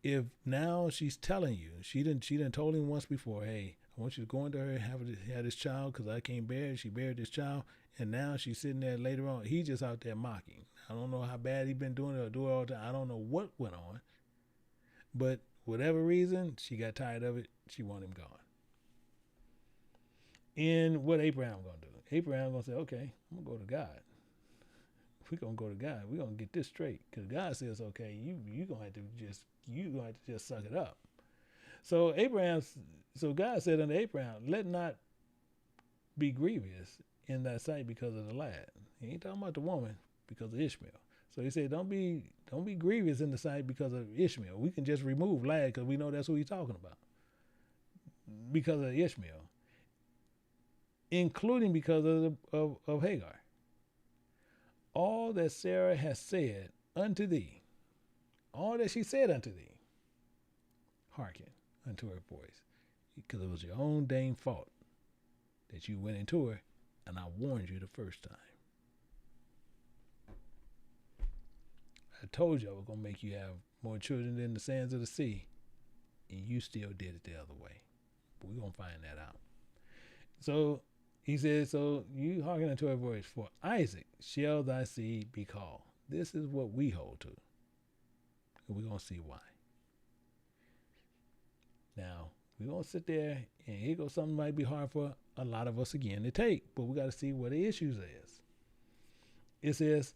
Speaker 3: If now she's telling you, she didn't told him once before, hey, I want you to go into her and have this child because I can't bear it. She buried this child. And now she's sitting there later on. He's just out there mocking. I don't know how bad he's been doing it or doing it all the time. I don't know what went on. But whatever reason, she got tired of it. She wanted him gone. And what Abraham going to do? Abraham going to say, okay, I'm going to go to God. We're going to go to God. We're going to get this straight. Because God says, okay, you're going to have to just suck it up. So God said unto Abraham, let not be grievous in thy sight because of the lad. He ain't talking about the woman, because of Ishmael. So he said, don't be grievous in the sight because of Ishmael. We can just remove lad because we know that's who he's talking about. Because of Ishmael. Including because of Hagar. All that Sarah has said unto thee, all that she said unto thee, hearken unto her voice, because it was your own dang fault that you went into her, and I warned you the first time. I told you I was going to make you have more children than the sands of the sea, and you still did it the other way. But we're going to find that out. So he said, so you hearken unto her voice, for Isaac shall thy seed be called. This is what we hold to. And we're going to see why. Now, we're going to sit there, and here goes something might be hard for a lot of us again to take, but we got to see what the issues is. It says,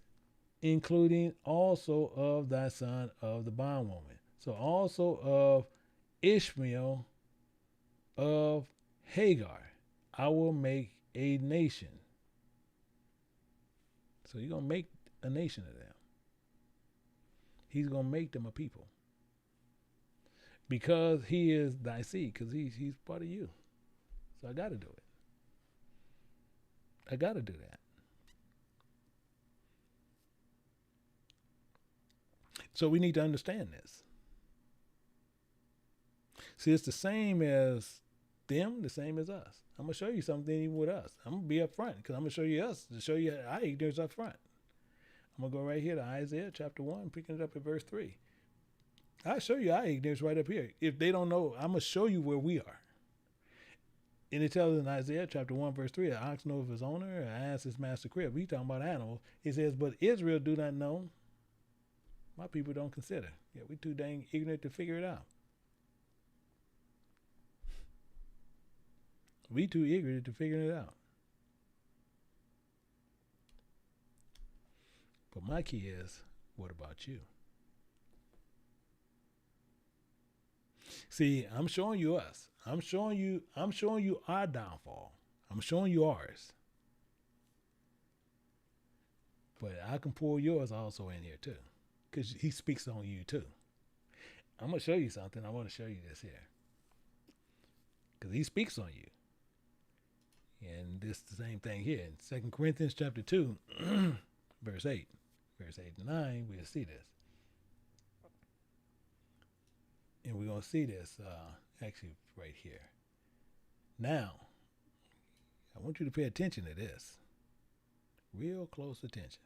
Speaker 3: including also of thy son of the bondwoman. So also of Ishmael of Hagar, I will make a nation. So you're going to make a nation of them. He's going to make them a people. Because he is thy seed, because he's part of you. So I got to do it. I got to do that. So we need to understand this. See, it's the same as them, the same as us. I'm going to show you something even with us. I'm going to be up front because I'm going to show you us, to show you our ignorance up front. I'm going to go right here to Isaiah chapter 1, picking it up at verse 3. I'll show you our ignorance right up here. If they don't know, I'm going to show you where we are. And it tells in Isaiah chapter 1, verse 3, an ox knoweth his owner, an ass his master crib. We talking about animals. It says, but Israel do not know. My people don't consider. Yeah, we too dang ignorant to figure it out. We too ignorant to figure it out. But my key is, what about you? See, I'm showing you us. I'm showing you our downfall. I'm showing you ours. But I can pull yours also in here too. Because he speaks on you too. I'm going to show you something. I want to show you this here. Because he speaks on you. And this is the same thing here. In 2 Corinthians chapter 2, verse 8. Verse 8 and 9, we'll see this. And we're going to see this actually right here. Now, I want you to pay attention to this. Real close attention.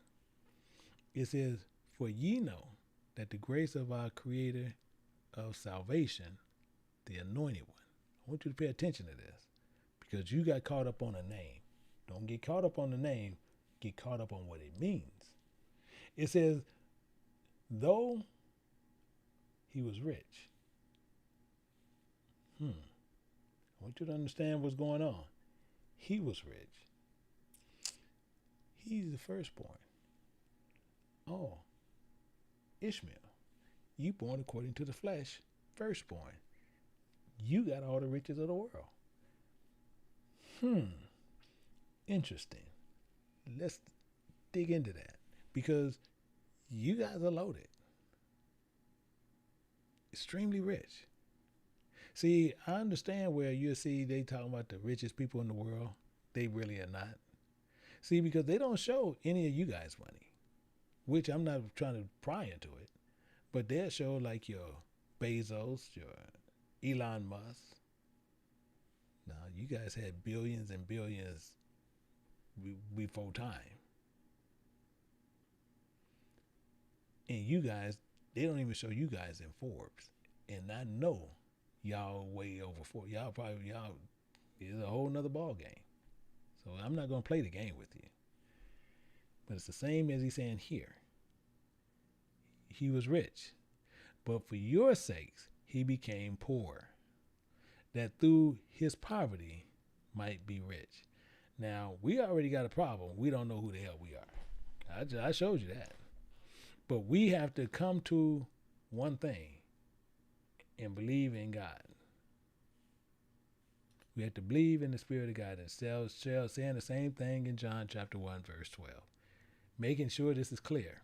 Speaker 3: It says, for ye know that the grace of our Creator of salvation, the anointed one. I want you to pay attention to this. Because you got caught up on a name. Don't get caught up on the name. Get caught up on what it means. It says, though he was rich. I want you to understand what's going on. He was rich. He's the firstborn. Oh, Ishmael, you born according to the flesh, firstborn. You got all the riches of the world. Interesting. Let's dig into that because you guys are loaded. Extremely rich. See, I understand where you see they talking about the richest people in the world. they really are not. See, because they don't show any of you guys' money, which I'm not trying to pry into it, but they'll show like your Bezos, your Elon Musk. Now, you guys had billions and billions before time. And you guys, they don't even show you guys in Forbes. And I know y'all way over Forbes. Y'all is a whole nother ball game. So I'm not going to play the game with you. But it's the same as he's saying here. He was rich, but for your sakes, he became poor, that through his poverty might be rich. Now, we already got a problem. We don't know who the hell we are. I showed you that. But we have to come to one thing and believe in God. We have to believe in the Spirit of God, and saying the same thing in John chapter 1, verse 12. Making sure this is clear.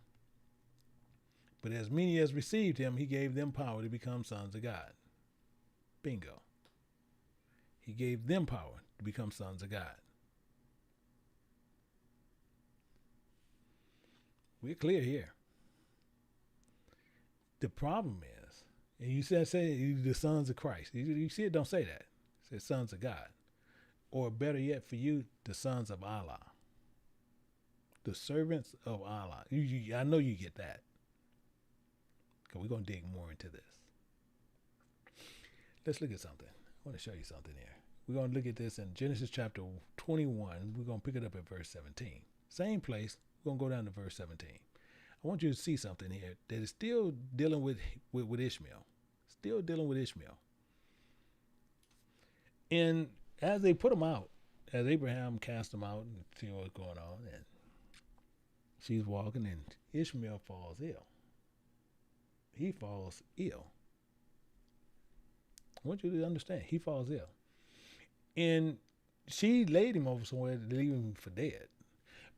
Speaker 3: But as many as received him, he gave them power to become sons of God. Bingo. He gave them power to become sons of God. We're clear here. The problem is, and you say the sons of Christ. You see it don't say that. It says sons of God. Or better yet for you, the sons of Allah. The servants of Allah. I know you get that. Because we're going to dig more into this. Let's look at something. I want to show you something here. We're going to look at this in Genesis chapter 21. We're going to pick it up at verse 17. Same place. We're going to go down to verse 17. I want you to see something here that is still dealing with Ishmael. Still dealing with Ishmael. And as they put him out, as Abraham cast him out and see what's going on, and she's walking, and Ishmael falls ill. He falls ill. I want you to understand, he falls ill. And she laid him over somewhere to leave him for dead.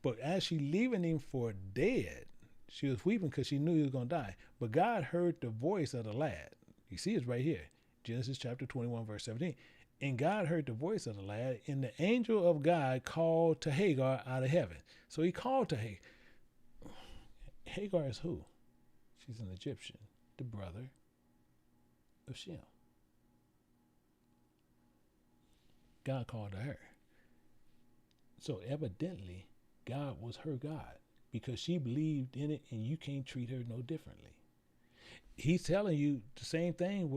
Speaker 3: But as she leaving him for dead, she was weeping because she knew he was going to die. But God heard the voice of the lad. You see it's right here. Genesis chapter 21, verse 17. And God heard the voice of the lad, and the angel of God called to Hagar out of heaven. So he called to Hagar. Hagar is who? She's an Egyptian, the brother of Shem. God called to her. So evidently, God was her God because she believed in it, and you can't treat her no differently. He's telling you the same thing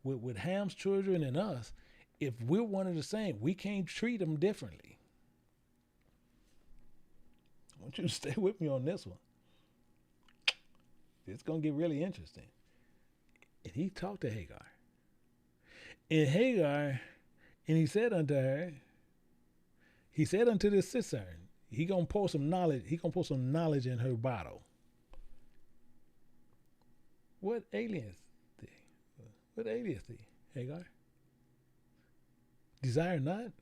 Speaker 3: with Ham's children and us. If we're one of the same, we can't treat them differently. I want you to stay with me on this one. It's going to get really interesting. And he talked to Hagar. And he said unto her, he said unto this cistern, he going to pour some knowledge in her bottle. What aliens thee? What aliens thee, Hagar? Desire not?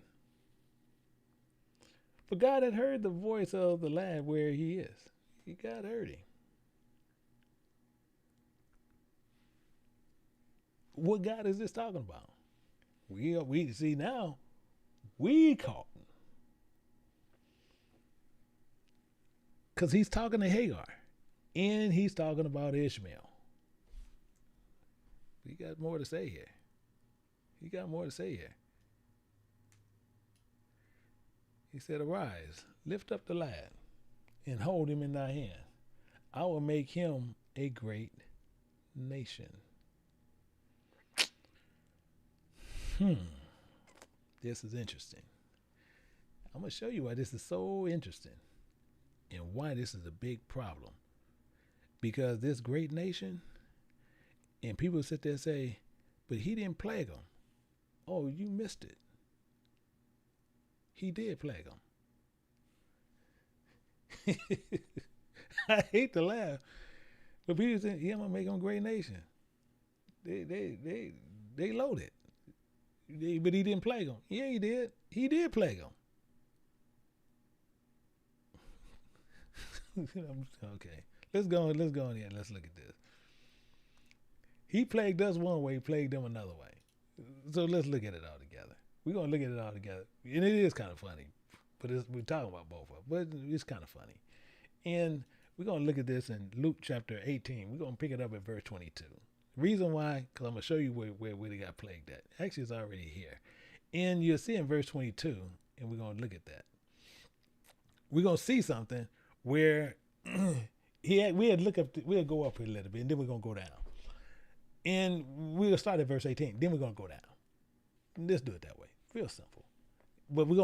Speaker 3: For God had heard the voice of the lad where he is. God heard him. What God is this talking about? We see now, we caught him. Because he's talking to Hagar. And he's talking about Ishmael. He got more to say here. He said, arise, lift up the lad, and hold him in thy hand. I will make him a great nation. This is interesting. I'm going to show you why this is so interesting and why this is a big problem. Because this great nation, and people sit there and say, but he didn't plague them. Oh, you missed it. He did plague them. I hate to laugh, but people say, yeah, I'm going to make them a great nation. They loaded. But he didn't plague them. Yeah, he did. He did plague them. Okay. Let's go in here and let's look at this. He plagued us one way, plagued them another way. So let's look at it all together. We're going to look at it all together. And it is kind of funny. but we're talking about both of them. But it's kind of funny. And we're going to look at this in Luke chapter 18. We're going to pick it up at verse 22. Reason why, because I'm going to show you where they got plagued at. Actually, it's already here. And you'll see in verse 22, and we're going to look at that. We're going to see something where we'll go up here a little bit, and then we're going to go down. And we'll start at verse 18. Then we're going to go down. Let's do it that way. Real simple. But we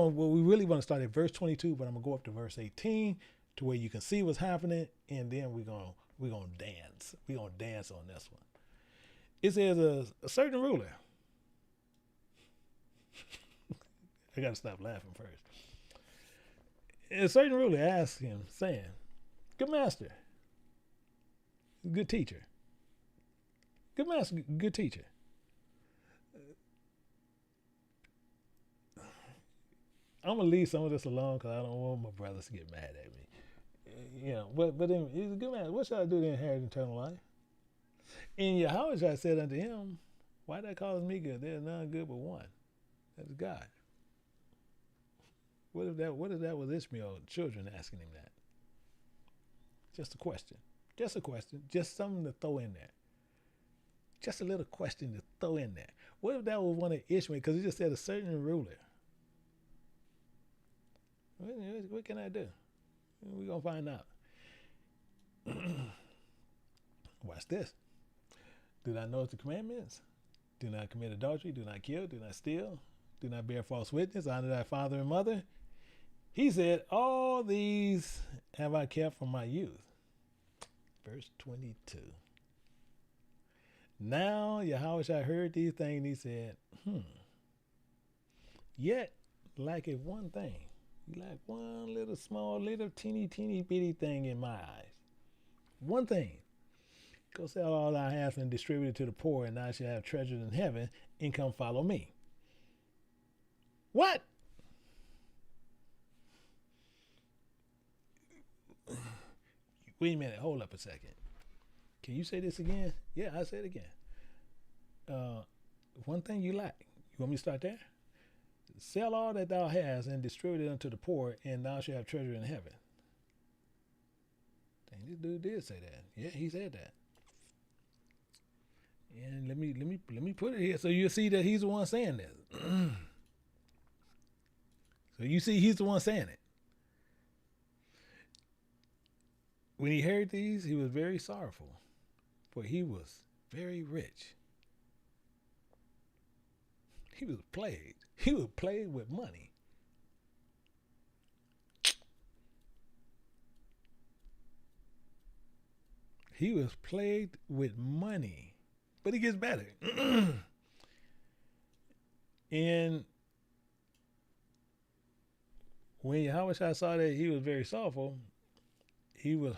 Speaker 3: really want to start at verse 22, but I'm going to go up to verse 18 to where you can see what's happening, and then we're going to dance. We're going to dance on this one. It says a certain ruler. I got to stop laughing first. A certain ruler asked him, saying, "Good master, good teacher. Good master, good teacher. I'm going to leave some of this alone because I don't want my brothers to get mad at me. But then he's a good man. What shall I do to inherit eternal life?" And Yahweh said unto him, "Why that calls me good? There is none good but one. That's God." What if that was Ishmael's children asking him that? Just a question. Just a question. Just something to throw in there. Just a little question to throw in there. What if that was one of Ishmael? Because he just said a certain ruler. What can I do? We're going to find out. Watch this. Do not know the commandments. Do not commit adultery. Do not kill. Do not steal. Do not bear false witness. Honor thy father and mother. He said, all these have I kept from my youth. Verse 22. Now Yahweh heard these things, and he said, yet lacketh one thing. You lack one little small, little teeny bitty thing in my eyes. One thing. Go sell all thou hast and distribute it to the poor, and thou shalt have treasures in heaven, and come follow me. What? Wait a minute, hold up a second. Can you say this again? Yeah, I say it again. One thing you lack. You want me to start there? Sell all that thou hast and distribute it unto the poor, and thou shalt have treasure in heaven. Dang, this dude did say that. Yeah, he said that. And let me put it here so you'll see that he's the one saying this. So you see he's the one saying it. When he heard these, he was very sorrowful, for he was very rich. He was plagued. He was plagued with money. He was plagued with money. But it gets better. And when Yahweh saw that he was very sorrowful, he was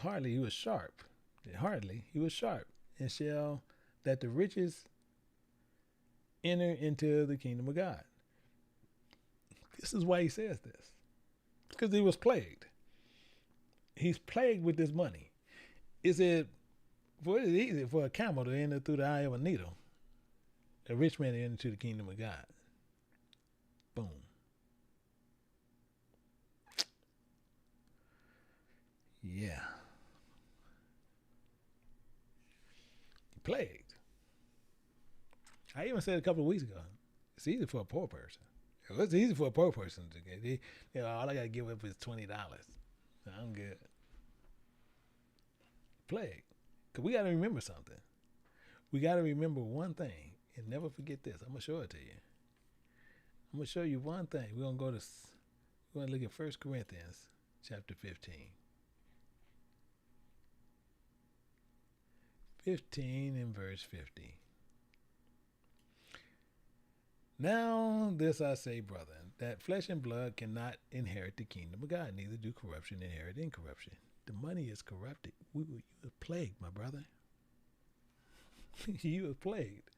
Speaker 3: sharp. He was sharp. And shall that the riches enter into the kingdom of God. This is why he says this. Because he was plagued. He's plagued with this money. Is it easy for a camel to enter through the eye of a needle? A rich man to enter into the kingdom of God. Boom. Yeah. Plagued. I even said a couple of weeks ago, it's easy for a poor person. It's easy for a poor person to get. All I got to give up is $20. I'm good. Plagued. Because we got to remember something. We got to remember one thing and never forget this. I'm going to show it to you. I'm going to show you one thing. We're going to look at 1 Corinthians chapter 15. 15 and verse 50. Now this I say, brethren, that flesh and blood cannot inherit the kingdom of God, neither do corruption inherit incorruption. The money is corrupted. You were plagued, my brother. You were plagued.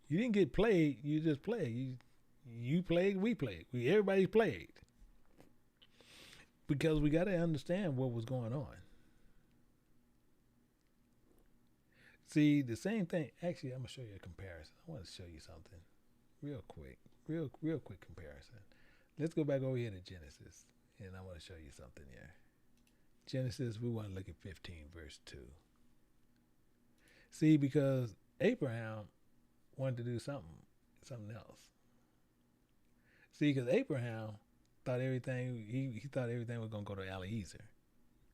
Speaker 3: You didn't get plagued, you just plagued. You plagued, we plagued. Everybody's plagued. Because we got to understand what was going on. See, the same thing. Actually, I'm going to show you a comparison. I want to show you something real quick. Real quick comparison. Let's go back over here to Genesis, and I want to show you something here. Genesis, we want to look at 15, verse 2. See, because Abraham wanted to do something else. See, because Abraham thought everything, he thought everything was going to go to Eliezer.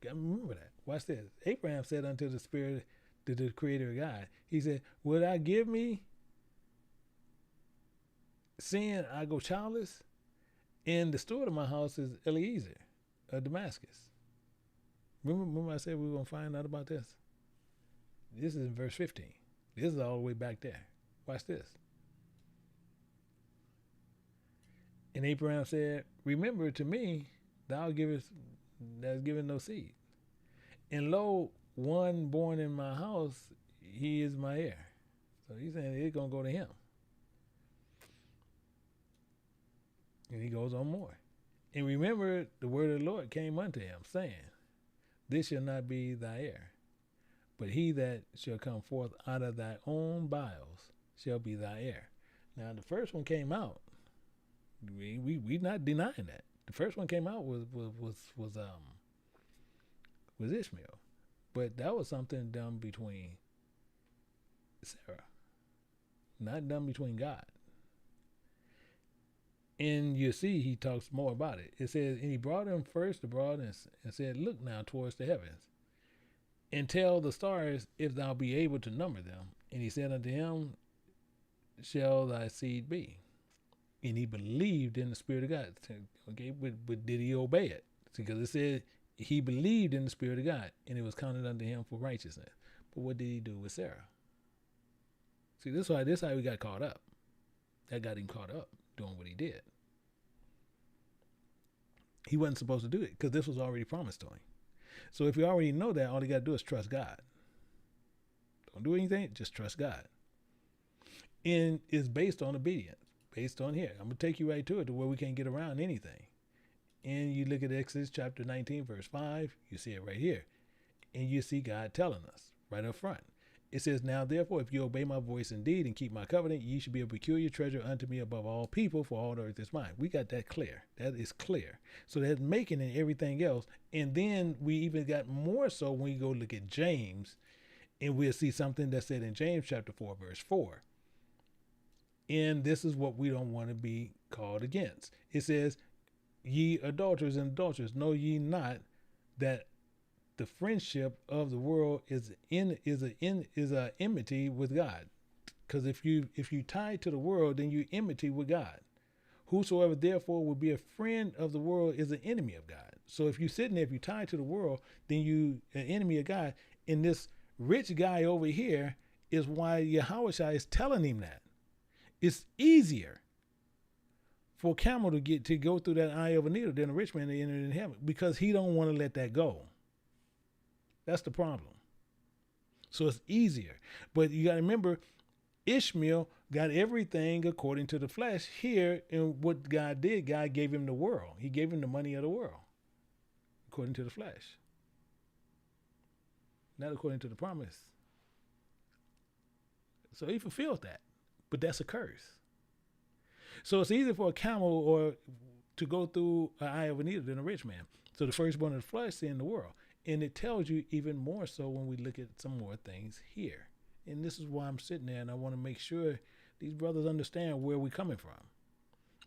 Speaker 3: Remember that. Watch this. Abraham said unto the Spirit, to the Creator of God, he said, would I give me seeing I go childless? And the steward of my house is Eliezer of Damascus. Remember I said we were going to find out about this? This is in verse 15. This is all the way back there. Watch this. And Abraham said, remember to me, thou givest, that's given no seed. And lo, one born in my house, he is my heir. So he's saying it's going to go to him. And he goes on more. And remember, the word of the Lord came unto him, saying, this shall not be thy heir, but he that shall come forth out of thy own bowels shall be thy heir. Now, the first one came out. We not denying that. The first one came out was Ishmael, but that was something done between Sarah, not done between God. And you see, he talks more about it. It says, and he brought him first abroad and said, look now towards the heavens, and tell the stars if thou be able to number them. And he said unto him, shall thy seed be? And he believed in the Spirit of God. Okay, but did he obey it? Because it said he believed in the Spirit of God, and it was counted unto him for righteousness. But what did he do with Sarah? See, this is how he got caught up. That got him caught up doing what he did. He wasn't supposed to do it because this was already promised to him. So if you already know that, all you got to do is trust God. Don't do anything, just trust God. And it's based on obedience, based on here. I'm going to take you right to it to where we can't get around anything. And you look at Exodus chapter 19, verse 5, you see it right here. And you see God telling us right up front. It says, now therefore, if you obey my voice indeed and keep my covenant, ye should be a peculiar treasure unto me above all people, for all the earth is mine. We got that clear. That is clear. So that's making it everything else. And then we even got more so when we go look at James, and we'll see something that's said in James chapter 4, verse 4. And this is what we don't want to be called against. It says, ye adulterers and adulterers, know ye not that the friendship of the world is a enmity with God? Because if you tie to the world, then you enmity with God. Whosoever therefore will be a friend of the world is an enemy of God. So if you're sitting there, if you tie to the world, then you an enemy of God. And this rich guy over here is why Yahushua is telling him that. It's easier for a camel to go through that eye of a needle than a rich man to enter in heaven, because he don't want to let that go. That's the problem. So it's easier. But you got to remember, Ishmael got everything according to the flesh here. And what God did, God gave him the world. He gave him the money of the world according to the flesh, not according to the promise. So he fulfilled that. But that's a curse. So it's easier for a camel or to go through an eye of a needle than a rich man. So the firstborn of the flesh is in the world. And it tells you even more so when we look at some more things here. And this is why I'm sitting there, and I want to make sure these brothers understand where we're coming from.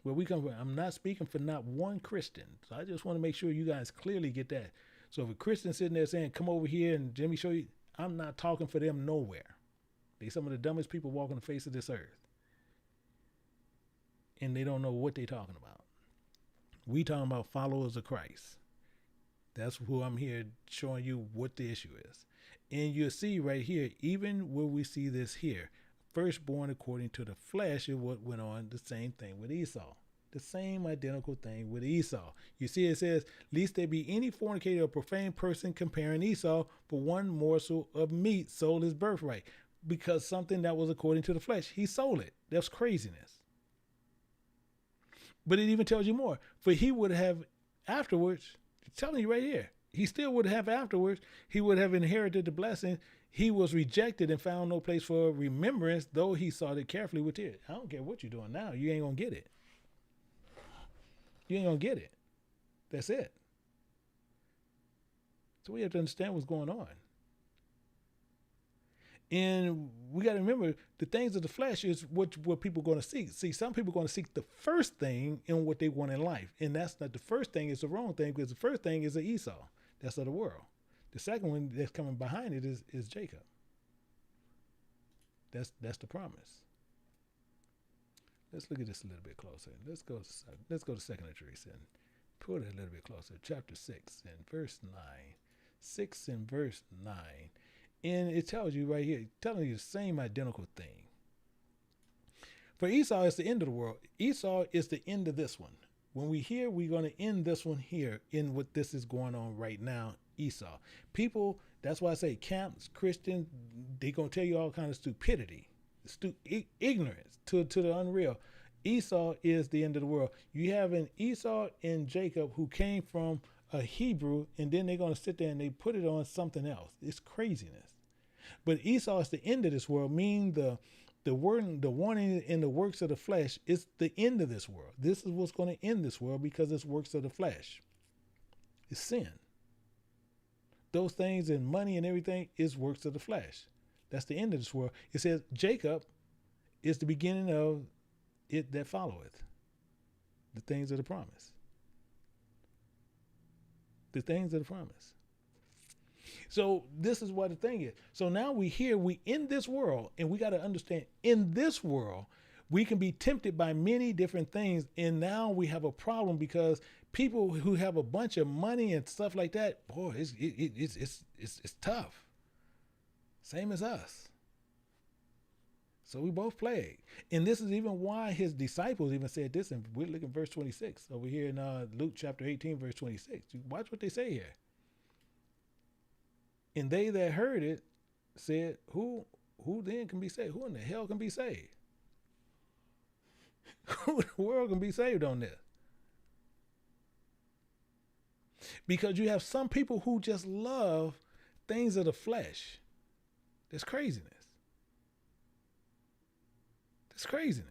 Speaker 3: Where we come from. I'm not speaking for not one Christian. So I just want to make sure you guys clearly get that. So if a Christian sitting there saying, come over here and Jimmy show you, I'm not talking for them nowhere. They're some of the dumbest people walking the face of this earth. And they don't know what they're talking about. We talking about followers of Christ. That's who I'm here showing you what the issue is. And you'll see right here, even where we see this here, firstborn according to the flesh is what went on, the same thing with Esau. The same identical thing with Esau. You see it says, lest there be any fornicator or profane person comparing Esau for one morsel of meat sold his birthright. Because something that was according to the flesh, he sold it. That's craziness. But it even tells you more. For he would have afterwards, it's telling you right here, he still would have afterwards, he would have inherited the blessing. He was rejected and found no place for remembrance, though he sought it carefully with tears. I don't care what you're doing now. You ain't going to get it. You ain't going to get it. That's it. So we have to understand what's going on. And we got to remember the things of the flesh is what people are going to seek. See, some people are going to seek the first thing in what they want in life. And that's not the first thing. It's the wrong thing, because the first thing is the Esau. That's of the world. The second one that's coming behind it is Jacob. That's the promise. Let's look at this a little bit closer. Let's go to 2 Teresa and put it a little bit closer. Chapter 6 and verse 9. 6 and verse 9. And it tells you right here, telling you the same identical thing. For Esau is the end of the world. Esau is the end of this one. When we're going to end this one here in what this is going on right now, Esau. People, that's why I say camps, Christians, they're going to tell you all kind of stupidity, ignorance to the unreal. Esau is the end of the world. You have an Esau and Jacob who came from a Hebrew, and then they're going to sit there and they put it on something else. It's craziness. But Esau is the end of this world, meaning the warning in the works of the flesh is the end of this world. This is what's going to end this world because it's works of the flesh. It's sin. Those things and money and everything is works of the flesh. That's the end of this world. It says Jacob is the beginning of it that followeth. The things of the promise. The things of the promise. So this is what the thing is. So now we in this world, and we got to understand in this world, we can be tempted by many different things. And now we have a problem because people who have a bunch of money and stuff like that, boy, it's tough. Same as us. So we both plague. And this is even why his disciples even said this. And we're looking at verse 26 over here in Luke chapter 18, verse 26. Watch what they say here. And they that heard it said, who then can be saved? Who in the hell can be saved? Who in the world can be saved on this? Because you have some people who just love things of the flesh. That's craziness. That's craziness.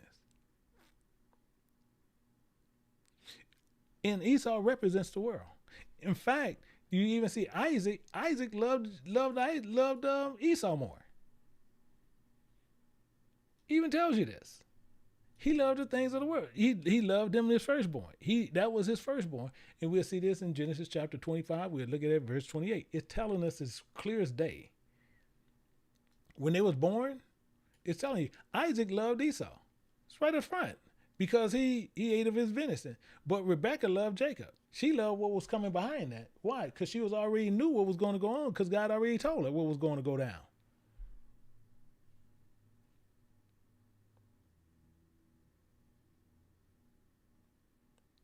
Speaker 3: And Esau represents the world. In fact, you even see Isaac. Isaac loved Esau more. Even tells you this. He loved the things of the world. He loved him his firstborn. That was his firstborn. And we'll see this in Genesis chapter 25. We'll look at it, verse 28. It's telling us as clear as day. When they was born, it's telling you Isaac loved Esau. It's right up front because he ate of his venison. But Rebekah loved Jacob. She loved what was coming behind that. Why? Because she was already knew what was going to go on because God already told her what was going to go down.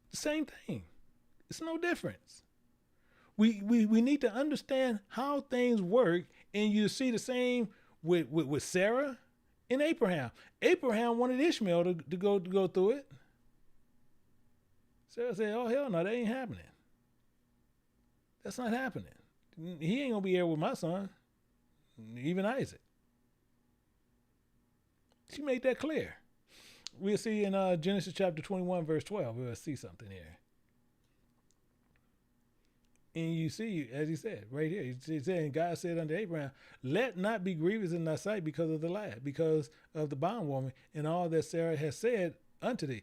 Speaker 3: The same thing. It's no difference. We need to understand how things work, and you see the same with Sarah and Abraham. Abraham wanted Ishmael to go through it. Sarah said, oh, hell no, that ain't happening. That's not happening. He ain't going to be here with my son, even Isaac. She made that clear. We'll see in Genesis chapter 21, verse 12. We'll see something here. And you see, as he said, right here, he said, and God said unto Abraham, let not be grievous in thy sight because of the lad, because of the bondwoman, and all that Sarah has said unto thee.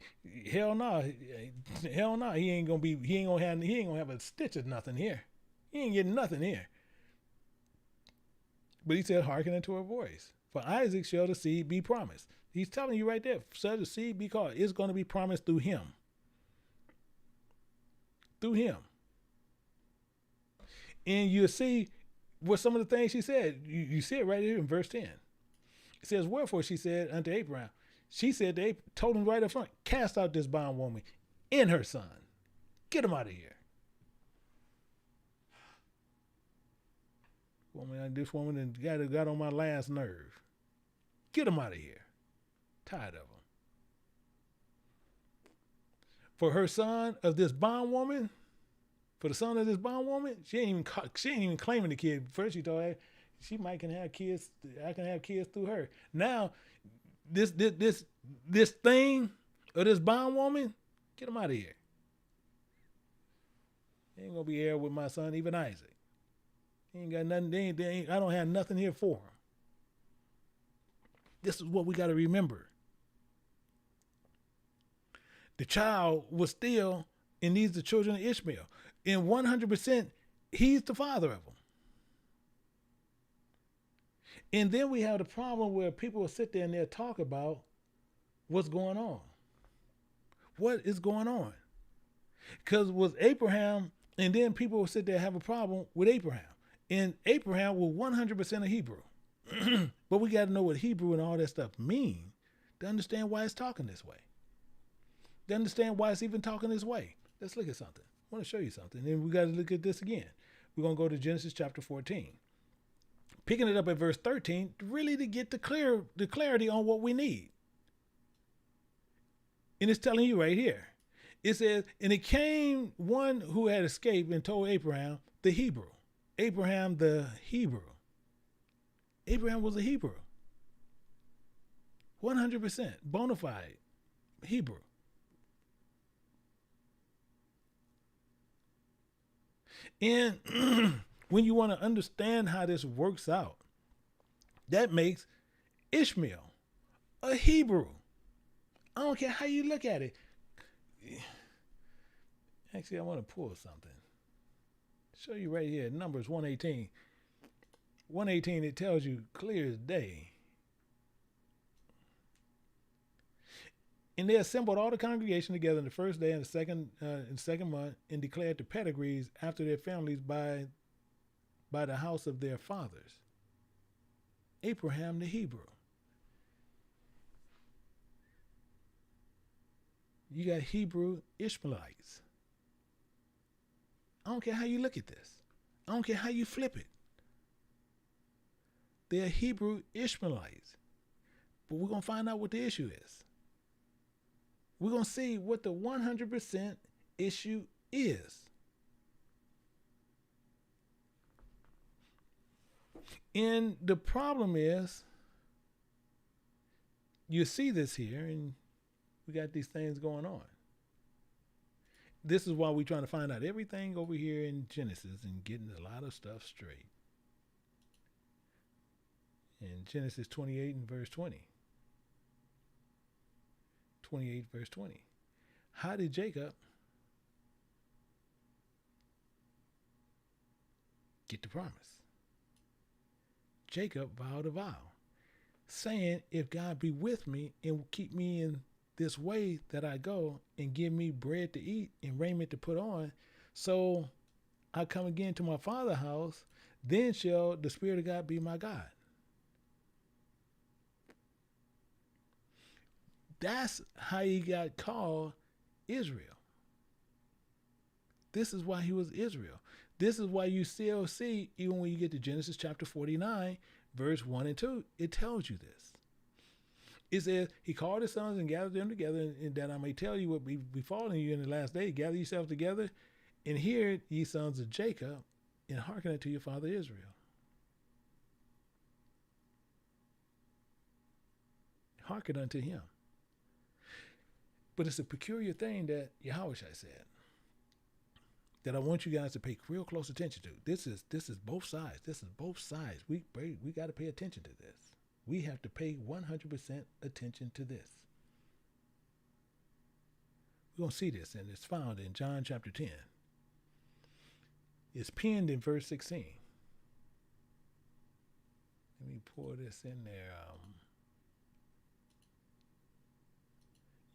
Speaker 3: Hell no. He ain't gonna have a stitch of nothing here. He ain't getting nothing here. But he said, hearken unto her voice. For Isaac shall the seed be promised. He's telling you right there, shall the seed be called. It's going to be promised through him. Through him. And you see what some of the things she said. You see it right here in verse 10. It says, wherefore she said unto Abraham, she said, they told him right up front, cast out this bondwoman and her son. Get them out of here. This woman got on my last nerve. Get them out of here. Tired of them. For her son of this bondwoman, for the son of this bondwoman, she ain't even claiming the kid. First she told her she might can have kids. I can have kids through her. Now, this thing of this bondwoman, get them out of here. He ain't gonna be heir with my son, even Isaac. He ain't got nothing. I don't have nothing here for him. This is what we got to remember. The child was still, and these the children of Ishmael. And 100%, he's the father of them. And then we have the problem where people will sit there and they'll talk about what's going on. What is going on? Because with Abraham, and then people will sit there and have a problem with Abraham. And Abraham was 100% a Hebrew. But we got to know what Hebrew and all that stuff mean to understand why it's talking this way. To understand why it's even talking this way. Let's look at something. I want to show you something. And we got to look at this again. We're going to go to Genesis chapter 14. Picking it up at verse 13, really to get the clarity on what we need. And it's telling you right here. It says, and it came one who had escaped and told Abraham, the Hebrew. Abraham the Hebrew. Abraham was a Hebrew. 100% bona fide Hebrew. And when you want to understand how this works out, that makes Ishmael a Hebrew. I don't care how you look at it. Actually, I want to pull something. Show you right here, Numbers 118. 118, it tells you clear as day. And they assembled all the congregation together in the first day and the second month, and declared the pedigrees after their families by the house of their fathers. Abraham the Hebrew. You got Hebrew Ishmaelites. I don't care how you look at this. I don't care how you flip it. They're Hebrew Ishmaelites. But we're going to find out what the issue is. We're going to see what the 100% issue is. And the problem is, you see this here, and we got these things going on. This is why we're trying to find out everything over here in Genesis and getting a lot of stuff straight. In Genesis 28 and verse 20. 28 verse 20. How did Jacob get the promise? Jacob vowed a vow, saying, if God be with me and keep me in this way that I go, and give me bread to eat and raiment to put on, so I come again to my father's house, then shall the Spirit of God be my God. That's how he got called Israel. This is why he was Israel. This is why you still see, even when you get to Genesis chapter 49, verse 1 and 2, it tells you this. It says, he called his sons and gathered them together, and that I may tell you what be befalling you in the last day. Gather yourselves together, and hear, ye sons of Jacob, and hearken unto your father Israel. Hearken unto him. But it's a peculiar thing that Yahushua said that I want you guys to pay real close attention to. This is both sides. This is both sides. We got to pay attention to this. We have to pay 100% attention to this. We're going to see this, and it's found in John chapter 10. It's penned in verse 16. Let me pour this in there.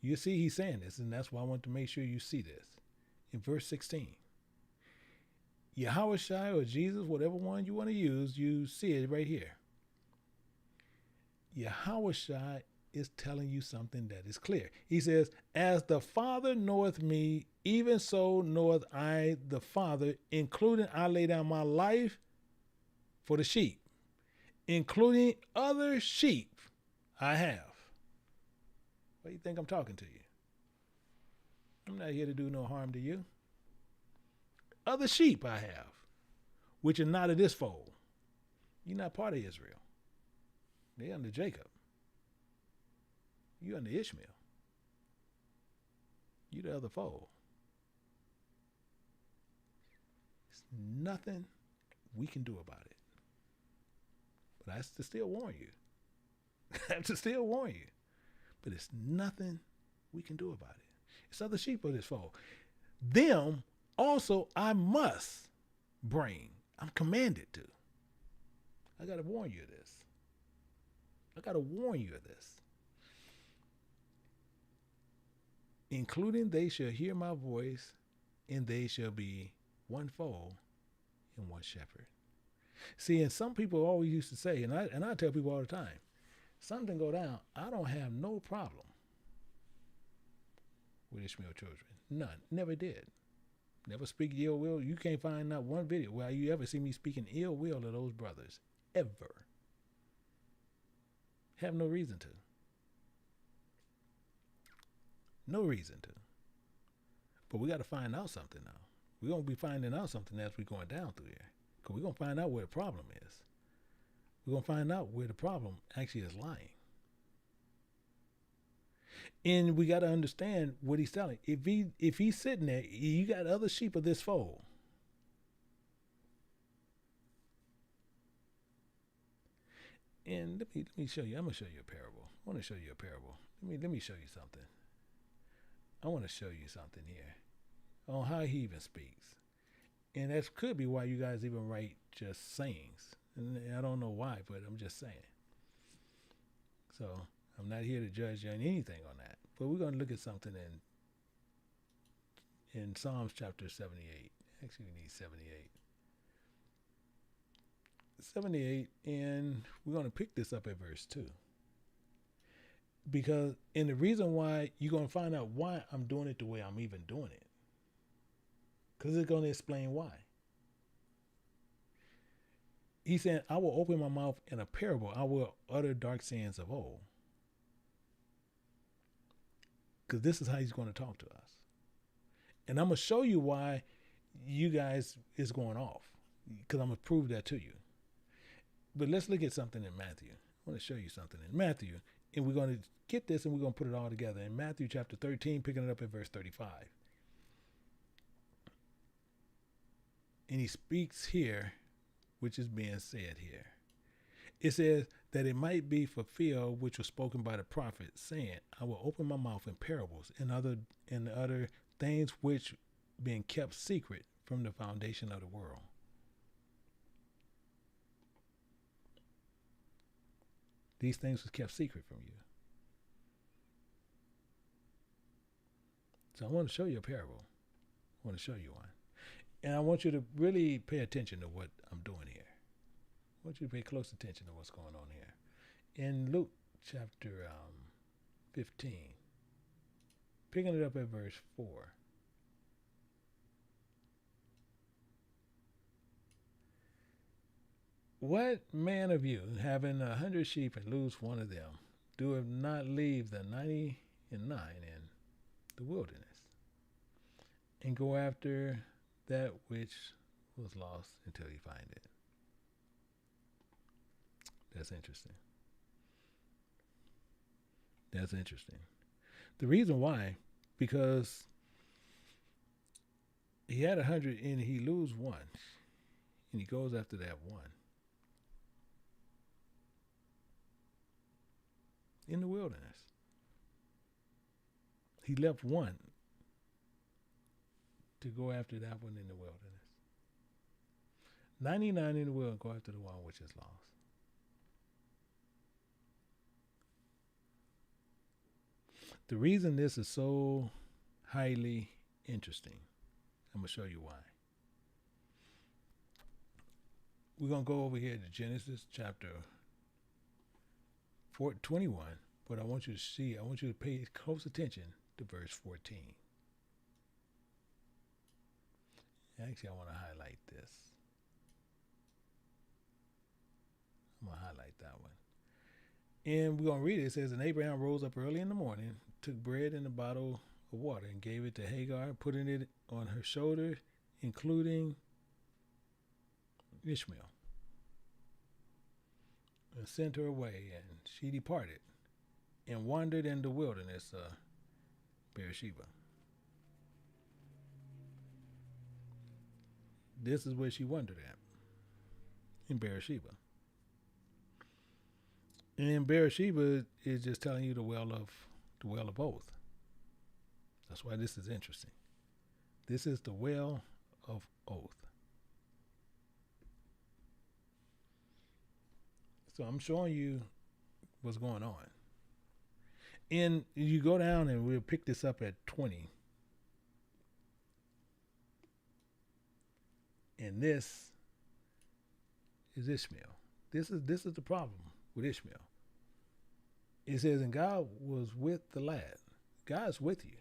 Speaker 3: You see he's saying this, and that's why I want to make sure you see this. In verse 16. Yahushua or Jesus, whatever one you want to use, you see it right here. Yahushua is telling you something that is clear. He says, as the Father knoweth me, even so knoweth I the Father, including I lay down my life for the sheep, including other sheep I have. What do you think I'm talking to you? I'm not here to do no harm to you. Other sheep I have, which are not of this fold. You're not part of Israel. They're under Jacob. You're under Ishmael. You're the other fold. nothing we can do about it. But I have to still warn you. I have to still warn you. But it's nothing we can do about it. It's other sheep of this fold. Them also I must bring. I'm commanded to. I got to warn you of this. I got to warn you of this. Including they shall hear my voice, and they shall be one fold and one shepherd. See, and some people always used to say, and I tell people all the time, something go down, I don't have no problem with Ishmael children. None. Never did. Never speak ill will. You can't find not one video where you ever see me speaking ill will of those brothers. Ever. Have no reason to. No reason to. But we got to find out something now. We're going to be finding out something as we're going down through here. Because we're going to find out where the problem is. We're going to find out where the problem actually is lying. And we got to understand what he's telling. If he's sitting there, you got other sheep of this fold. And let me show you. I'm going to show you a parable. I want to show you a parable. Let me show you something. I want to show you something here on how he even speaks. And that could be why you guys even write just sayings. And I don't know why, but I'm just saying. So I'm not here to judge you on anything on that. But we're going to look at something in Psalms chapter 78. Actually, we need 78. 78, and we're going to pick this up at verse 2. Because, and the reason why, you're going to find out why I'm doing it the way I'm even doing it. Because it's going to explain why. He said, I will open my mouth in a parable. I will utter dark sayings of old. Because this is how he's going to talk to us. And I'm going to show you why you guys is going off. Because I'm going to prove that to you. But let's look at something in Matthew. I want to show you something in Matthew. And we're going to get this and we're going to put it all together. In Matthew chapter 13, picking it up at verse 35. And he speaks here, which is being said here. It says that it might be fulfilled, which was spoken by the prophet, saying, I will open my mouth in parables and other things which being kept secret from the foundation of the world. These things was kept secret from you. So I want to show you a parable. I want to show you one. And I want you to really pay attention to what I'm doing here. I want you to pay close attention to what's going on here. In Luke chapter 15, picking it up at verse 4. What man of you, having 100 sheep and lose one of them, doeth not leave the 99 in the wilderness, and go after that which was lost until he find it? That's interesting. That's interesting. The reason why, because he had 100 and he lose one, and he goes after that one. In the wilderness. He left one to go after that one in the wilderness. 99 in the world go after the one which is lost. The reason this is so highly interesting, I'm going to show you why. We're going to go over here to Genesis chapter 21, but I want you to pay close attention to verse 14. Actually, I want to highlight this. I'm going to highlight that one. And we're going to read it. It says, and Abraham rose up early in the morning, took bread and a bottle of water, and gave it to Hagar, putting it on her shoulder, including Ishmael, and sent her away, and she departed and wandered in the wilderness of Beersheba. this is where she wandered at, in Beersheba. And Beersheba is just telling you the well of oath. That's why this is interesting. This is the well of oath. So I'm showing you what's going on. And you go down and we'll pick this up at 20. And this is Ishmael. This is the problem with Ishmael. It says, and God was with the lad. God's with you.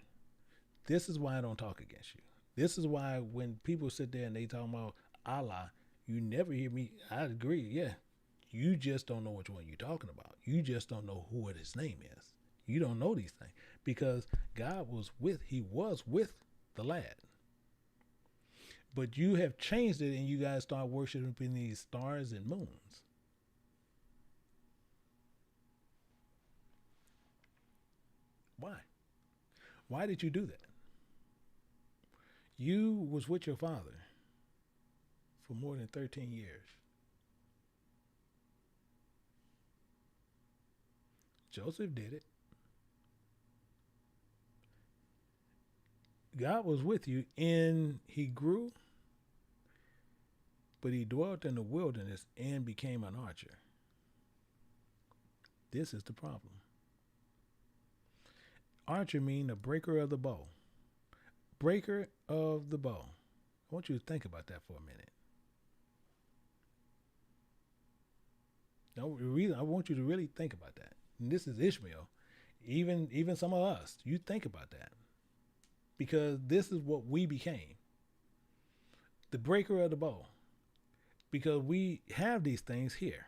Speaker 3: This is why I don't talk against you. This is why when people sit there and they talk about Allah, you never hear me. I agree. Yeah. You just don't know which one you're talking about. You just don't know what his name is. You don't know these things because he was with the lad. But you have changed it and you guys start worshiping these stars and moons. Why? Why did you do that? You was with your father for more than 13 years. Joseph did it. God was with you and he grew, but he dwelt in the wilderness and became an archer. This is the problem. Archer means a breaker of the bow. Breaker of the bow. I want you to think about that for a minute. I want you to really think about that. And this is Ishmael. Even some of us, you think about that. Because this is what we became. The breaker of the bow. Because we have these things here.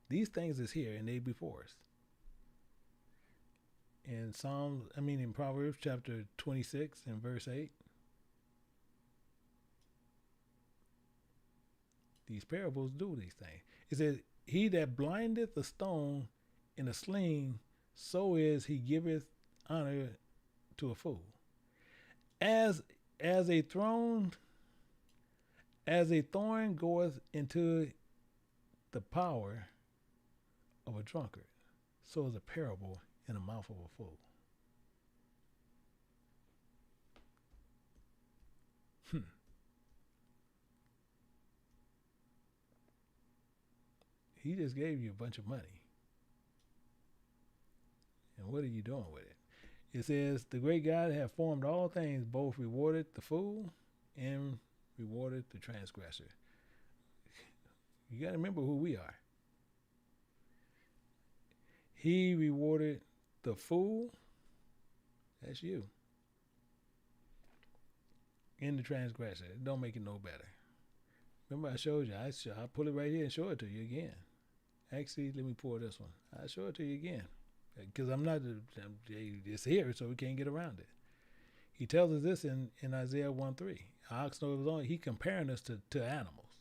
Speaker 3: These things is here and they before us. In Proverbs chapter 26 and verse 8. These parables do these things. It says, he that blindeth the stone in a sling, so is he giveth honor to a fool. As a thorn goeth into the power of a drunkard, so is a parable in the mouth of a fool. He just gave you a bunch of money. And what are you doing with it? It says, the great God hath formed all things, both rewarded the fool and rewarded the transgressor. You got to remember who we are. He rewarded the fool, that's you, and the transgressor. It don't make it no better. Remember I showed you, I'll pull it right here and show it to you again. Actually, let me pull this one. I'll show it to you again. Because it's here, so we can't get around it. He tells us this in Isaiah 1:3. Ox know of his own, he comparing us to animals.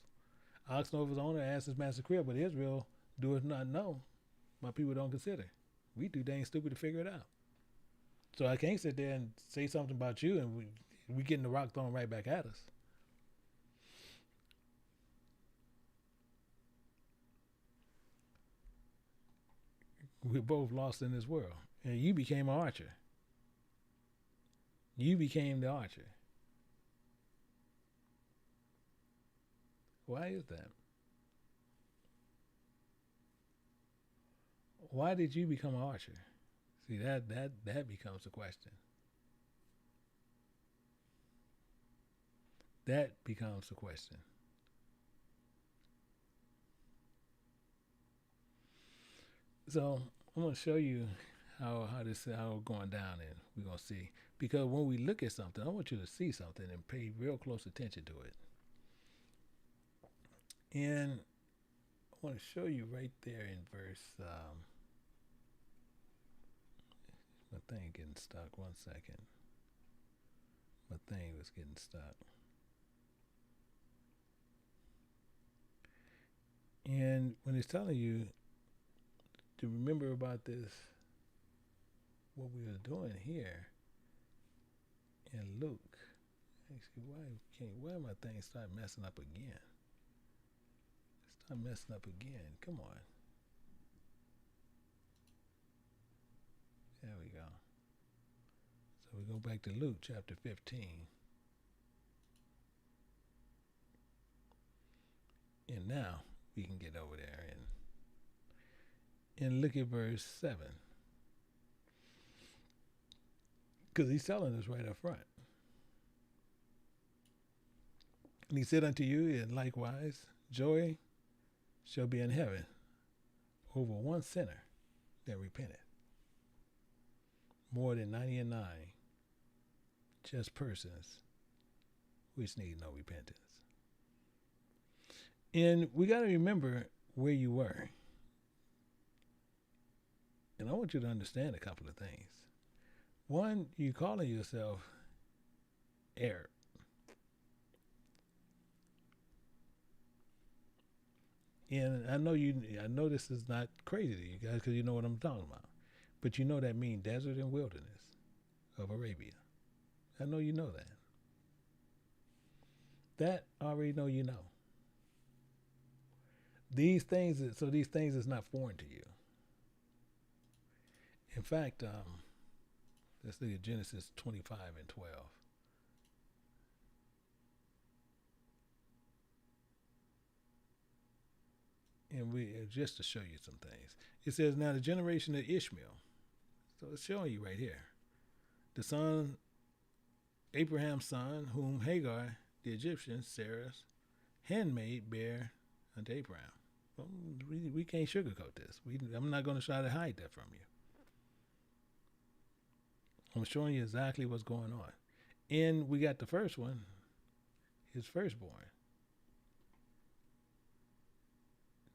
Speaker 3: Ox know of his owner, asked his master crib, but Israel doeth not know. My people don't consider. We too dang stupid to figure it out. So I can't sit there and say something about you and we getting the rock thrown right back at us. We're both lost in this world. And you became an archer. You became the archer. Why is that? Why did you become an archer? See, that becomes the question. That becomes the question. So I'm going to show you how it's going down, and we're going to see. Because when we look at something, I want you to see something and pay real close attention to it. And I want to show you right there in verse. My thing getting stuck. 1 second. My thing was getting stuck. And when it's telling you to remember about this, what we were doing here in Luke. Actually, why my thing start messing up again? Start messing up again. Come on. There we go. So we go back to Luke chapter 15. And now we can get over there and look at verse 7. Because he's telling us right up front. And he said unto you, and likewise, joy shall be in heaven over one sinner that repenteth, more than 99 just persons which need no repentance. And we got to remember where you were. And I want you to understand a couple of things. One, you calling yourself Arab. And I know this is not crazy to you guys because you know what I'm talking about. But you know that means desert and wilderness of Arabia. I know you know that. That I already know you know. These things is not foreign to you. In fact, let's look at Genesis 25 and 12. And just to show you some things. It says, now the generation of Ishmael. So it's showing you right here. The son, Abraham's son, whom Hagar, the Egyptian, Sarah's handmaid, bare unto Abraham. Well, we can't sugarcoat this. I'm not going to try to hide that from you. I'm showing you exactly what's going on. And we got the first one, his firstborn.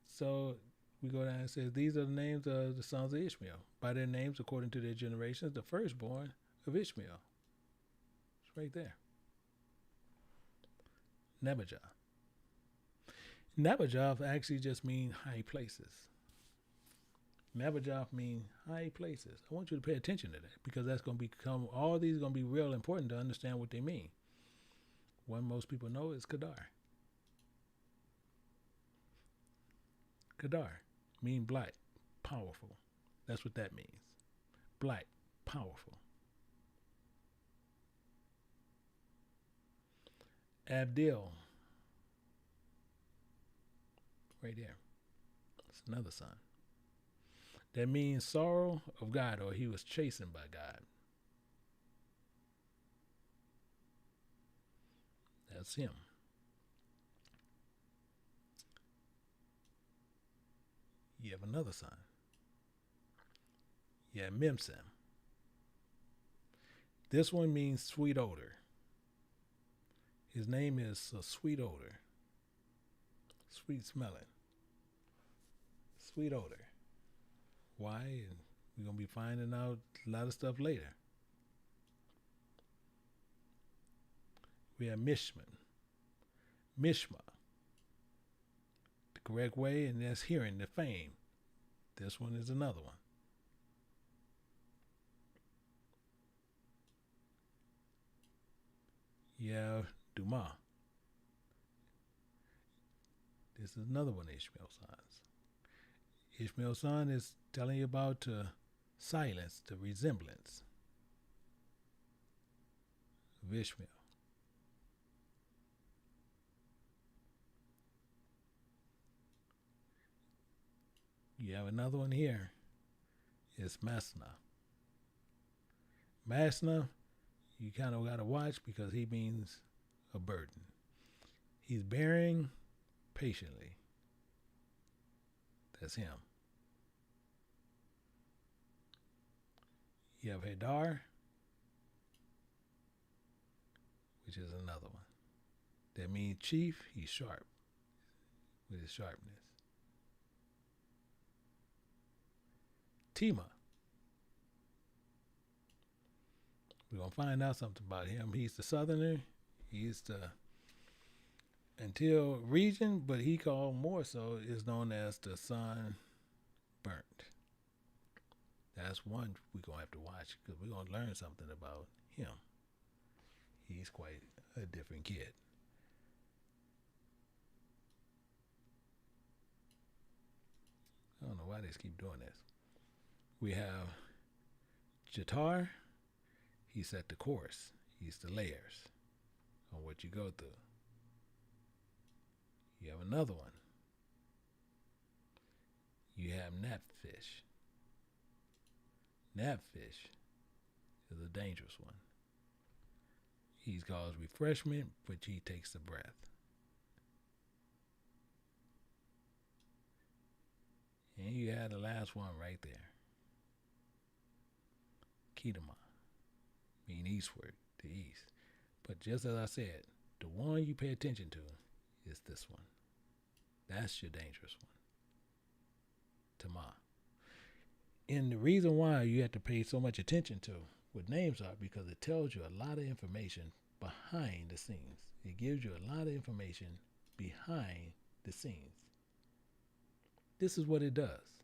Speaker 3: So we go down and it says, these are the names of the sons of Ishmael, by their names according to their generations, the firstborn of Ishmael. It's right there. Nebajoth. Nebajoth actually just means high places. Nebajoth means high places. I want you to pay attention to that because that's going to become, all these are going to be real important to understand what they mean. One most people know is Kedar. Kedar mean black, powerful. That's what that means. Black, powerful. Abdil, right there. It's another son. That means sorrow of God, or he was chastened by God. That's him. You have another son. You have Mimsam. This one means sweet odor. His name is a sweet odor. Sweet smelling. Sweet odor. Why? And we're going to be finding out a lot of stuff later. We have Mishma. The correct way, and that's hearing, the fame. This one is another one. You have Duma. This is another one of Ishmael's sons. Ishmael's son is telling you about silence, the resemblance of Ishmael. You have another one here. It's Masna. Masna, you kind of got to watch because he means a burden. He's bearing patiently. That's him. You have Hagar, which is another one. That means chief, he's sharp with his sharpness. Tema. We're going to find out something about him. He's the southerner. He's the until region, but he called more so is known as the sun burnt. That's one we're going to have to watch because we're going to learn something about him. He's quite a different kid. I don't know why they just keep doing this. We have Jatar. He set the course. He's the layers on what you go through. You have another one. You have Gnatfish. Gnatfish is a dangerous one. He's caused refreshment, but he takes the breath. And you have the last one right there. Kedema, mean eastward, to east. But just as I said, the one you pay attention to is this one. That's your dangerous one. Tama. And the reason why you have to pay so much attention to what names are, because it tells you a lot of information behind the scenes. It gives you a lot of information behind the scenes. This is what it does.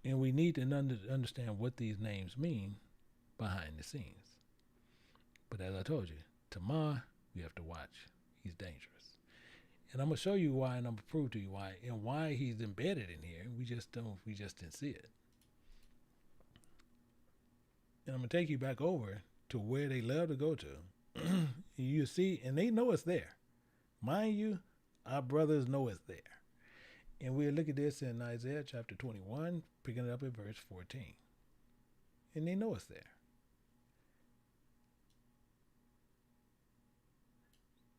Speaker 3: And we need to understand what these names mean behind the scenes. But as I told you, Tamar, we have to watch. He's dangerous. And I'm going to show you why, and I'm going to prove to you why, and why he's embedded in here. We just didn't see it. And I'm going to take you back over to where they love to go to. You see, and they know it's there. Mind you, our brothers know it's there. And we'll look at this in Isaiah chapter 21, picking it up at verse 14. And they know it's there.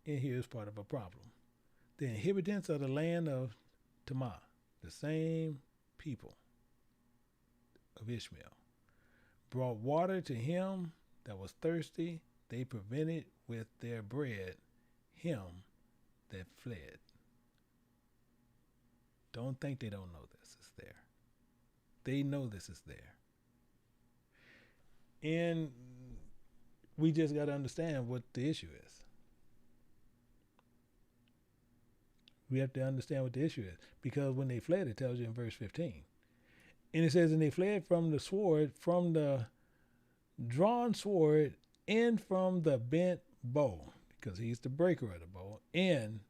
Speaker 3: And here's part of a problem. The inhabitants of the land of Tamar, the same people of Ishmael, brought water to him that was thirsty. They prevented with their bread him that fled. Don't think they don't know this is there. They know this is there. And we just got to understand what the issue is. We have to understand what the issue is. Because when they fled, it tells you in verse 15. And it says, and they fled from the sword, from the drawn sword, and from the bent bow, because he's the breaker of the bow, and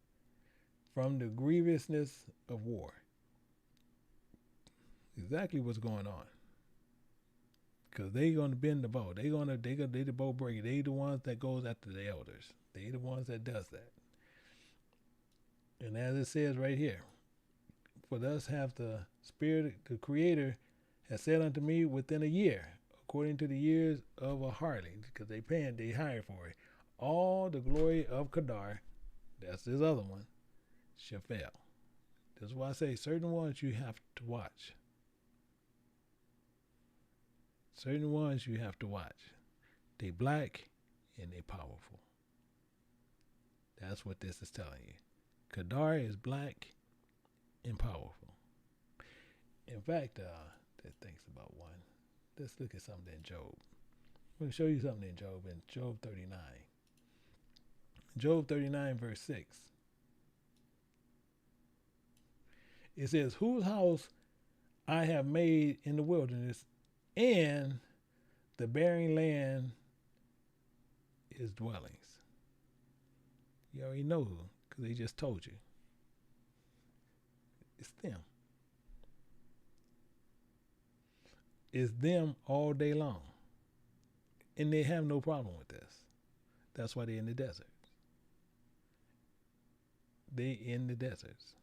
Speaker 3: from the grievousness of war. Exactly what's going on. Because they're going to bend the bow. They the bow breaker. They the ones that goes after the elders. They the ones that does that. And as it says right here, for thus have the Spirit, the Creator, has said unto me within a year, according to the years of a harlot, because they hire for it, all the glory of Kedar, that's his other one, shall fail. That's why I say certain ones you have to watch. Certain ones you have to watch. They black and they powerful. That's what this is telling you. Kedar is black and powerful. In fact, that thinks about one. Let's look at something in Job. I'm going to show you something in Job 39. Job 39 verse 6. It says, whose house I have made in the wilderness, and the barren land is dwellings. You already know who, because they just told you. It's them. It's them all day long. And they have no problem with this. That's why they're in the deserts. They in the deserts.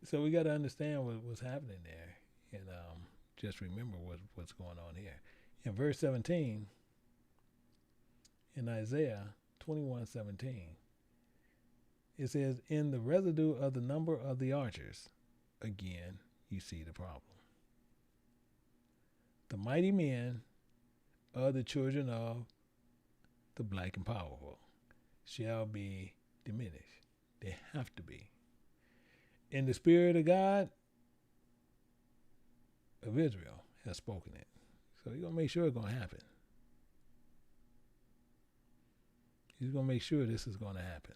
Speaker 3: So we got to understand what's happening there, and just remember what's going on here. In verse 17, in Isaiah 21:17, it says, in the residue of the number of the archers, again, you see the problem. The mighty men of the children of the black and powerful shall be diminished. They have to be. And the Spirit of God of Israel has spoken it. So he's going to make sure it's going to happen. He's going to make sure this is going to happen.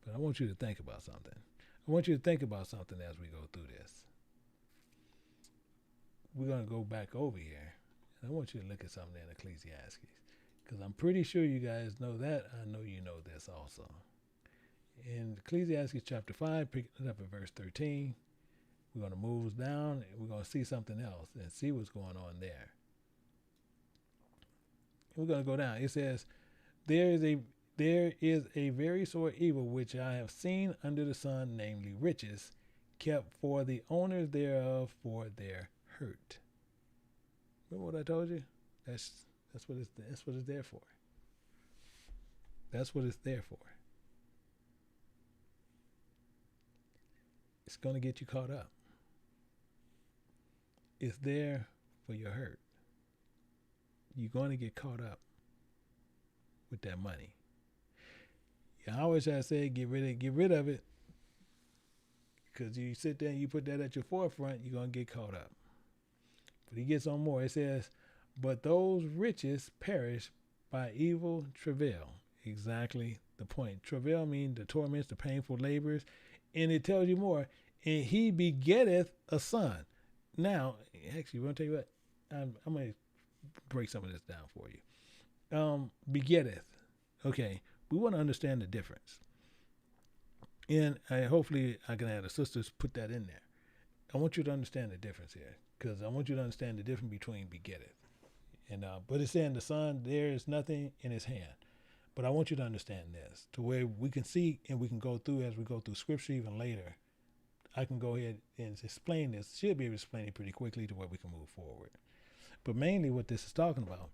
Speaker 3: But I want you to think about something. I want you to think about something as we go through this. we're going to go back over here. And I want you to look at something in Ecclesiastes, because I'm pretty sure you guys know that. I know you know this also. In Ecclesiastes chapter 5, picking it up at verse 13, we're going to move down and we're going to see something else and see what's going on there. We're going to go down. It says, there is a very sore evil which I have seen under the sun, namely riches, kept for the owners thereof for their hurt. Remember what I told you? That's what it's there for. That's what it's there for. It's going to get you caught up. It's there for your hurt. You're going to get caught up with that money. I always try to say, get rid of it. Because you sit there and you put that at your forefront, you're going to get caught up. But he gets on more. It says, but those riches perish by evil travail. Exactly the point. Travail means the torments, the painful labors. And it tells you more. And he begetteth a son. Now, actually, we're going to tell you what. I'm going to break some of this down for you. Begetteth. Okay. We want to understand the difference. And hopefully I can have the sisters put that in there. I want you to understand the difference here, because I want you to understand the difference between begetteth. And but it's saying the son, there is nothing in his hand. But I want you to understand this, to where we can see and we can go through as we go through Scripture even later. I can go ahead and explain this. Should be able to explain it pretty quickly to where we can move forward. But mainly what this is talking about,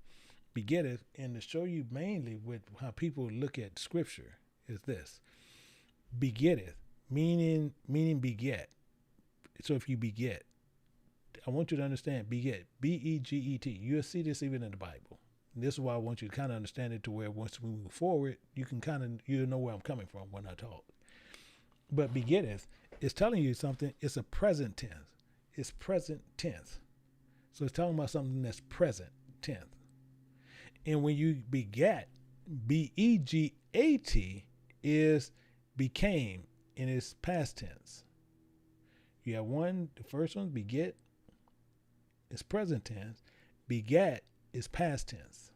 Speaker 3: begetteth, and to show you mainly with how people look at Scripture, is this. Begetteth, meaning beget. So if you beget, I want you to understand beget, B-E-G-E-T. You'll see this even in the Bible. And this is why I want you to kind of understand it, to where once we move forward, you can you'll know where I'm coming from when I talk. But begetteth is telling you something. It's a present tense. It's present tense. So it's talking about something that's present tense. And when you begat, B-E-G-A-T, is became, in its past tense. You have one, the first one, beget, is present tense. Begat is past tense.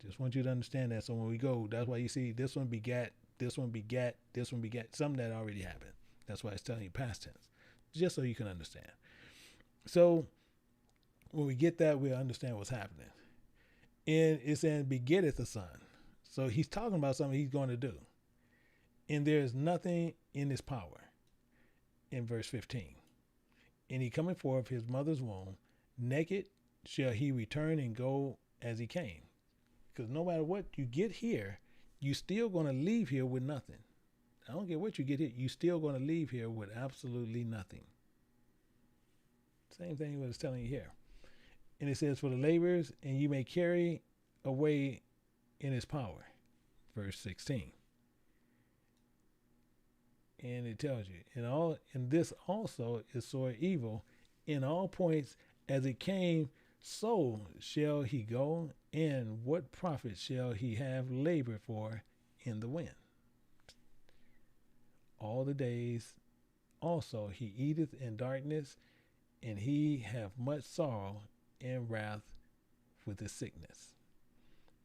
Speaker 3: Just want you to understand that. So when we go, that's why you see this one begat, this one begat, this one begat, something that already happened. That's why it's telling you past tense, just so you can understand. So when we get that, we'll understand what's happening. And it's saying begetteth a son. So he's talking about something he's going to do. And there is nothing in his power. In verse 15. And he coming forth his mother's womb, naked shall he return and go as he came. Because no matter what you get here, you still going to leave here with nothing. I don't care what you get here, you still going to leave here with absolutely nothing. Same thing what it's telling you here. And it says, for the laborers, and you may carry away in his power. Verse 16. And it tells you, and this also is sore evil in all points, as it came, so shall he go, and what profit shall he have labor for in the wind? All the days also he eateth in darkness, and he have much sorrow and wrath with his sickness.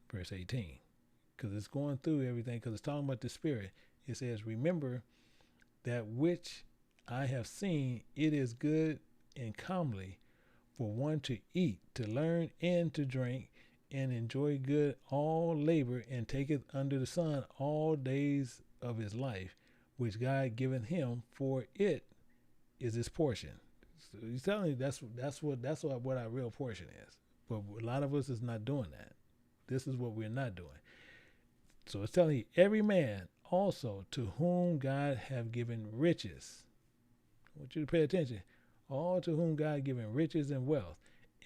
Speaker 3: Verse 18, because it's going through everything, because it's talking about the spirit. It says, remember that which I have seen, it is good and comely for one to eat, to learn, and to drink, and enjoy good all labor, and taketh under the sun all days of his life, which God giveth him, for it is his portion. So he's telling you that's what our real portion is. But a lot of us is not doing that. This is what we're not doing. So it's telling you, every man also to whom God have given riches. I want you to pay attention. All to whom God given riches and wealth,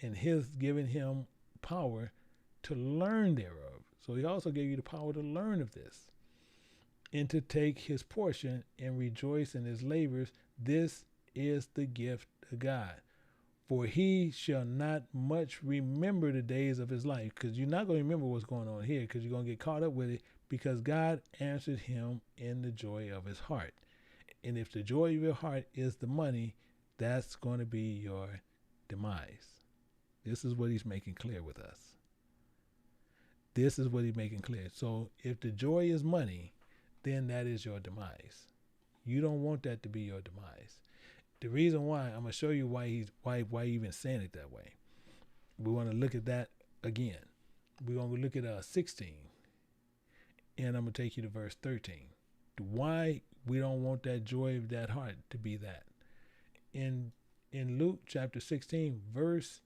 Speaker 3: and his given him power to learn thereof. So he also gave you the power to learn of this, and to take his portion and rejoice in his labors. This is the gift of God. For he shall not much remember the days of his life, because you're not going to remember what's going on here, because you're going to get caught up with it, because God answered him in the joy of his heart. And if the joy of your heart is the money, that's going to be your demise. This is what he's making clear with us. This is what he's making clear. So if the joy is money, then that is your demise. You don't want that to be your demise. The reason why, I'm going to show you why he's even saying it that way. We want to look at that again. We're going to look at 16. And I'm going to take you to verse 13. Why we don't want that joy of that heart to be that. In Luke chapter 16, verse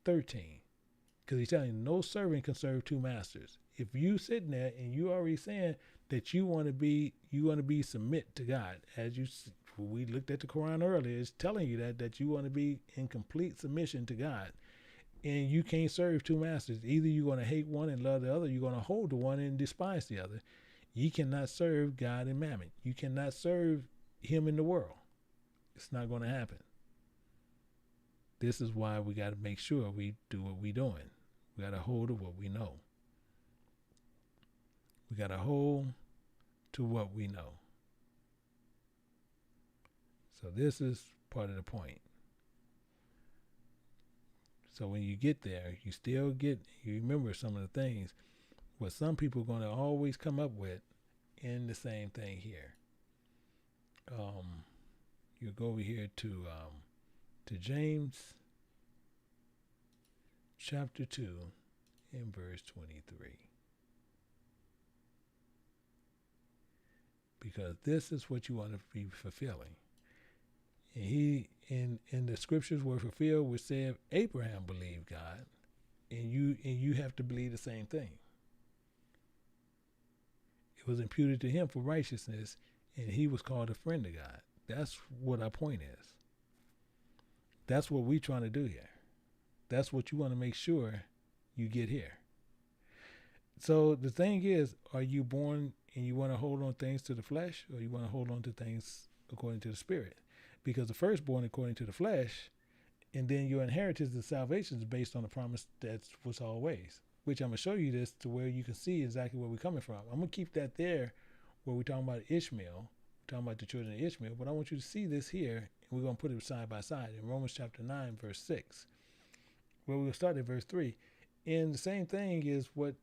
Speaker 3: 13. Because he's telling you, no servant can serve two masters. If you sitting there and you already saying that you want to be submit to God, as we looked at the Quran earlier, it's telling you that you want to be in complete submission to God, and you can't serve two masters. Either you're going to hate one and love the other, you're going to hold the one and despise the other. You cannot serve God and mammon. You cannot serve him in the world. It's not going to happen. This is why we got to make sure we do what we're doing. We got to hold to what we know. We got to hold to what we know. So this is part of the point. So when you get there, you remember some of the things what some people are going to always come up with in the same thing here. You go over here to James chapter 2 in verse 23. Because this is what you want to be fulfilling. And he in the scriptures were fulfilled, which said Abraham believed God, and you have to believe the same thing. It was imputed to him for righteousness, and he was called a friend of God. That's what our point is. That's what we're trying to do here. That's what you want to make sure you get here. So the thing is, are you born and you want to hold on things to the flesh, or you want to hold on to things according to the spirit? Because the firstborn according to the flesh, and then your inheritance of salvation is based on the promise that was always, which I'm going to show you this to where you can see exactly where we're coming from. I'm going to keep that there where we're talking about Ishmael, we're talking about the children of Ishmael, but I want you to see this here, and we're going to put it side by side in Romans chapter 9, verse 6, where we'll start at verse 3. And the same thing is what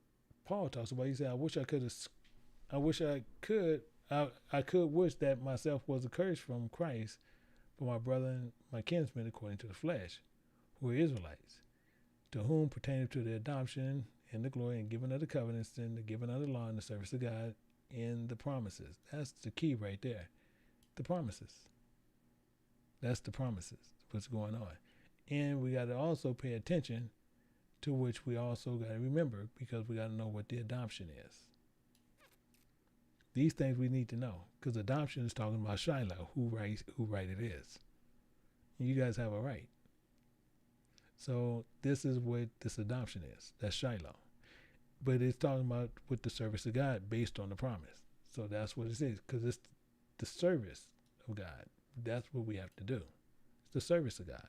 Speaker 3: Paul talks about. He said, I could wish that myself was accursed from Christ for my brother and my kinsmen according to the flesh, who are Israelites, to whom pertaining to the adoption and the glory and giving of the covenants and the giving of the law and the service of God and the promises. That's the key right there. The promises. That's the promises. What's going on. And we got to also pay attention to which we also got to remember, because we got to know what the adoption is. These things we need to know, because adoption is talking about Shiloh, who right it is. And you guys have a right. So this is what this adoption is. That's Shiloh. But it's talking about with the service of God based on the promise. So that's what it is, because it's the service of God. That's what we have to do. It's the service of God.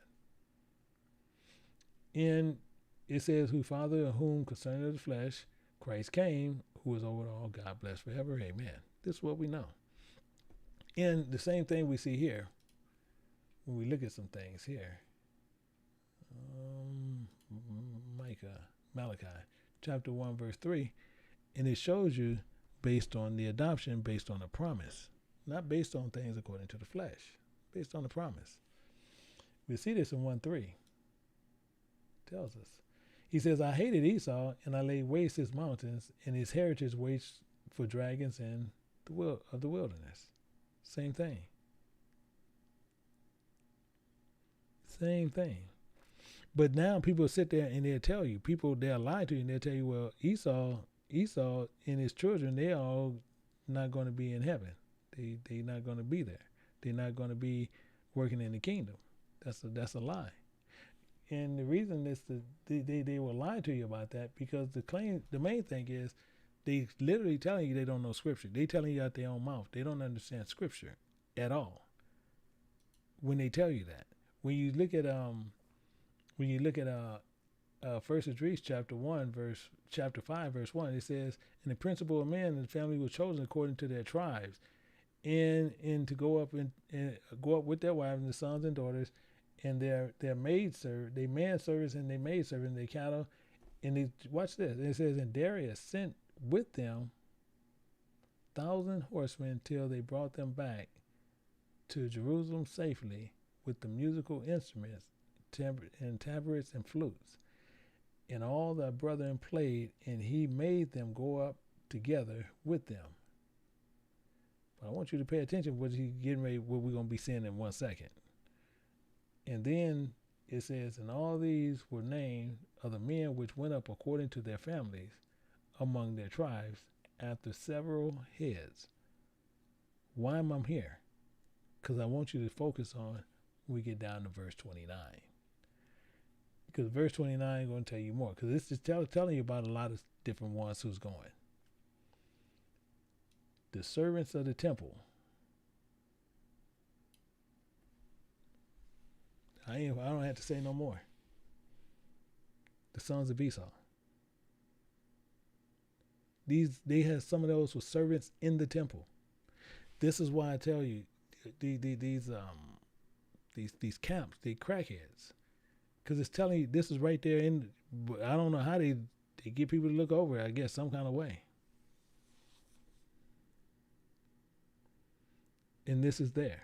Speaker 3: And it says, who Father, of whom concerning the flesh, Christ came, who is over all, God bless forever. Amen. This is what we know. And the same thing we see here when we look at some things here. Malachi, chapter 1, verse 3. And it shows you based on the adoption, based on the promise. Not based on things according to the flesh. Based on the promise. We see this in 1:3. Tells us. He says, I hated Esau, and I laid waste his mountains, and his heritage waits for dragons and the wilderness. Same thing. Same thing. But now people sit there and they'll tell you, they'll lie to you, and they'll tell you, well, Esau and his children, they're all not going to be in heaven. They're not going to be there. They're not going to be working in the kingdom. That's a lie. And the reason is that they will lie to you about that, because the main thing is they literally telling you they don't know scripture. They telling you out their own mouth. They don't understand scripture at all. When they tell you that, when you look at First Esdras chapter 5 verse 1, it says, and the principal of men in the family was chosen according to their tribes, and to go up and go up with their wives and the sons and daughters, and their maid servant, their manservants and their maid servant, their cattle. And they, watch this. It says, and Darius sent with them 1,000 horsemen till they brought them back to Jerusalem safely with the musical instruments, and tabrets and flutes. And all their brethren played, and he made them go up together with them. But I want you to pay attention what he's getting ready, what we're going to be seeing in 1 second. And then it says, and all these were named of the men which went up according to their families among their tribes after several heads. Why am I here? Because I want you to focus on when we get down to verse 29. Because verse 29 is going to tell you more. Because this is telling you about a lot of different ones who's going. The servants of the temple. I don't have to say no more. The sons of Esau. They had some of those were servants in the temple. This is why I tell you, these camps, they crackheads, because it's telling you this is right there in. I don't know how they get people to look over it. I guess some kind of way. And this is there.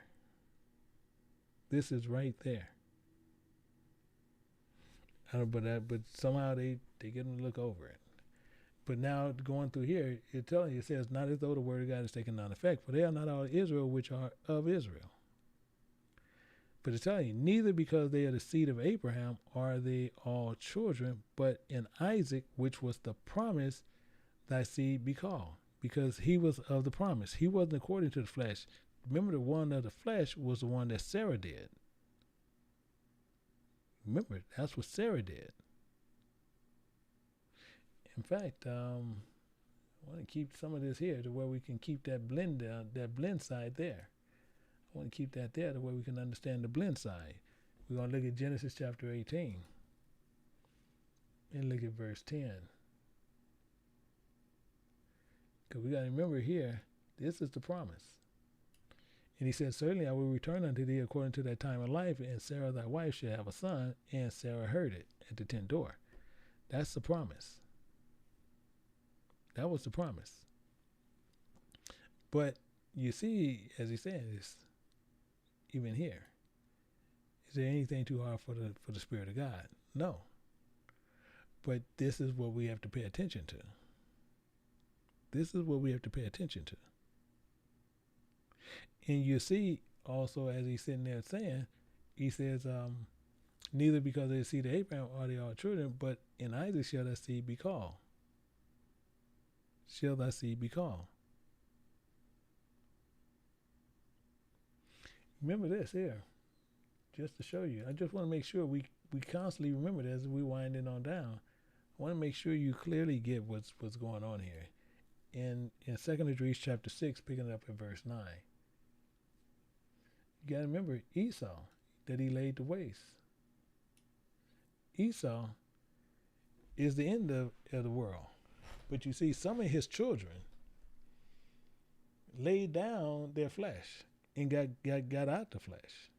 Speaker 3: This is right there. But somehow they get them to look over it. But now going through here, it says, not as though the word of God is taken on effect, for they are not all Israel which are of Israel. But it's telling you, neither because they are the seed of Abraham are they all children, but in Isaac, which was the promise, thy seed be called. Because he was of the promise. He wasn't according to the flesh. Remember, the one of the flesh was the one that Sarah did. Remember, that's what Sarah did. In fact, I want to keep some of this here to where we can keep that blend side there. I want to keep that there to where we can understand the blend side. We're going to look at Genesis chapter 18 and look at verse 10. Because we got to remember here, this is the promise. And he said, certainly I will return unto thee according to thy time of life, and Sarah thy wife shall have a son. And Sarah heard it at the tent door. That's the promise. That was the promise. But you see, as he said, it's even here. Is there anything too hard for the Spirit of God? No. But this is what we have to pay attention to. This is what we have to pay attention to. And you see also, as he's sitting there saying, he says, neither because they see the Abraham are they all children, but in Isaac shall thy seed be called. Shall thy seed be called. Remember this here, just to show you. I just want to make sure we constantly remember this as we winding on down. I want to make sure you clearly get what's going on here. In 2 Esdras chapter 6, picking it up at verse 9. You got to remember Esau, that he laid to waste. Esau is the end of the world. But you see, some of his children laid down their flesh and got out the flesh.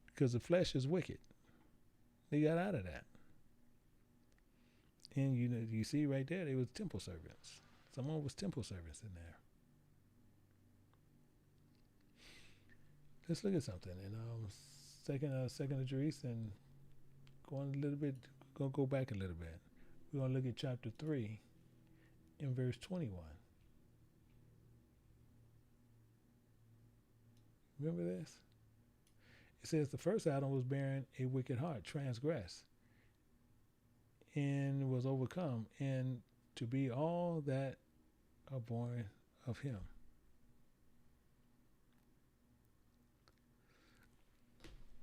Speaker 3: Because the flesh is wicked. They got out of that. And you see right there, they was temple servants. Someone was temple servants in there. Let's look at something in second Esdras, and go back a little bit. We're gonna look at chapter 3 in verse 21. Remember this? It says the first Adam was bearing a wicked heart, transgressed, and was overcome, and to be all that are born of him.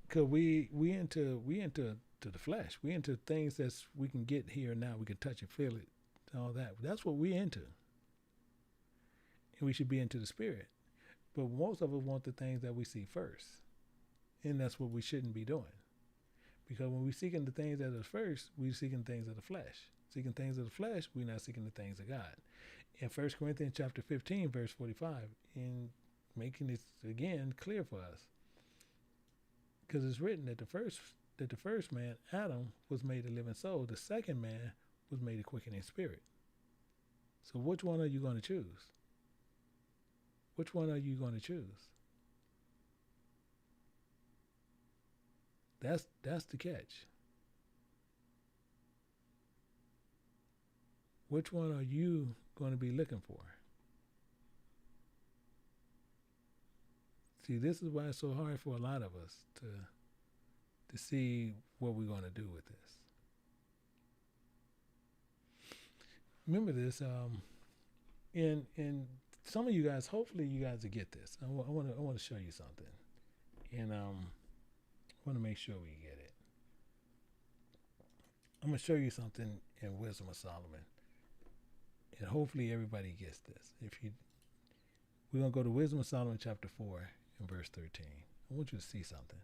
Speaker 3: Because we into the flesh. We into things that we can get here and now. We can touch and feel it, all that. That's what we into. And we should be into the spirit. But most of us want the things that we see first. And that's what we shouldn't be doing. Because when we're seeking the things that are first, we're seeking things of the flesh. Seeking things of the flesh, we're not seeking the things of God. In 1 Corinthians chapter 15, verse 45, in making this again clear for us. Because it's written that the first man, Adam, was made a living soul. The second man was made a quickening spirit. So which one are you going to choose? Which one are you going to choose? That's the catch. Which one are you going to be looking for? See, this is why it's so hard for a lot of us to see what we're going to do with this. Remember this, in some of you guys, hopefully you guys will get this. I want to show you something. And I want to make sure we get it. I'm going to show you something in Wisdom of Solomon. And hopefully everybody gets this. We're going to go to Wisdom of Solomon chapter 4 and verse 13. I want you to see something.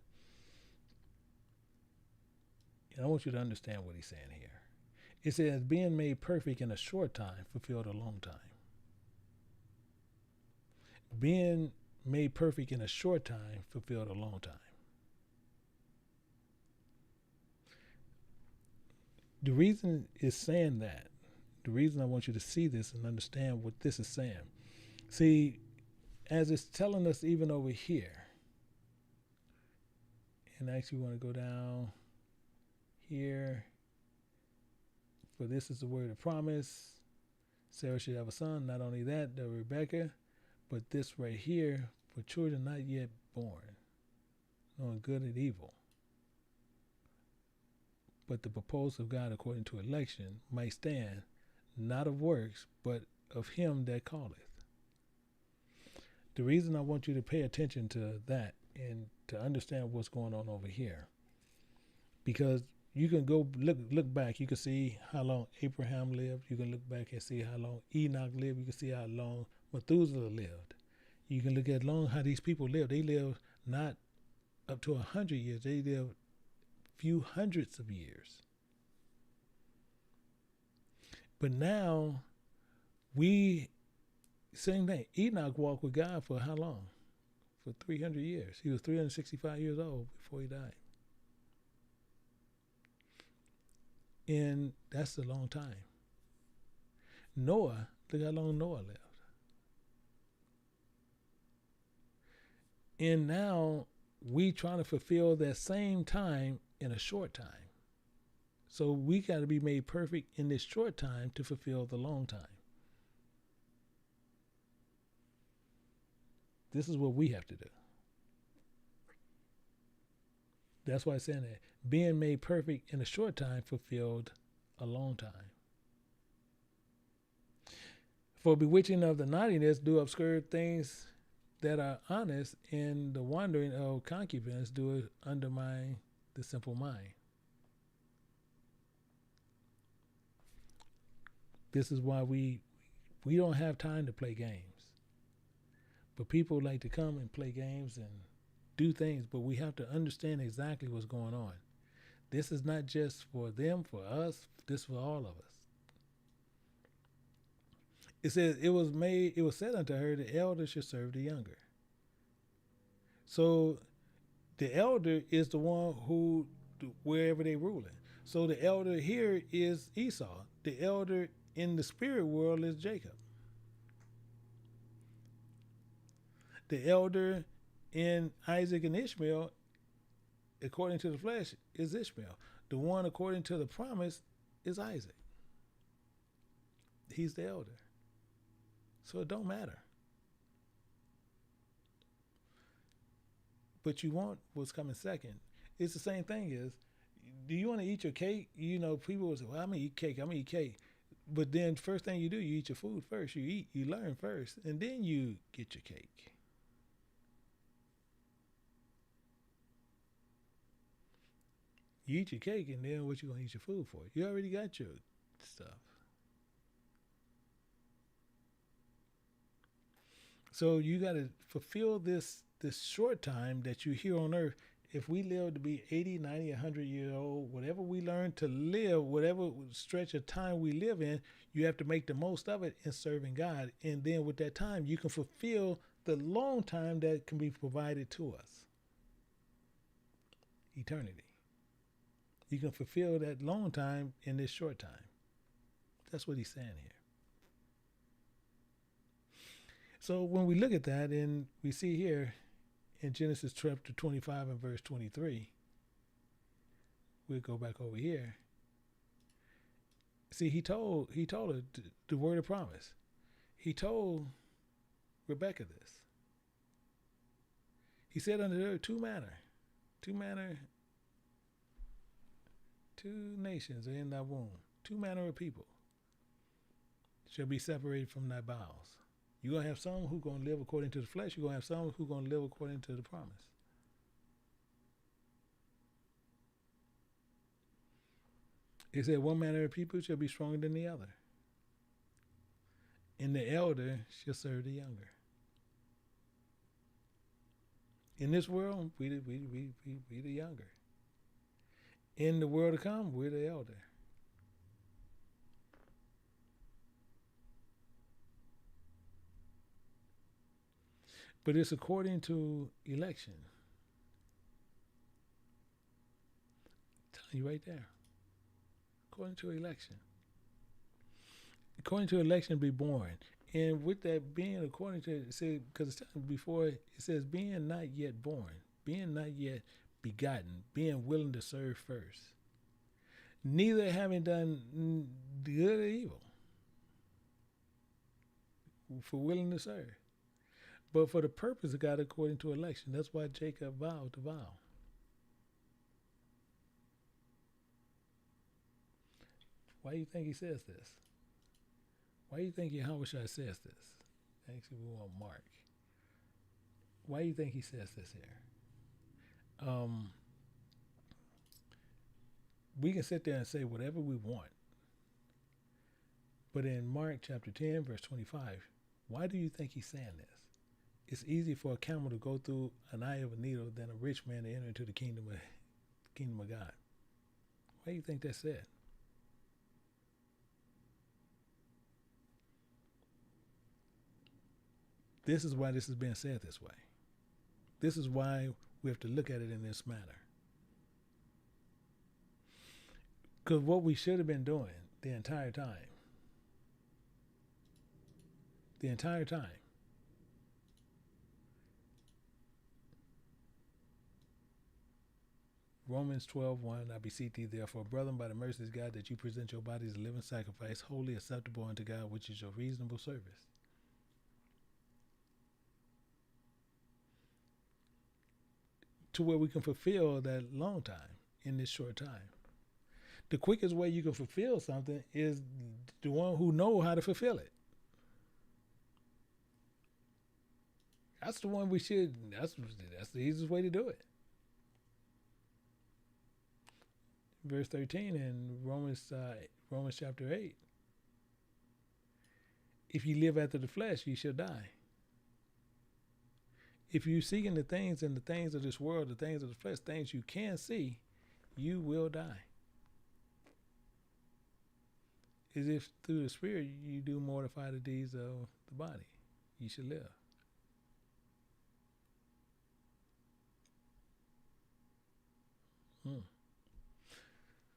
Speaker 3: And I want you to understand what he's saying here. It says, being made perfect in a short time fulfilled a long time. Being made perfect in a short time fulfilled a long time. The reason it's saying that, the reason I want you to see this and understand what this is saying. See, as it's telling us even over here, and actually want to go down here, for this is the word of promise. Sarah should have a son. Not only that, the Rebecca, but this right here, for children not yet born, knowing good and evil. But the proposal of God according to election might stand, not of works, but of him that calleth. The reason I want you to pay attention to that and to understand what's going on over here, because you can go look back. You can see how long Abraham lived. You can look back and see how long Enoch lived. You can see how long Methuselah lived. You can look at how these people lived. They lived not up to 100 years. They lived few hundreds of years. But now same thing. Enoch walked with God for how long? For 300 years. He was 365 years old before he died. And that's a long time. Noah, look how long Noah lived. And now we trying to fulfill that same time in a short time. So we got to be made perfect in this short time to fulfill the long time. This is what we have to do. That's why it's saying that being made perfect in a short time fulfilled a long time. For bewitching of the naughtiness do obscure things that are honest, and the wandering of concubines do undermine the simple mind. This is why we don't have time to play games. But people like to come and play games and do things, but we have to understand exactly what's going on. This is not just for them, for us, this is for all of us. It says, it was said unto her, the elder should serve the younger. So the elder is the one who, wherever they ruling. So the elder here is Esau. The elder in the spirit world is Jacob. The elder in Isaac and Ishmael, according to the flesh, is Ishmael. The one according to the promise is Isaac. He's the elder. So it don't matter. But you want what's coming second. It's the same thing as, do you want to eat your cake? You know, people will say, well, I'm going to eat cake. I'm going to eat cake. But then first thing you do, you eat your food first. You eat, you learn first, and then you get your cake. You eat your cake, and then what you going to eat your food for? You already got your stuff. So you got to fulfill this short time that you're here on earth. If we live to be 80, 90, 100 years old, whatever we learn to live, whatever stretch of time we live in, you have to make the most of it in serving God. And then with that time, you can fulfill the long time that can be provided to us. Eternity. You can fulfill that long time in this short time. That's what he's saying here. So when we look at that, and we see here in Genesis chapter 25 and verse 23, we'll go back over here. See, he told her the word of promise. He told Rebekah this. He said unto her, two nations are in thy womb, two manner of people shall be separated from thy bowels. You're going to have some who are going to live according to the flesh. You're going to have some who are going to live according to the promise. It said one manner of people shall be stronger than the other, and the elder shall serve the younger. In this world, we the younger. In the world to come, we're the elder. But it's according to election. I'm telling you right there. According to election. According to election, be born. And with that being according to, it said, because before it says, being not yet born, being not yet begotten, being willing to serve first, neither having done good or evil, for willing to serve, but for the purpose of God according to election. That's why Jacob vowed to vow. Why do you think he says this? Why do you think Yahweh says this? Actually, we want Mark. Why do you think he says this here? We can sit there and say whatever we want. But in Mark chapter 10, verse 25, why do you think he's saying this? It's easy for a camel to go through an eye of a needle than a rich man to enter into the kingdom of God. Why do you think that's said? This is why this is being said this way. This is why we have to look at it in this manner. Because what we should have been doing the entire time, Romans 12:1, I beseech thee therefore, brethren, by the mercies of God, that you present your bodies a living sacrifice, wholly acceptable unto God, which is your reasonable service. To where we can fulfill that long time in this short time. The quickest way you can fulfill something is the one who knows how to fulfill it. That's the one we should, that's the easiest way to do it. Verse 13 in Romans chapter 8. If you live after the flesh, you shall die. If you seeking the things of this world, the things of the flesh, things you can see, you will die. As if through the Spirit you do mortify the deeds of the body, you should live.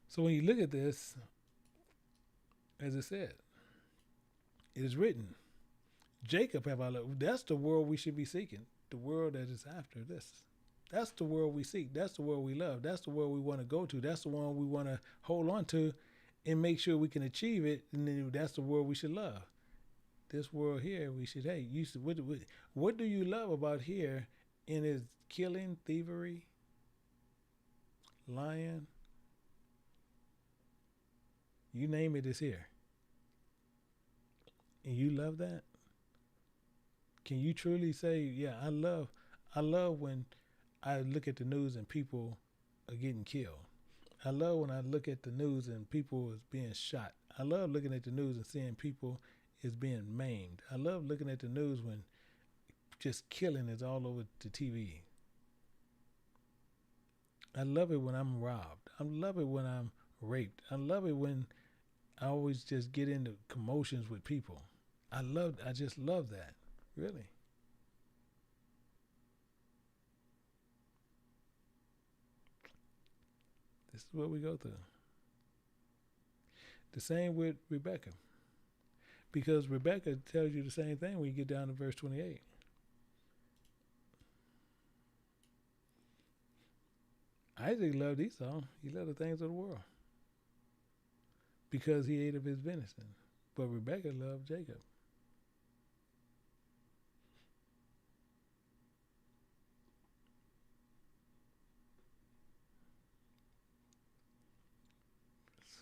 Speaker 3: So when you look at this, as it said, it is written, Jacob have I loved. That's the world we should be seeking. The world that is after this. That's the world we seek. That's the world we love. That's the world we want to go to. That's the one we want to hold on to and make sure we can achieve it. And then that's the world we should love. This world here, we should hate. What do you love about here in its killing, thievery, lying? You name it, it's here. And you love that? Can you truly say, yeah, I love when I look at the news and people are getting killed. I love when I look at the news and people is being shot. I love looking at the news and seeing people is being maimed. I love looking at the news when just killing is all over the TV. I love it when I'm robbed. I love it when I'm raped. I love it when I always just get into commotions with people. I just love that. Really. This is what we go through. The same with Rebecca. Because Rebecca tells you the same thing when you get down to verse 28. Isaac loved Esau. He loved the things of the world because he ate of his venison. But Rebecca loved Jacob. It's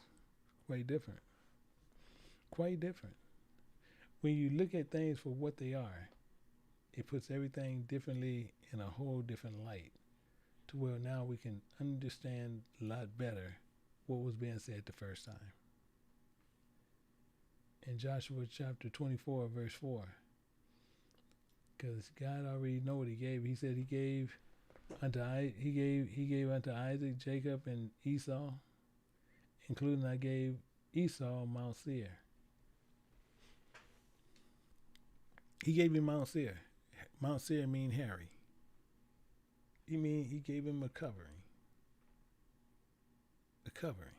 Speaker 3: quite different. Quite different. When you look at things for what they are, it puts everything differently in a whole different light, to where now we can understand a lot better what was being said the first time. In Joshua chapter 24, verse 4, because God already know what he gave. He said he gave unto Isaac, Jacob, and Esau, including I gave Esau Mount Seir. He gave him Mount Seir. Mount Seir mean hairy. He gave him a covering. A covering.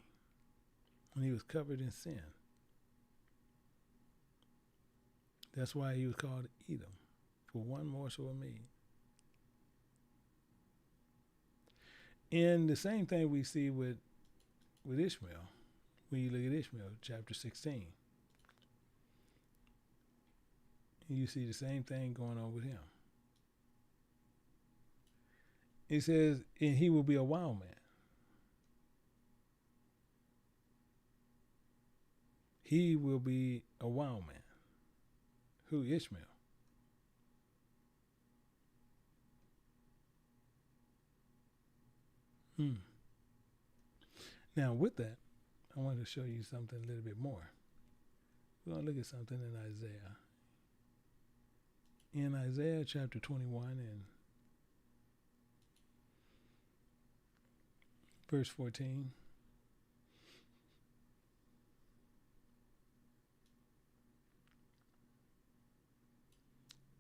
Speaker 3: When he was covered in sin. That's why he was called Edom, for one morsel of meat. And the same thing we see with Ishmael, when you look at Ishmael, chapter 16. You see the same thing going on with him. It says, and he will be a wild man. He will be a wild man. Who? Ishmael. Now with that, I want to show you something a little bit more. We're going to look at something in Isaiah. In Isaiah chapter 21 and verse 14.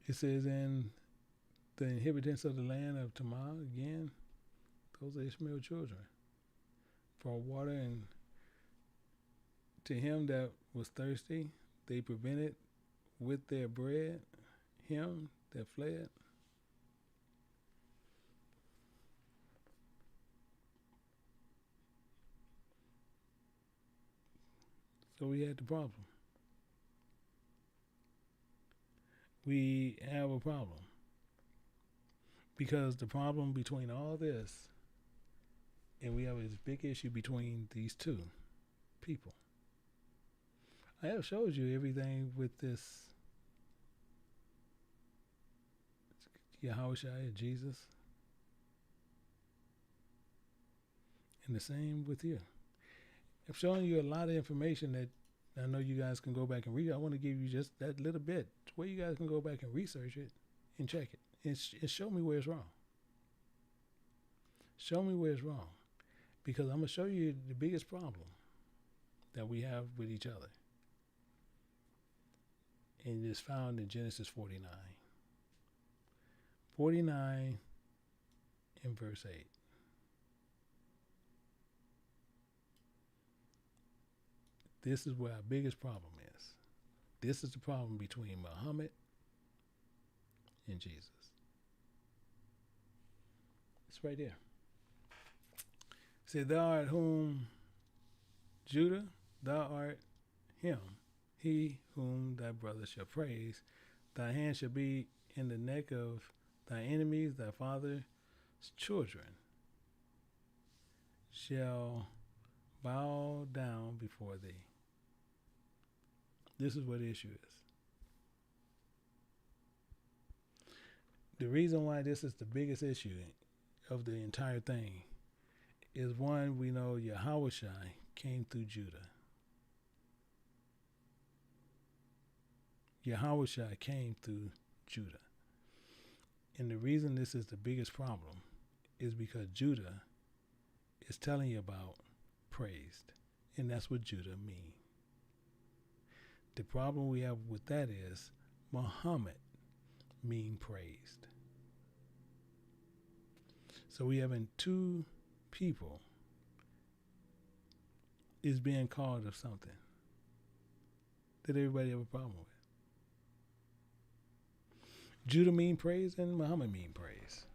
Speaker 3: It says, and the inhabitants of the land of Tamar, again, those are Ishmael children, for water, and to him that was thirsty, they prevented with their bread him that fled. So we had the problem. We have a problem. Because the problem between all this, and we have this big issue between these two people. I have showed you everything with this Yahushua, Jesus. And the same with you. I've shown you a lot of information that I know you guys can go back and read. I want to give you just that little bit where you guys can go back and research it and check it. And show me where it's wrong. Show me where it's wrong. Because I'm going to show you the biggest problem that we have with each other. And it's found in Genesis 49. 49 in verse 8. This is where our biggest problem is. This is the problem between Muhammad and Jesus. It's right there. It said, thou art whom, Judah, thou art him, he whom thy brother shall praise. Thy hand shall be in the neck of thy enemies, thy father's children shall bow down before thee. This is what the issue is. The reason why this is the biggest issue of the entire thing is, one, we know Yahushua came through Judah. Yahushua came through Judah. And the reason this is the biggest problem is because Judah is telling you about praised. And that's what Judah means. The problem we have with that is Muhammad mean praised. So we having two people is being called of something that everybody have a problem with. Judah mean praise and Muhammad mean praise.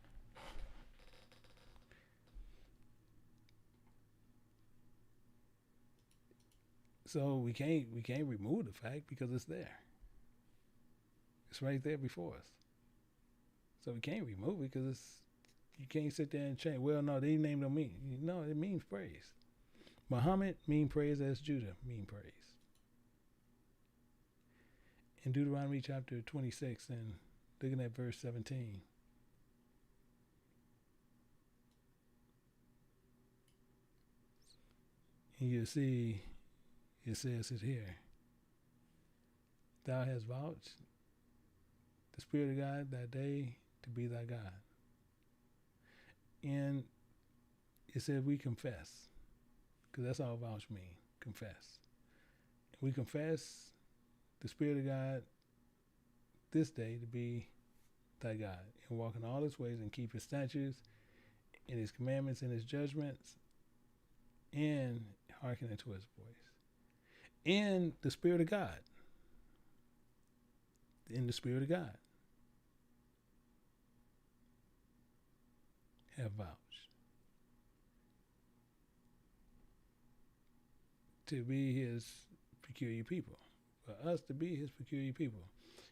Speaker 3: So we can't remove the fact because it's there. It's right there before us. So we can't remove it because you can't sit there and change. Well, no, these names don't mean. No, it means praise. Muhammad mean praise as Judah mean praise. In Deuteronomy chapter 26 and looking at verse 17. And you see, it says it here. Thou hast vouched the Spirit of God that day to be thy God. And it said we confess, because that's all vouch mean, confess. We confess the Spirit of God this day to be thy God, and walk in all his ways and keep his statutes and his commandments and his judgments, and hearken unto his voice. In the Spirit of God. In the Spirit of God. Have vouched to be his peculiar people, for us to be his peculiar people.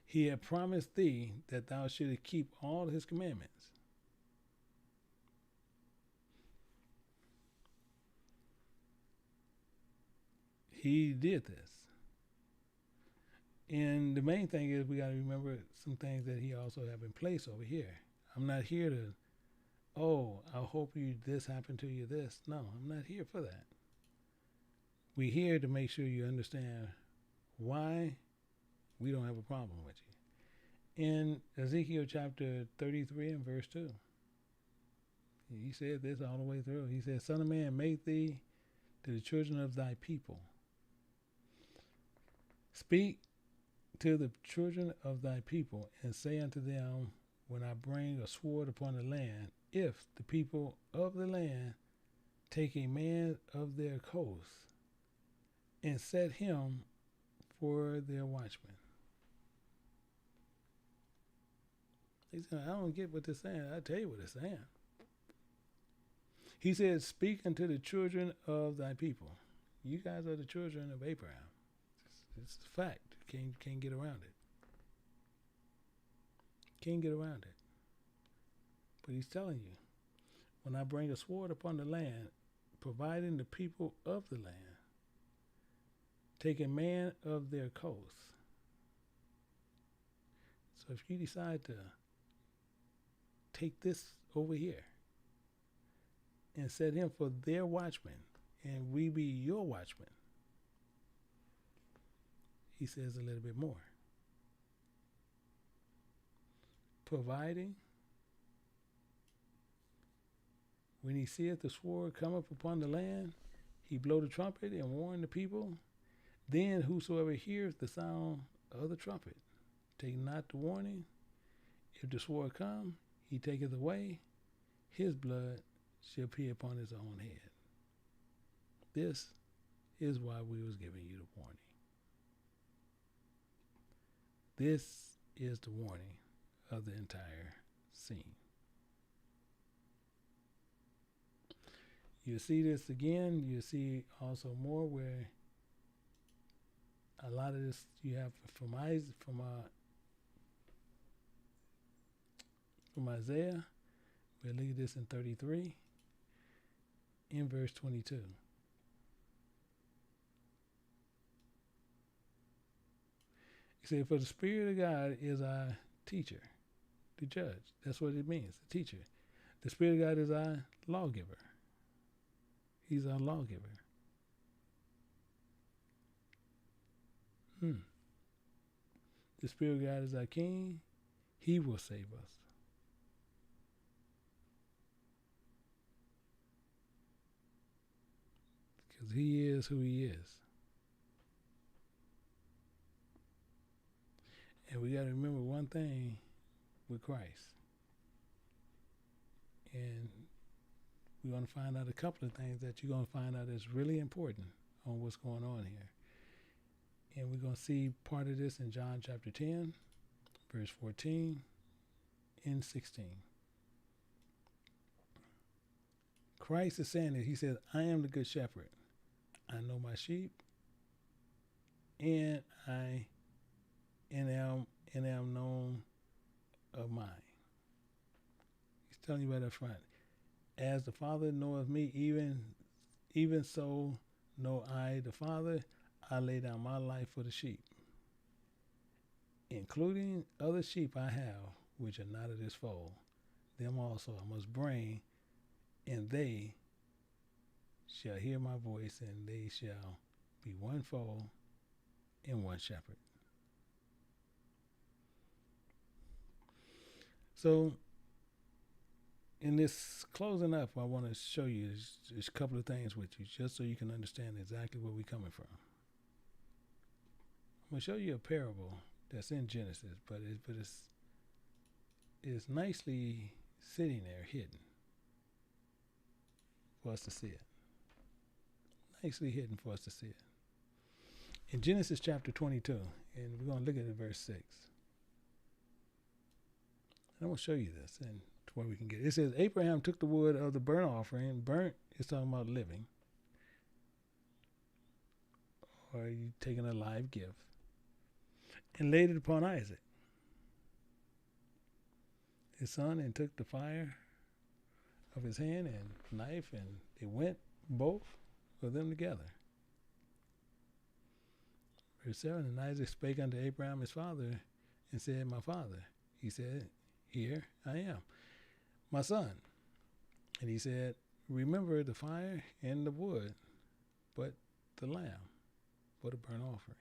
Speaker 3: He had promised thee that thou shouldest keep all his commandments. He did this. And the main thing is we got to remember some things that he also have in place over here. I'm not here to, I hope this happened to you this. No, I'm not here for that. We're here to make sure you understand why we don't have a problem with you. In Ezekiel chapter 33 and verse 2, he said this all the way through. He said, Son of man, make thee to the children of thy people. Speak to the children of thy people, and say unto them, when I bring a sword upon the land, if the people of the land take a man of their coast, and set him for their watchman. He said, I don't get what they're saying. I tell you what they're saying. He said, speak unto the children of thy people. You guys are the children of Abraham. It's a fact. Can't get around it. Can't get around it. But he's telling you, when I bring a sword upon the land, providing the people of the land, take a man of their coast. So if you decide to take this over here and set him for their watchman, and we be your watchman, he says a little bit more. Providing, when he seeth the sword come up upon the land, he blow the trumpet and warn the people. Then whosoever hears the sound of the trumpet, take not the warning. If the sword come, he taketh away. His blood shall be upon his own head. This is why we was giving you the warning. This is the warning of the entire scene. You'll see this again. You'll see also more where a lot of this you have from Isaiah. We'll look at this in 33, in verse 22. He said, for the Spirit of God is our teacher, the judge. That's what it means, the teacher. The Spirit of God is our lawgiver. He's our lawgiver. The Spirit of God is our King. He will save us. Because he is who he is. And we got to remember one thing with Christ. And we're going to find out a couple of things that you're going to find out is really important on what's going on here. And we're going to see part of this in John chapter 10, verse 14 and 16. Christ is saying that he says, I am the good shepherd. I know my sheep, and I am known of mine. He's telling you right up front. As the Father knoweth me, even so know I the Father. I lay down my life for the sheep, including other sheep I have, which are not of this fold. Them also I must bring, and they shall hear my voice, and they shall be one fold and one shepherd. So, in this closing up, I want to show you just a couple of things with you, just so you can understand exactly where we're coming from. I'm going to show you a parable that's in Genesis, but it's nicely sitting there hidden for us to see it. Nicely hidden for us to see it. In Genesis chapter 22, and we're going to look at it verse 6. I'm going to show you this and to where we can get it. It says, Abraham took the wood of the burnt offering. Burnt is talking about living. Or you taking a live gift. And laid it upon Isaac, his son, and took the fire of his hand and knife, and they went both of them together. Verse 7, and Isaac spake unto Abraham his father, and said, my father. He said, here I am, my son. And he said, remember the fire and the wood, but the lamb for the burnt offering.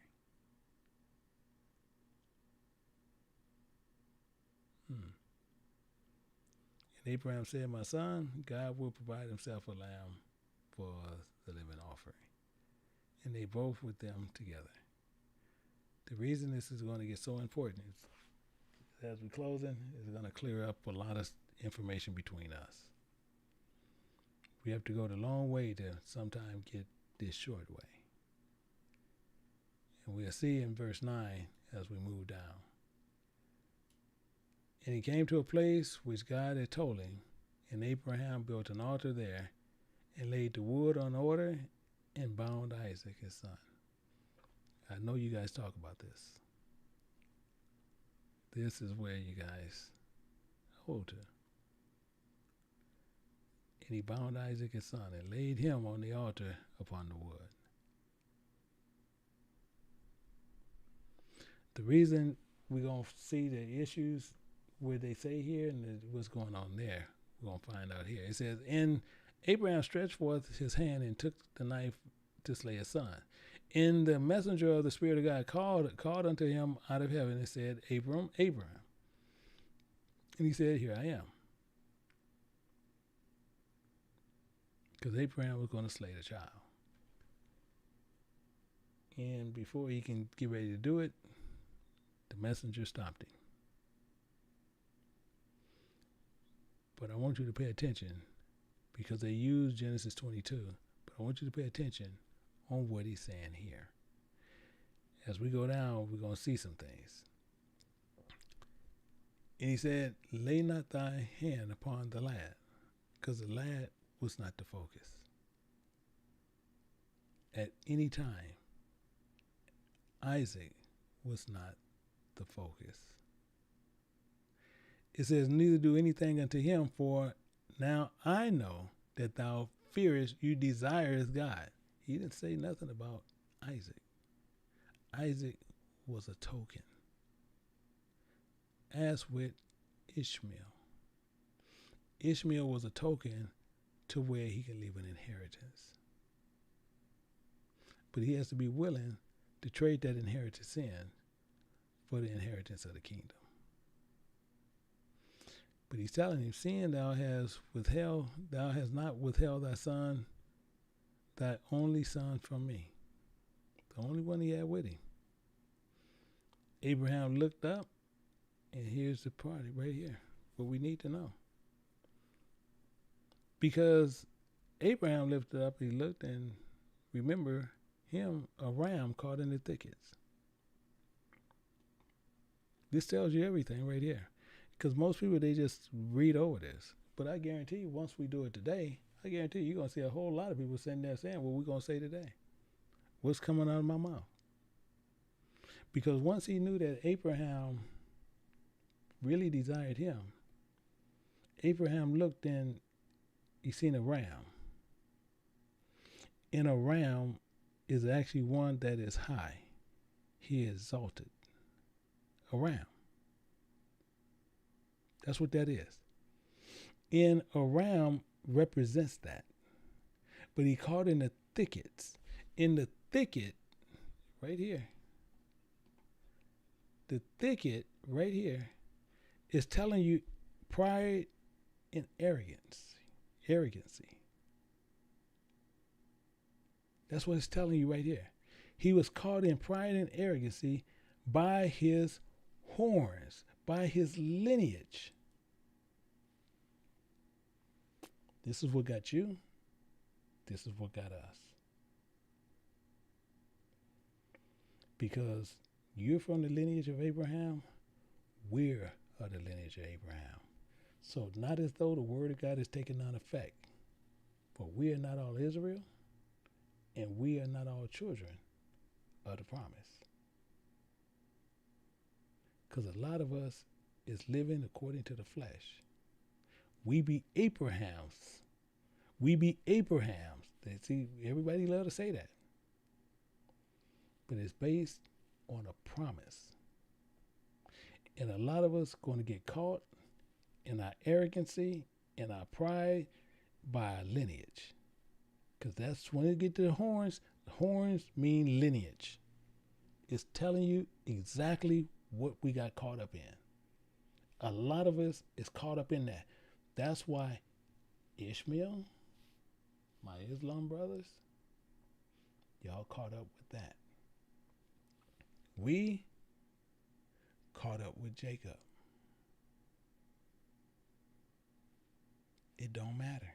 Speaker 3: And Abraham said, my son, God will provide himself a lamb for the living offering. And they both with them together. The reason this is going to get so important is, as we're closing, it's going to clear up a lot of information between us. We have to go the long way to sometime get this short way. And we'll see in verse 9 as we move down. And he came to a place which God had told him, and Abraham built an altar there, and laid the wood on order, and bound Isaac his son. I know you guys talk about this. This is where you guys hold to. And he bound Isaac his son, and laid him on the altar upon the wood. The reason we're going to see the issues where they say here and what's going on there, we're going to find out here. It says, and Abraham stretched forth his hand and took the knife to slay his son. And the messenger of the Spirit of God called unto him out of heaven and said, Abram, Abraham. And he said, here I am. Because Abraham was going to slay the child. And before he can get ready to do it, the messenger stopped him. But I want you to pay attention, because they use Genesis 22, but I want you to pay attention on what he's saying here. As we go down, we're going to see some things. And he said, lay not thy hand upon the lad, because the lad was not the focus. At any time, Isaac was not the focus. It says, neither do anything unto him, for now I know that thou fearest, you desirest God. He didn't say nothing about Isaac. Isaac was a token. As with Ishmael. Ishmael was a token to where he can leave an inheritance. But he has to be willing to trade that inheritance in for the inheritance of the kingdom. But he's telling him, seeing thou hast not withheld thy son, thy only son from me. The only one he had with him. Abraham looked up, and here's the part right here, what we need to know. Because Abraham lifted up, he looked, and remember, him a ram caught in the thickets. This tells you everything right here. Because most people, they just read over this. But I guarantee you, once we do it today, I guarantee you, you're going to see a whole lot of people sitting there saying, what we're going to say today. What's coming out of my mouth? Because once he knew that Abraham really desired him, Abraham looked and he seen a ram. And a ram is actually one that is high. He exalted. A ram. That's what that is. And a ram represents that. But he caught in the thickets. In the thicket, right here. The thicket right here is telling you pride and arrogancy. That's what it's telling you right here. He was caught in pride and arrogancy by his horns, by his lineage. This is what got you. This is what got us. Because you're from the lineage of Abraham, we're of the lineage of Abraham. So not as though the word of God is taking on effect, but we are not all Israel, and we are not all children of the promise. Because a lot of us is living according to the flesh. We be Abrahams. We be Abrahams. See, everybody love to say that. But it's based on a promise. And a lot of us going to get caught in our arrogancy and our pride by our lineage. Because that's when it get to the horns mean lineage. It's telling you exactly what we got caught up in. A lot of us is caught up in that. That's why Ishmael, my Islam brothers, y'all caught up with that. We caught up with Jacob. It don't matter.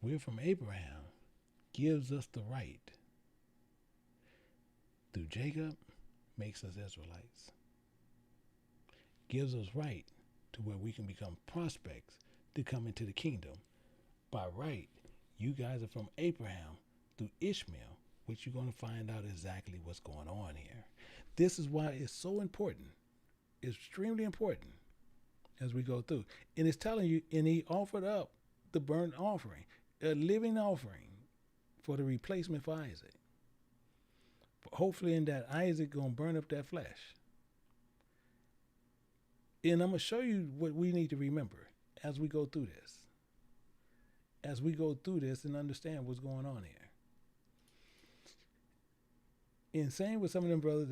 Speaker 3: We're from Abraham, gives us the right. Through Jacob, makes us Israelites. Gives us right to where we can become prospects to come into the kingdom. By right, you guys are from Abraham through Ishmael, which you're going to find out exactly what's going on here. This is why it's so important, extremely important as we go through. And it's telling you, and he offered up the burnt offering, a living offering for the replacement for Isaac. Hopefully in that Isaac going to burn up that flesh. And I'm going to show you what we need to remember as we go through this. As we go through this and understand what's going on here. And same with some of them brothers,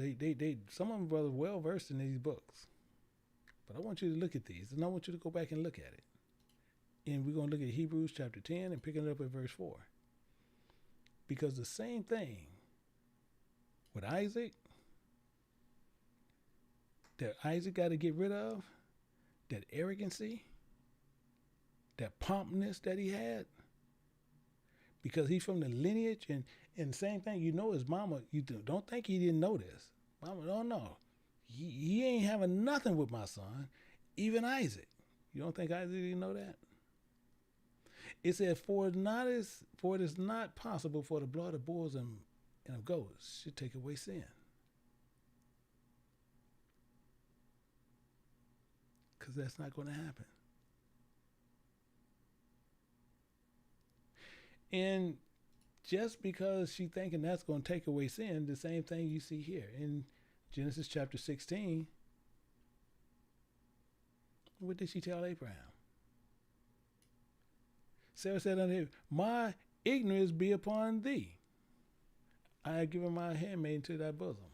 Speaker 3: some of them brothers well versed in these books. But I want you to look at these, and I want you to go back and look at it. And we're going to look at Hebrews chapter 10 and picking it up at verse 4. Because the same thing with Isaac, that Isaac got to get rid of, that arrogancy, that pompness that he had, because he's from the lineage, and same thing, you know his mama, you don't think he didn't know this. Mama, no. He ain't having nothing with my son, even Isaac. You don't think Isaac didn't know that? It says, for it is not possible for the blood of bulls and of goats should take away sin. Because that's not going to happen. And just because she's thinking that's going to take away sin, the same thing you see here in Genesis chapter 16. What did she tell Abraham? Sarah said unto him, my ignorance be upon thee. I have given my handmaid into thy bosom.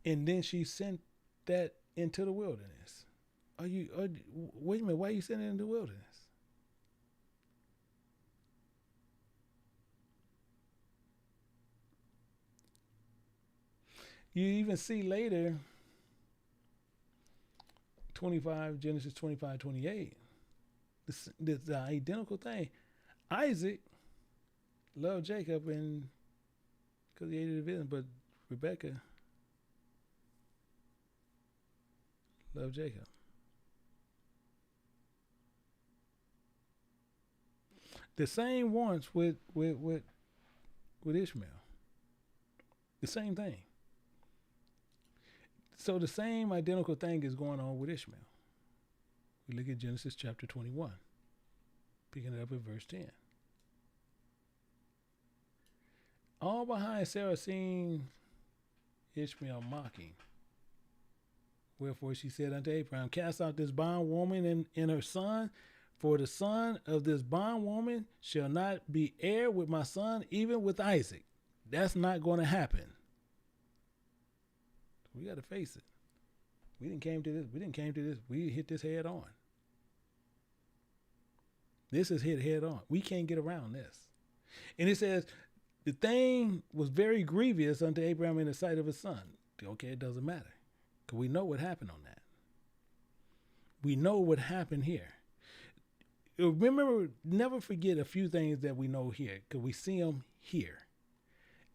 Speaker 3: And then she sent that into the wilderness. Wait a minute, why are you sending it into the wilderness? You even see later, Genesis 25:28, the identical thing. Isaac loved Jacob and because he ate the vision, but Rebecca loved Jacob. The same once with Ishmael. The same thing. So the same identical thing is going on with Ishmael. We look at Genesis chapter 21, picking it up at verse 10. All behind Sarah seeing Ishmael mocking. Wherefore she said unto Abraham, cast out this bondwoman and her son, for the son of this bondwoman shall not be heir with my son, even with Isaac. That's not going to happen. We got to face it. We didn't came to this. We hit this head on. This is hit head on. We can't get around this. And it says, the thing was very grievous unto Abraham in the sight of his son. Okay, it doesn't matter. Because we know what happened on that. We know what happened here. Remember, never forget a few things that we know here, because we see them here.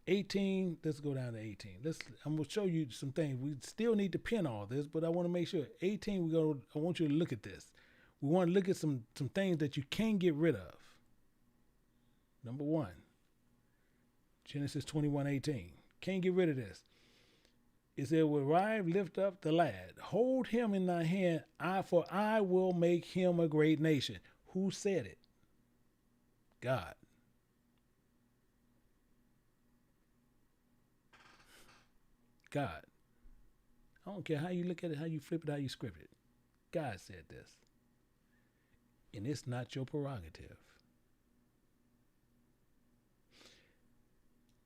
Speaker 3: 18, let's go down to 18. I'm going to show you some things. We still need to pin all this, but I want to make sure. 18, I want you to look at this. We want to look at some things that you can't get rid of. Number one, Genesis 21:18. Can't get rid of this. It said, will arrive, lift up the lad. Hold him in thy hand, for I will make him a great nation. Who said it? God. God. I don't care how you look at it, how you flip it, how you script it. God said this. And it's not your prerogative.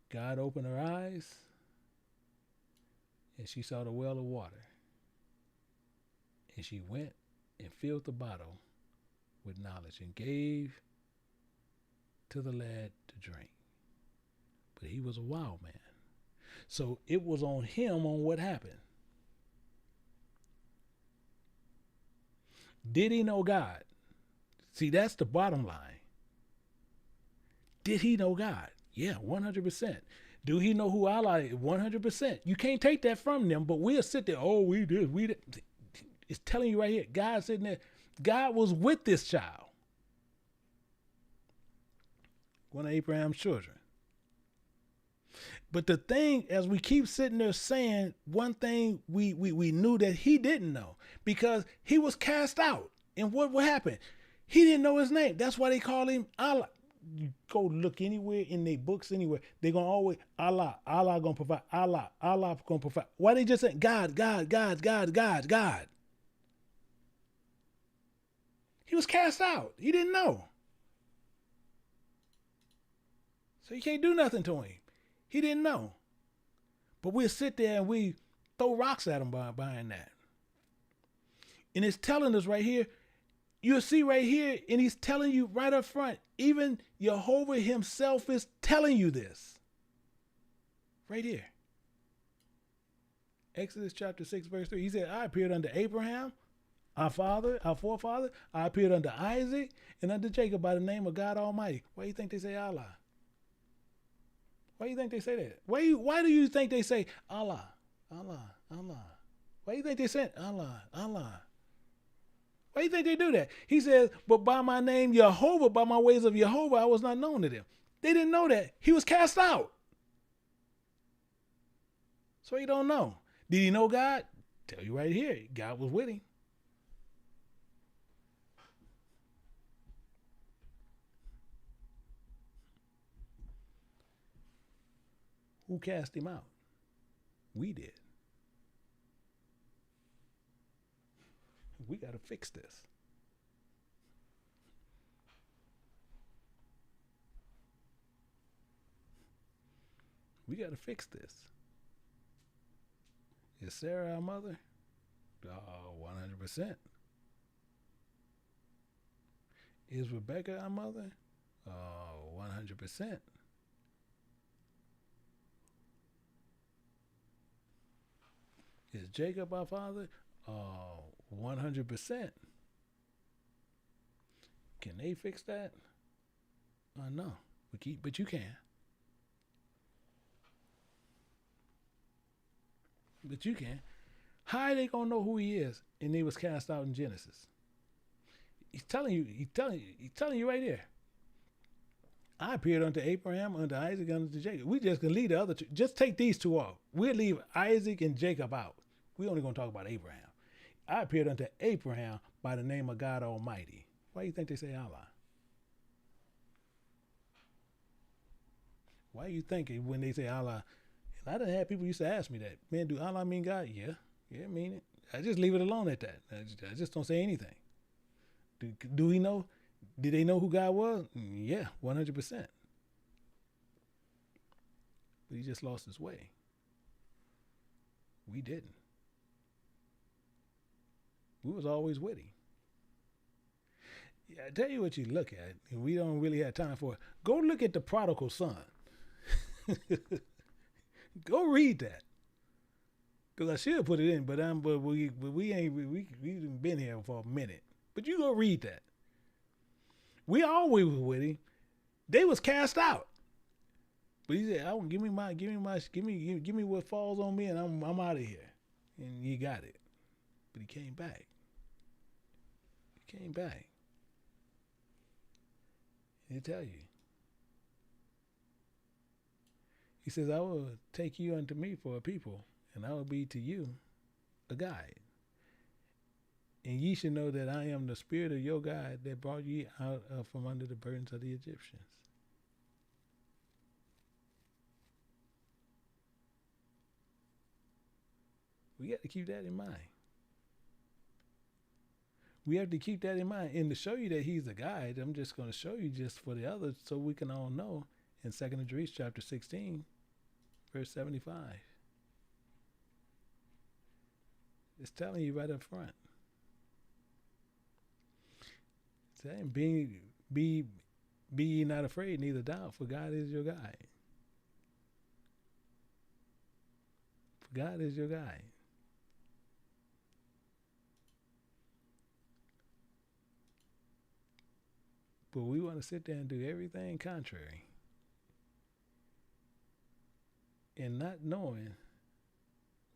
Speaker 3: God opened her eyes, and she saw the well of water. And she went and filled the bottle with knowledge and gave to the lad to drink. But he was a wild man. So it was on him on what happened. Did he know God? See, that's the bottom line. Did he know God? Yeah, 100%. Do he know who Allah is? 100%. You can't take that from them, but we'll sit there, oh, we did. It's telling you right here, God sitting there. God was with this child. One of Abraham's children. But the thing, as we keep sitting there saying, one thing we knew that he didn't know, because he was cast out. And what happened? He didn't know his name. That's why they call him Allah. You go look anywhere in their books, anywhere. They're going to always, Allah going to provide. Allah going to provide. Why they just say God? He was cast out. He didn't know. So you can't do nothing to him. He didn't know. But we'll sit there and we throw rocks at him behind that. And it's telling us right here, you'll see right here, and he's telling you right up front, even Jehovah himself is telling you this. Right here. Exodus chapter 6, verse 3. He said, I appeared unto Abraham, our forefather. I appeared unto Isaac and unto Jacob by the name of God Almighty. Why do you think they say Allah? Why do you think they say that? Why do you think they say Allah? Why do you think they say Allah? Why do you think they do that? He says, but by my name Jehovah, by my ways of Jehovah, I was not known to them. They didn't know that. He was cast out. So he don't know. Did he know God? Tell you right here, God was with him. Who cast him out? We did. We got to fix this. We got to fix this. Is Sarah our mother? Oh, 100%. Is Rebecca our mother? Oh, 100%. Is Jacob our father? Oh, 100%. Can they fix that? No. But you can. But you can. How are they gonna know who he is? And he was cast out in Genesis. He's telling you right there. I appeared unto Abraham, unto Isaac, and unto Jacob. We just can leave the other two. Just take these two off. We'll leave Isaac and Jacob out. We only gonna talk about Abraham. I appeared unto Abraham by the name of God Almighty. Why do you think they say Allah? Why do you think when they say Allah? And I done had people used to ask me that. Man, do Allah mean God? Yeah, I mean it. I just leave it alone at that. I just don't say anything. Do we know? Did they know who God was? Yeah, 100%. But he just lost his way. We didn't. We was always with him. Yeah, I tell you what you look at, and we don't really have time for it. Go look at the prodigal son. Go read that. Because I should put it in, but we ain't been here for a minute. But you go read that. We always was with him. They was cast out. But he said, give me what falls on me, and I'm out of here. And he got it. But he came back. He'll tell you. He says, I will take you unto me for a people, and I will be to you a guide. And ye should know that I am the spirit of your God that brought ye out from under the burdens of the Egyptians. We got to keep that in mind. We have to keep that in mind. And to show you that he's a guide, I'm just going to show you just for the others so we can all know in 2 Adherents chapter 16, verse 75. It's telling you right up front. Saying, be ye not afraid, neither doubt, for God is your guide. For God is your guide. But we want to sit there and do everything contrary. And not knowing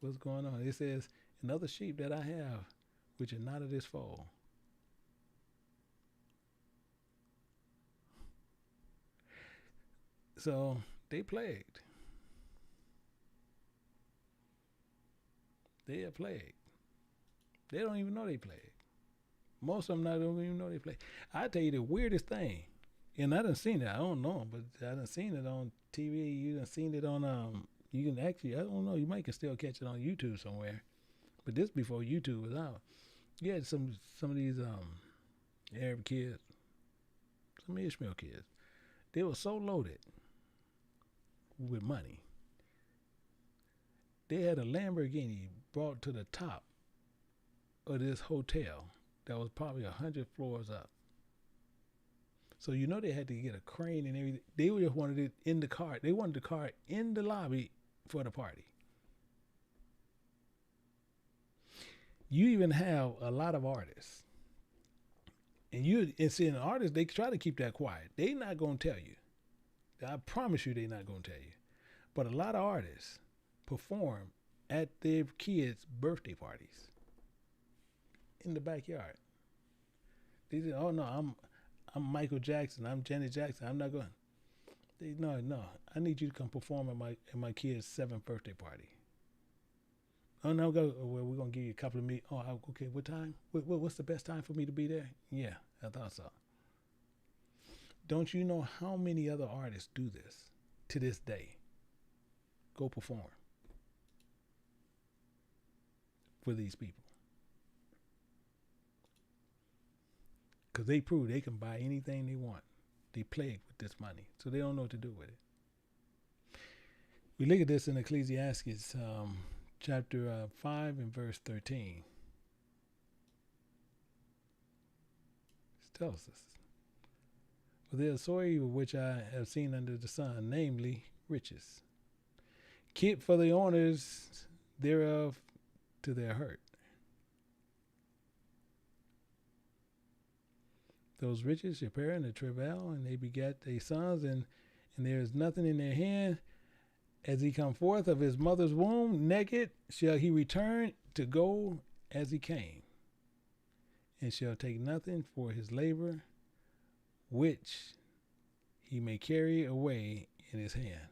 Speaker 3: what's going on. It says, and other sheep that I have, which are not of this fold. So they plagued. They are plagued. They don't even know they plagued. Most of them don't even know they plagued. I tell you the weirdest thing, and I done seen it. I don't know, but I done seen it on TV. You done seen it on you can actually, I don't know, you might can still catch it on YouTube somewhere. But this before YouTube was out. You had some of these Arab kids, some Ishmael kids. They were so loaded with money. They had a Lamborghini brought to the top of this hotel that was probably 100 floors up. So you know they had to get a crane and everything. They just wanted it in the car. They wanted the car in the lobby for the party. You even have a lot of artists. And seeing artists, they try to keep that quiet. They not going to tell you. I promise you they not going to tell you. But a lot of artists perform at their kids' birthday parties in the backyard. They say, oh no, I'm Michael Jackson, I'm Janet Jackson, I'm not going. No, I need you to come perform at my kid's 7th birthday party. Oh no, well, we're gonna give you a couple of me. Oh, okay, what time? What's the best time for me to be there? Yeah, I thought so. Don't you know how many other artists do this to this day? Go perform for these people. Because they prove they can buy anything they want. They plague with this money, so they don't know what to do with it. We look at this in Ecclesiastes chapter 5 and verse 13. It tells us, for there is so evil which I have seen under the sun, namely riches, kept for the owners thereof to their hurt. Those riches shall perish in the travail, and they begat their sons, and and there is nothing in their hand. As he come forth of his mother's womb, naked shall he return to go as he came, and shall take nothing for his labor, which he may carry away in his hand.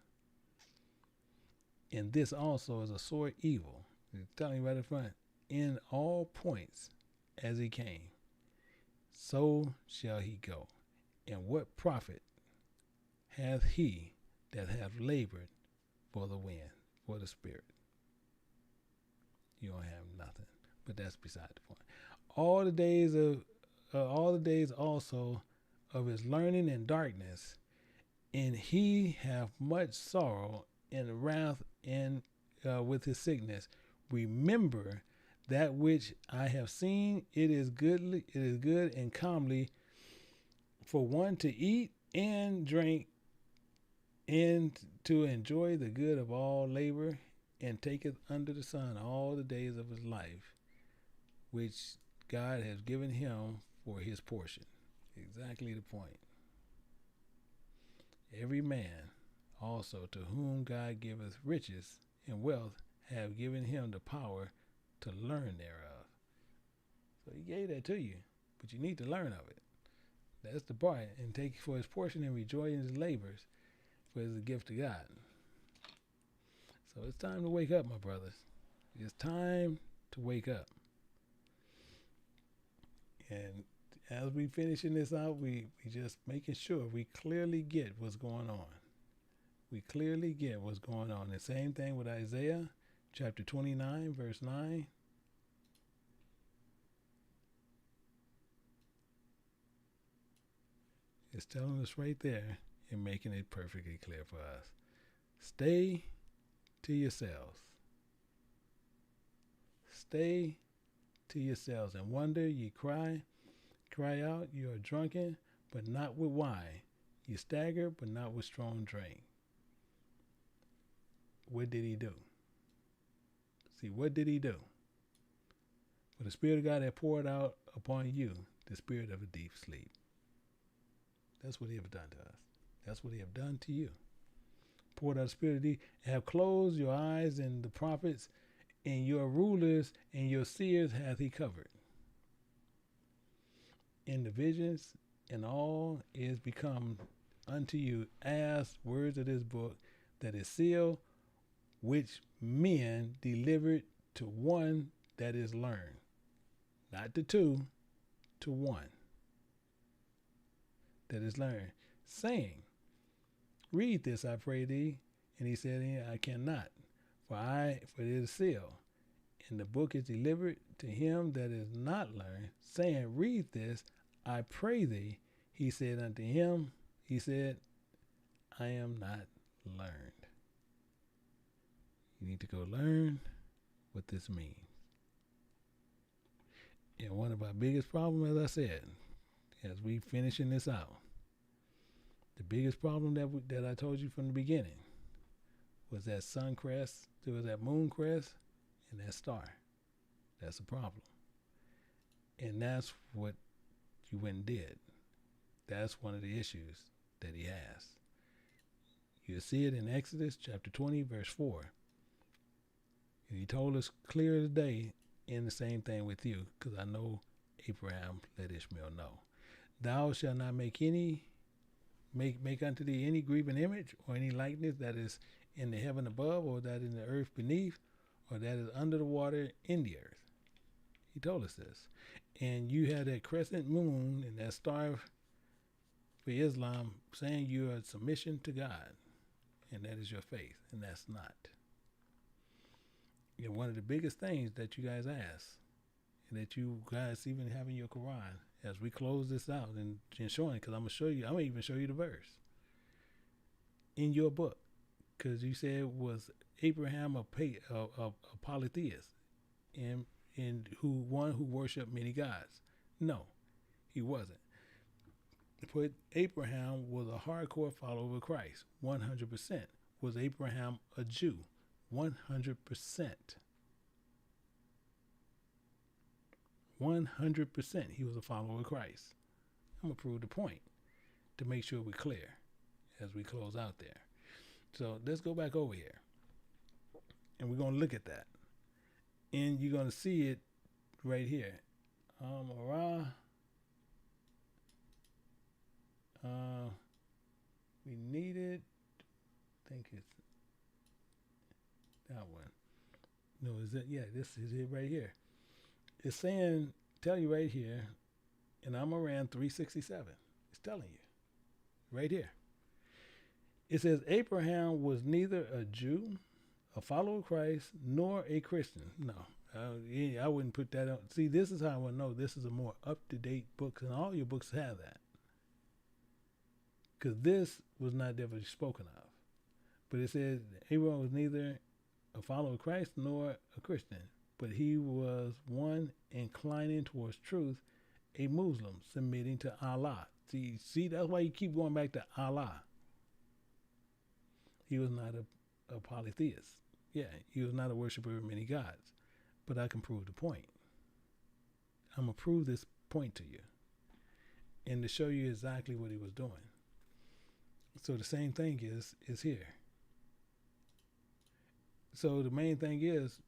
Speaker 3: And this also is a sore evil. He's telling you right up front, in all points as he came, so shall he go. And what profit hath he that hath labored for the wind, for the spirit? You don't have nothing. But that's beside the point. All the days also of his learning in darkness, and he have much sorrow and wrath and with his sickness. Remember that which I have seen. It is good and comely for one to eat and drink, and to enjoy the good of all labor, and taketh under the sun all the days of his life, which God has given him for his portion. Exactly the point. Every man also to whom God giveth riches and wealth have given him the power to learn thereof. So he gave that to you, but you need to learn of it. That's the part. And take for his portion and rejoice in his labors, for it is a gift to God. So it's time to wake up, my brothers. It's time to wake up. And as we finishing this out, we just making sure we clearly get what's going on. We clearly get what's going on. The same thing with Isaiah chapter 29, verse 9. It's telling us right there and making it perfectly clear for us. Stay to yourselves. Stay to yourselves and wonder, ye cry out, you are drunken, but not with wine. You stagger, but not with strong drink. What did he do? See, what did he do? For the Spirit of God had poured out upon you the spirit of a deep sleep. That's what he have done to us. That's what he have done to you. Poured out the spirit of deep, and have closed your eyes, and the prophets and your rulers and your seers hath he covered. In the visions and all is become unto you as words of this book that is sealed, which men delivered to one that is learned. Not to two, to one that is learned, saying, read this, I pray thee. And he said, I cannot, for it is sealed. And the book is delivered to him that is not learned, saying, read this, I pray thee. He said unto him, I am not learned. You need to go learn what this means. And one of our biggest problems, as I said, as we finishing this out, the biggest problem that I told you from the beginning was that sun crest, there was that moon crest, and that star. That's a problem. And that's what you went and did. That's one of the issues that he has. You'll see it in Exodus chapter 20, verse 4. And he told us clear as day, in the same thing with you, because I know Abraham let Ishmael know. Thou shalt not make unto thee any graven image or any likeness that is in the heaven above, or that in the earth beneath, or that is under the water in the earth. He told us this. And you had that crescent moon and that star for Islam saying you are submission to God, and that is your faith, and that's not. And one of the biggest things that you guys ask, and that you guys even have in your Quran, as we close this out and showing, because I'm going to show you, I'm going to even show you the verse in your book, because you said, was Abraham a polytheist and one who worshiped many gods? No, he wasn't. But Abraham was a hardcore follower of Christ, 100%. Was Abraham a Jew? 100%. 100% he was a follower of Christ. I'm going to prove the point to make sure we're clear as we close out there. So let's go back over here. And we're going to look at that. And you're going to see it right here. We need it. I think it's that one. No, is it? Yeah, this is it right here. It's saying, tell you right here, in Amoran 367. It's telling you right here. It says Abraham was neither a Jew, a follower of Christ, nor a Christian. No, I wouldn't put that on. See, this is how I would know this is a more up-to-date book, and all your books have that. Because this was not ever spoken of. But it says Abraham was neither a follower of Christ nor a Christian, but he was one inclining towards truth, a Muslim submitting to Allah. See, that's why you keep going back to Allah. He was not a polytheist. Yeah, he was not a worshiper of many gods. But I can prove the point. I'm going to prove this point to you. And to show you exactly what he was doing. So the same thing is here. So the main thing is,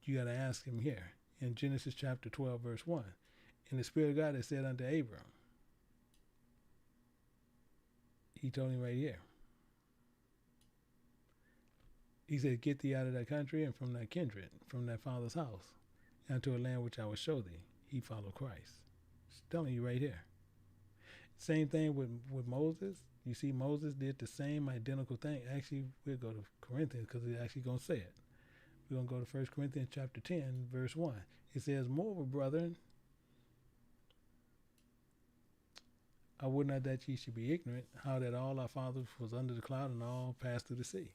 Speaker 3: you got to ask him here. In Genesis chapter 12, verse 1. And the Spirit of God had said unto Abram. He told him right here. He said, get thee out of that country and from that kindred, from that father's house, unto a land which I will show thee. He followed Christ. It's telling you right here. Same thing with Moses. You see, Moses did the same identical thing. Actually, we'll go to Corinthians because it's actually going to say it. We're going to go to 1 Corinthians chapter 10, verse 1. It says, moreover, brethren, I would not that ye should be ignorant, how that all our fathers was under the cloud and all passed through the sea.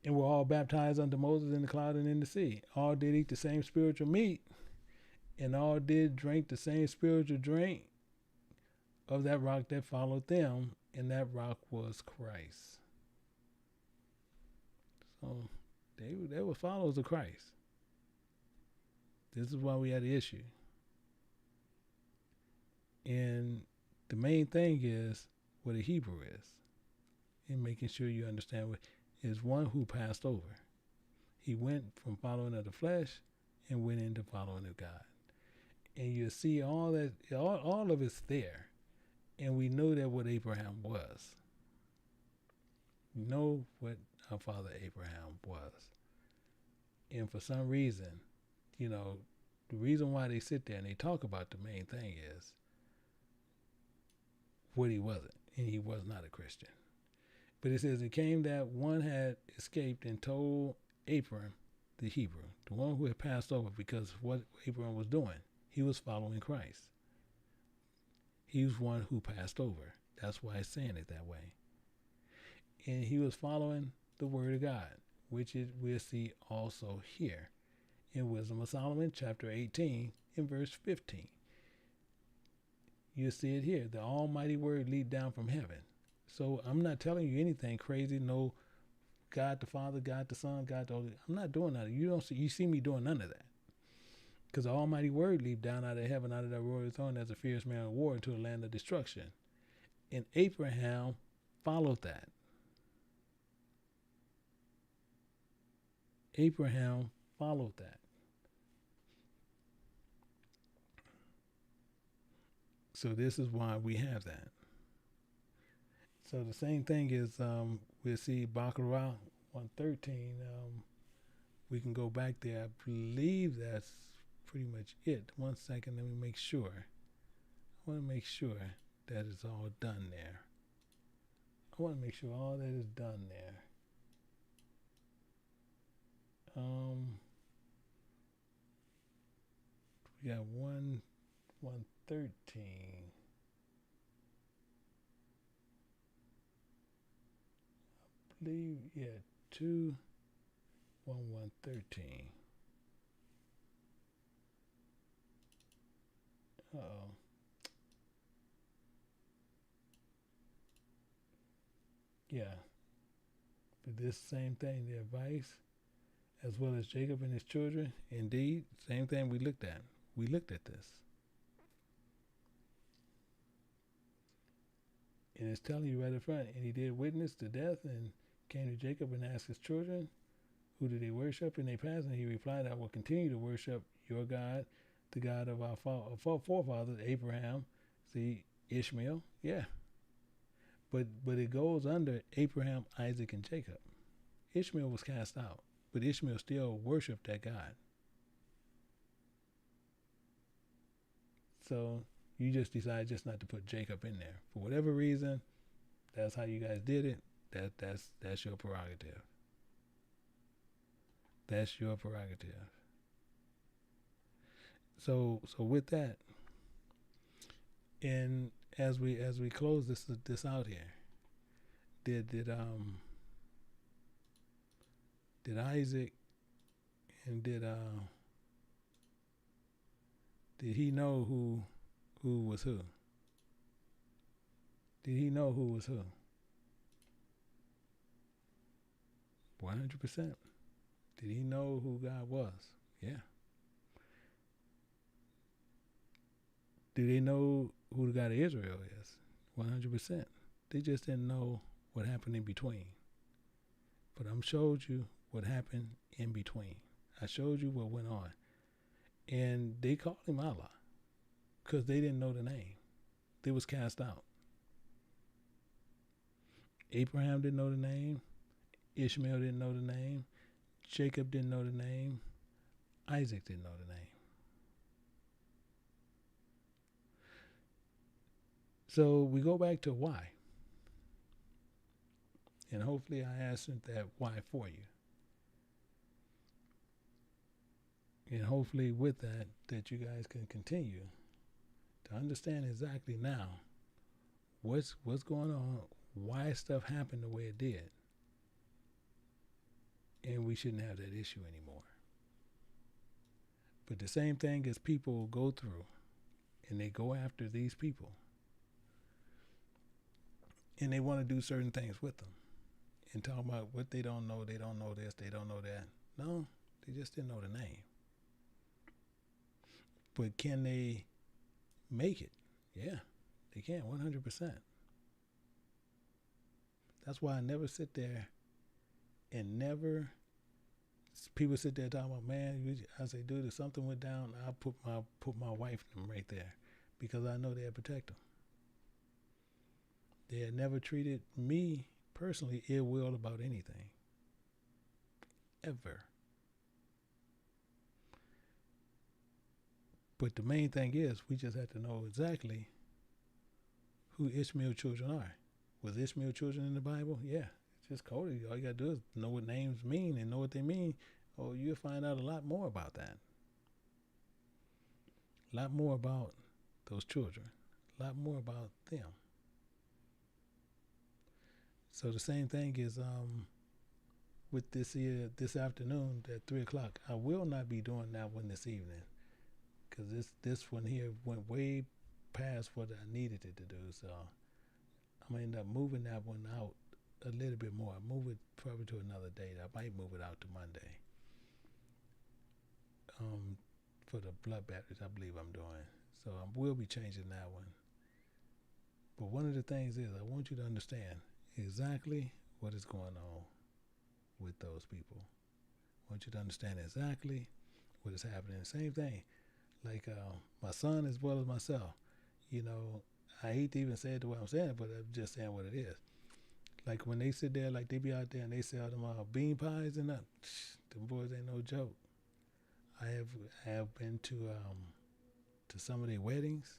Speaker 3: And were all baptized unto Moses in the cloud and in the sea. All did eat the same spiritual meat, and all did drink the same spiritual drink of that rock that followed them, and that rock was Christ. So they were followers of Christ. This is why we had the issue. And the main thing is what a Hebrew is, and making sure you understand what is one who passed over. He went from following of the flesh and went into following of God. And you see all that, all of it's there. And we know that what Abraham was. We know what our father Abraham was. And for some reason, the reason why they sit there and they talk about the main thing is what he wasn't. And he was not a Christian. But it says it came that one had escaped and told Abram, the Hebrew, the one who had passed over, because of what Abram was doing. He was following Christ. He was one who passed over. That's why it's saying it that way. And he was following the word of God, which we'll see also here in Wisdom of Solomon, chapter 18, in verse 15. You'll see it here. The almighty word leaped down from heaven. So I'm not telling you anything crazy. No, God the Father, God the Son, God the Holy. I'm not doing that. You see me doing none of that. Because the almighty word leaped down out of heaven, out of that royal throne as a fierce man of war into a land of destruction. And Abraham followed that. Abraham followed that. So this is why we have that. So the same thing is, we'll see Baccarat 113. We can go back there. I believe that's pretty much it. 1 second, let me make sure. I want to make sure that it's all done there. I want to make sure all that is done there. We got 113. I believe, 2 113. Uh-oh. Yeah. But this same thing, the advice, as well as Jacob and his children, indeed, same thing we looked at. We looked at this. And it's telling you right up front. And he did witness to death and came to Jacob and asked his children, who do they worship? And they passed, and he replied, I will continue to worship your God, the God of our forefathers, Abraham. See, Ishmael, yeah. But it goes under Abraham, Isaac, and Jacob. Ishmael was cast out, but Ishmael still worshiped that God. So you just decided just not to put Jacob in there. For whatever reason, that's how you guys did it. That's your prerogative. That's your prerogative. So with that, and as we close this out here, did Isaac and did he know who was who? Did he know who was who? 100%. Did he know who God was? Yeah. Do they know who the God of Israel is? 100%. They just didn't know what happened in between. But I showed you what happened in between. I showed you what went on. And they called him Allah because they didn't know the name. They was cast out. Abraham didn't know the name. Ishmael didn't know the name. Jacob didn't know the name. Isaac didn't know the name. So we go back to why. And hopefully I answered that why for you. And hopefully with that you guys can continue to understand exactly now what's going on, why stuff happened the way it did. And we shouldn't have that issue anymore. But the same thing as people go through and they go after these people and they want to do certain things with them and talk about what they don't know this, they don't know that. No, they just didn't know the name. But can they make it? Yeah, they can, 100%. That's why I never sit there and never, people sit there talking about, man, I say, dude, if something went down, I'll put my wife and them right there because I know they'll protect them. They had never treated me personally ill will about anything. Ever. But the main thing is, we just have to know exactly who Ishmael's children are. Was Ishmael children in the Bible? Yeah. It's just coded. All you got to do is know what names mean and know what they mean. Oh, you'll find out a lot more about that. A lot more about those children. A lot more about them. So the same thing is with this afternoon at 3 o'clock. I will not be doing that one this evening because this one here went way past what I needed it to do. So I'm going to end up moving that one out a little bit more. I move it probably to another date. I might move it out to Monday. For the blood batteries, I believe I'm doing. So I will be changing that one. But one of the things is I want you to understand exactly what is going on with those people. I want you to understand exactly what is happening. Same thing, like my son as well as myself. You know, I hate to even say it the way I'm saying it, but I'm just saying what it is. Like when they sit there, like they be out there and they sell them bean pies and that, them boys ain't no joke. I have been to some of their weddings,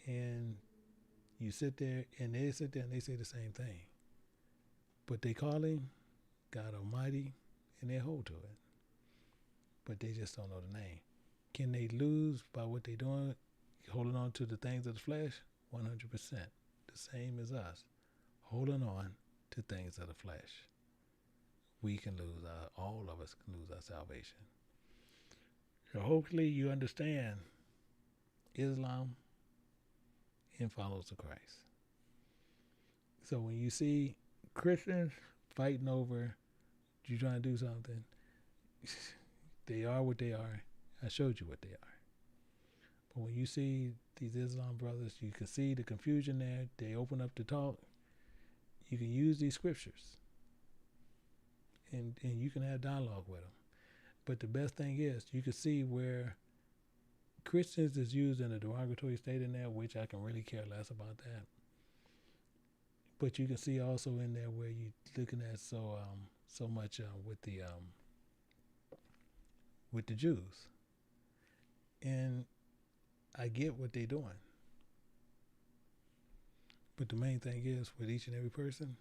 Speaker 3: and you sit there and they sit there and they say the same thing, but they call him God Almighty and they hold to it, but they just don't know the name. Can they lose by what they doing, holding on to the things of the flesh? 100%. The same as us, holding on to things of the flesh. We can lose all of us can lose our salvation. So hopefully you understand Islam and follows the Christ. So when you see Christians fighting over you trying to do something, they are what they are. I showed you what they are. When you see these Islam brothers, you can see the confusion there. They open up to talk. You can use these scriptures, and you can have dialogue with them. But the best thing is, you can see where Christians is used in a derogatory state in there, which I can really care less about that. But you can see also in there where you're looking at so much with the Jews, and I get what they're doing. But the main thing is, with each and every person,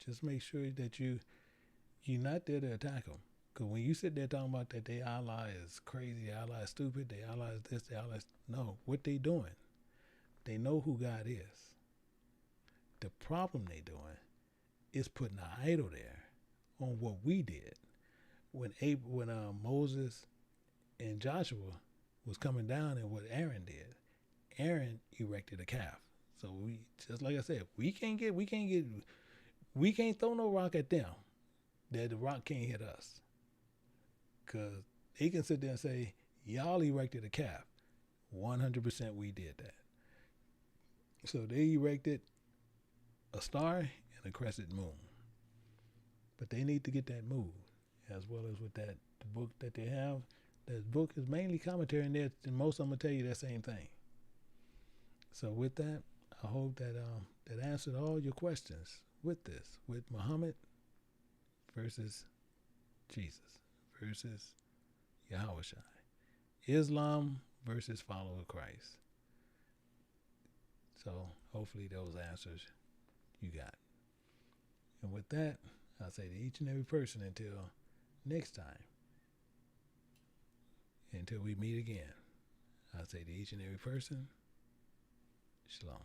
Speaker 3: just make sure that you're not there to attack them. Because when you sit there talking about that their Allah is crazy, their Allah is stupid, their Allah is this, their Allah is... No, what they doing, they know who God is. The problem they doing is putting an idol there on what we did. When Moses and Joshua was coming down, and what Aaron did, Aaron erected a calf. So we, just like I said, we can't throw no rock at them that the rock can't hit us. Cause they can sit there and say, y'all erected a calf. 100% we did that. So they erected a star and a crescent moon. But they need to get that moved, as well as with the book that they have. That book is mainly commentary in there, and most of them will tell you that same thing. So with that, I hope that that answered all your questions with this, with Muhammad versus Jesus versus Yahushua, Islam versus follower Christ. So hopefully those answers you got. And with that, I'll say to each and every person, until next time, until we meet again, I'll say to each and every person, Shalom.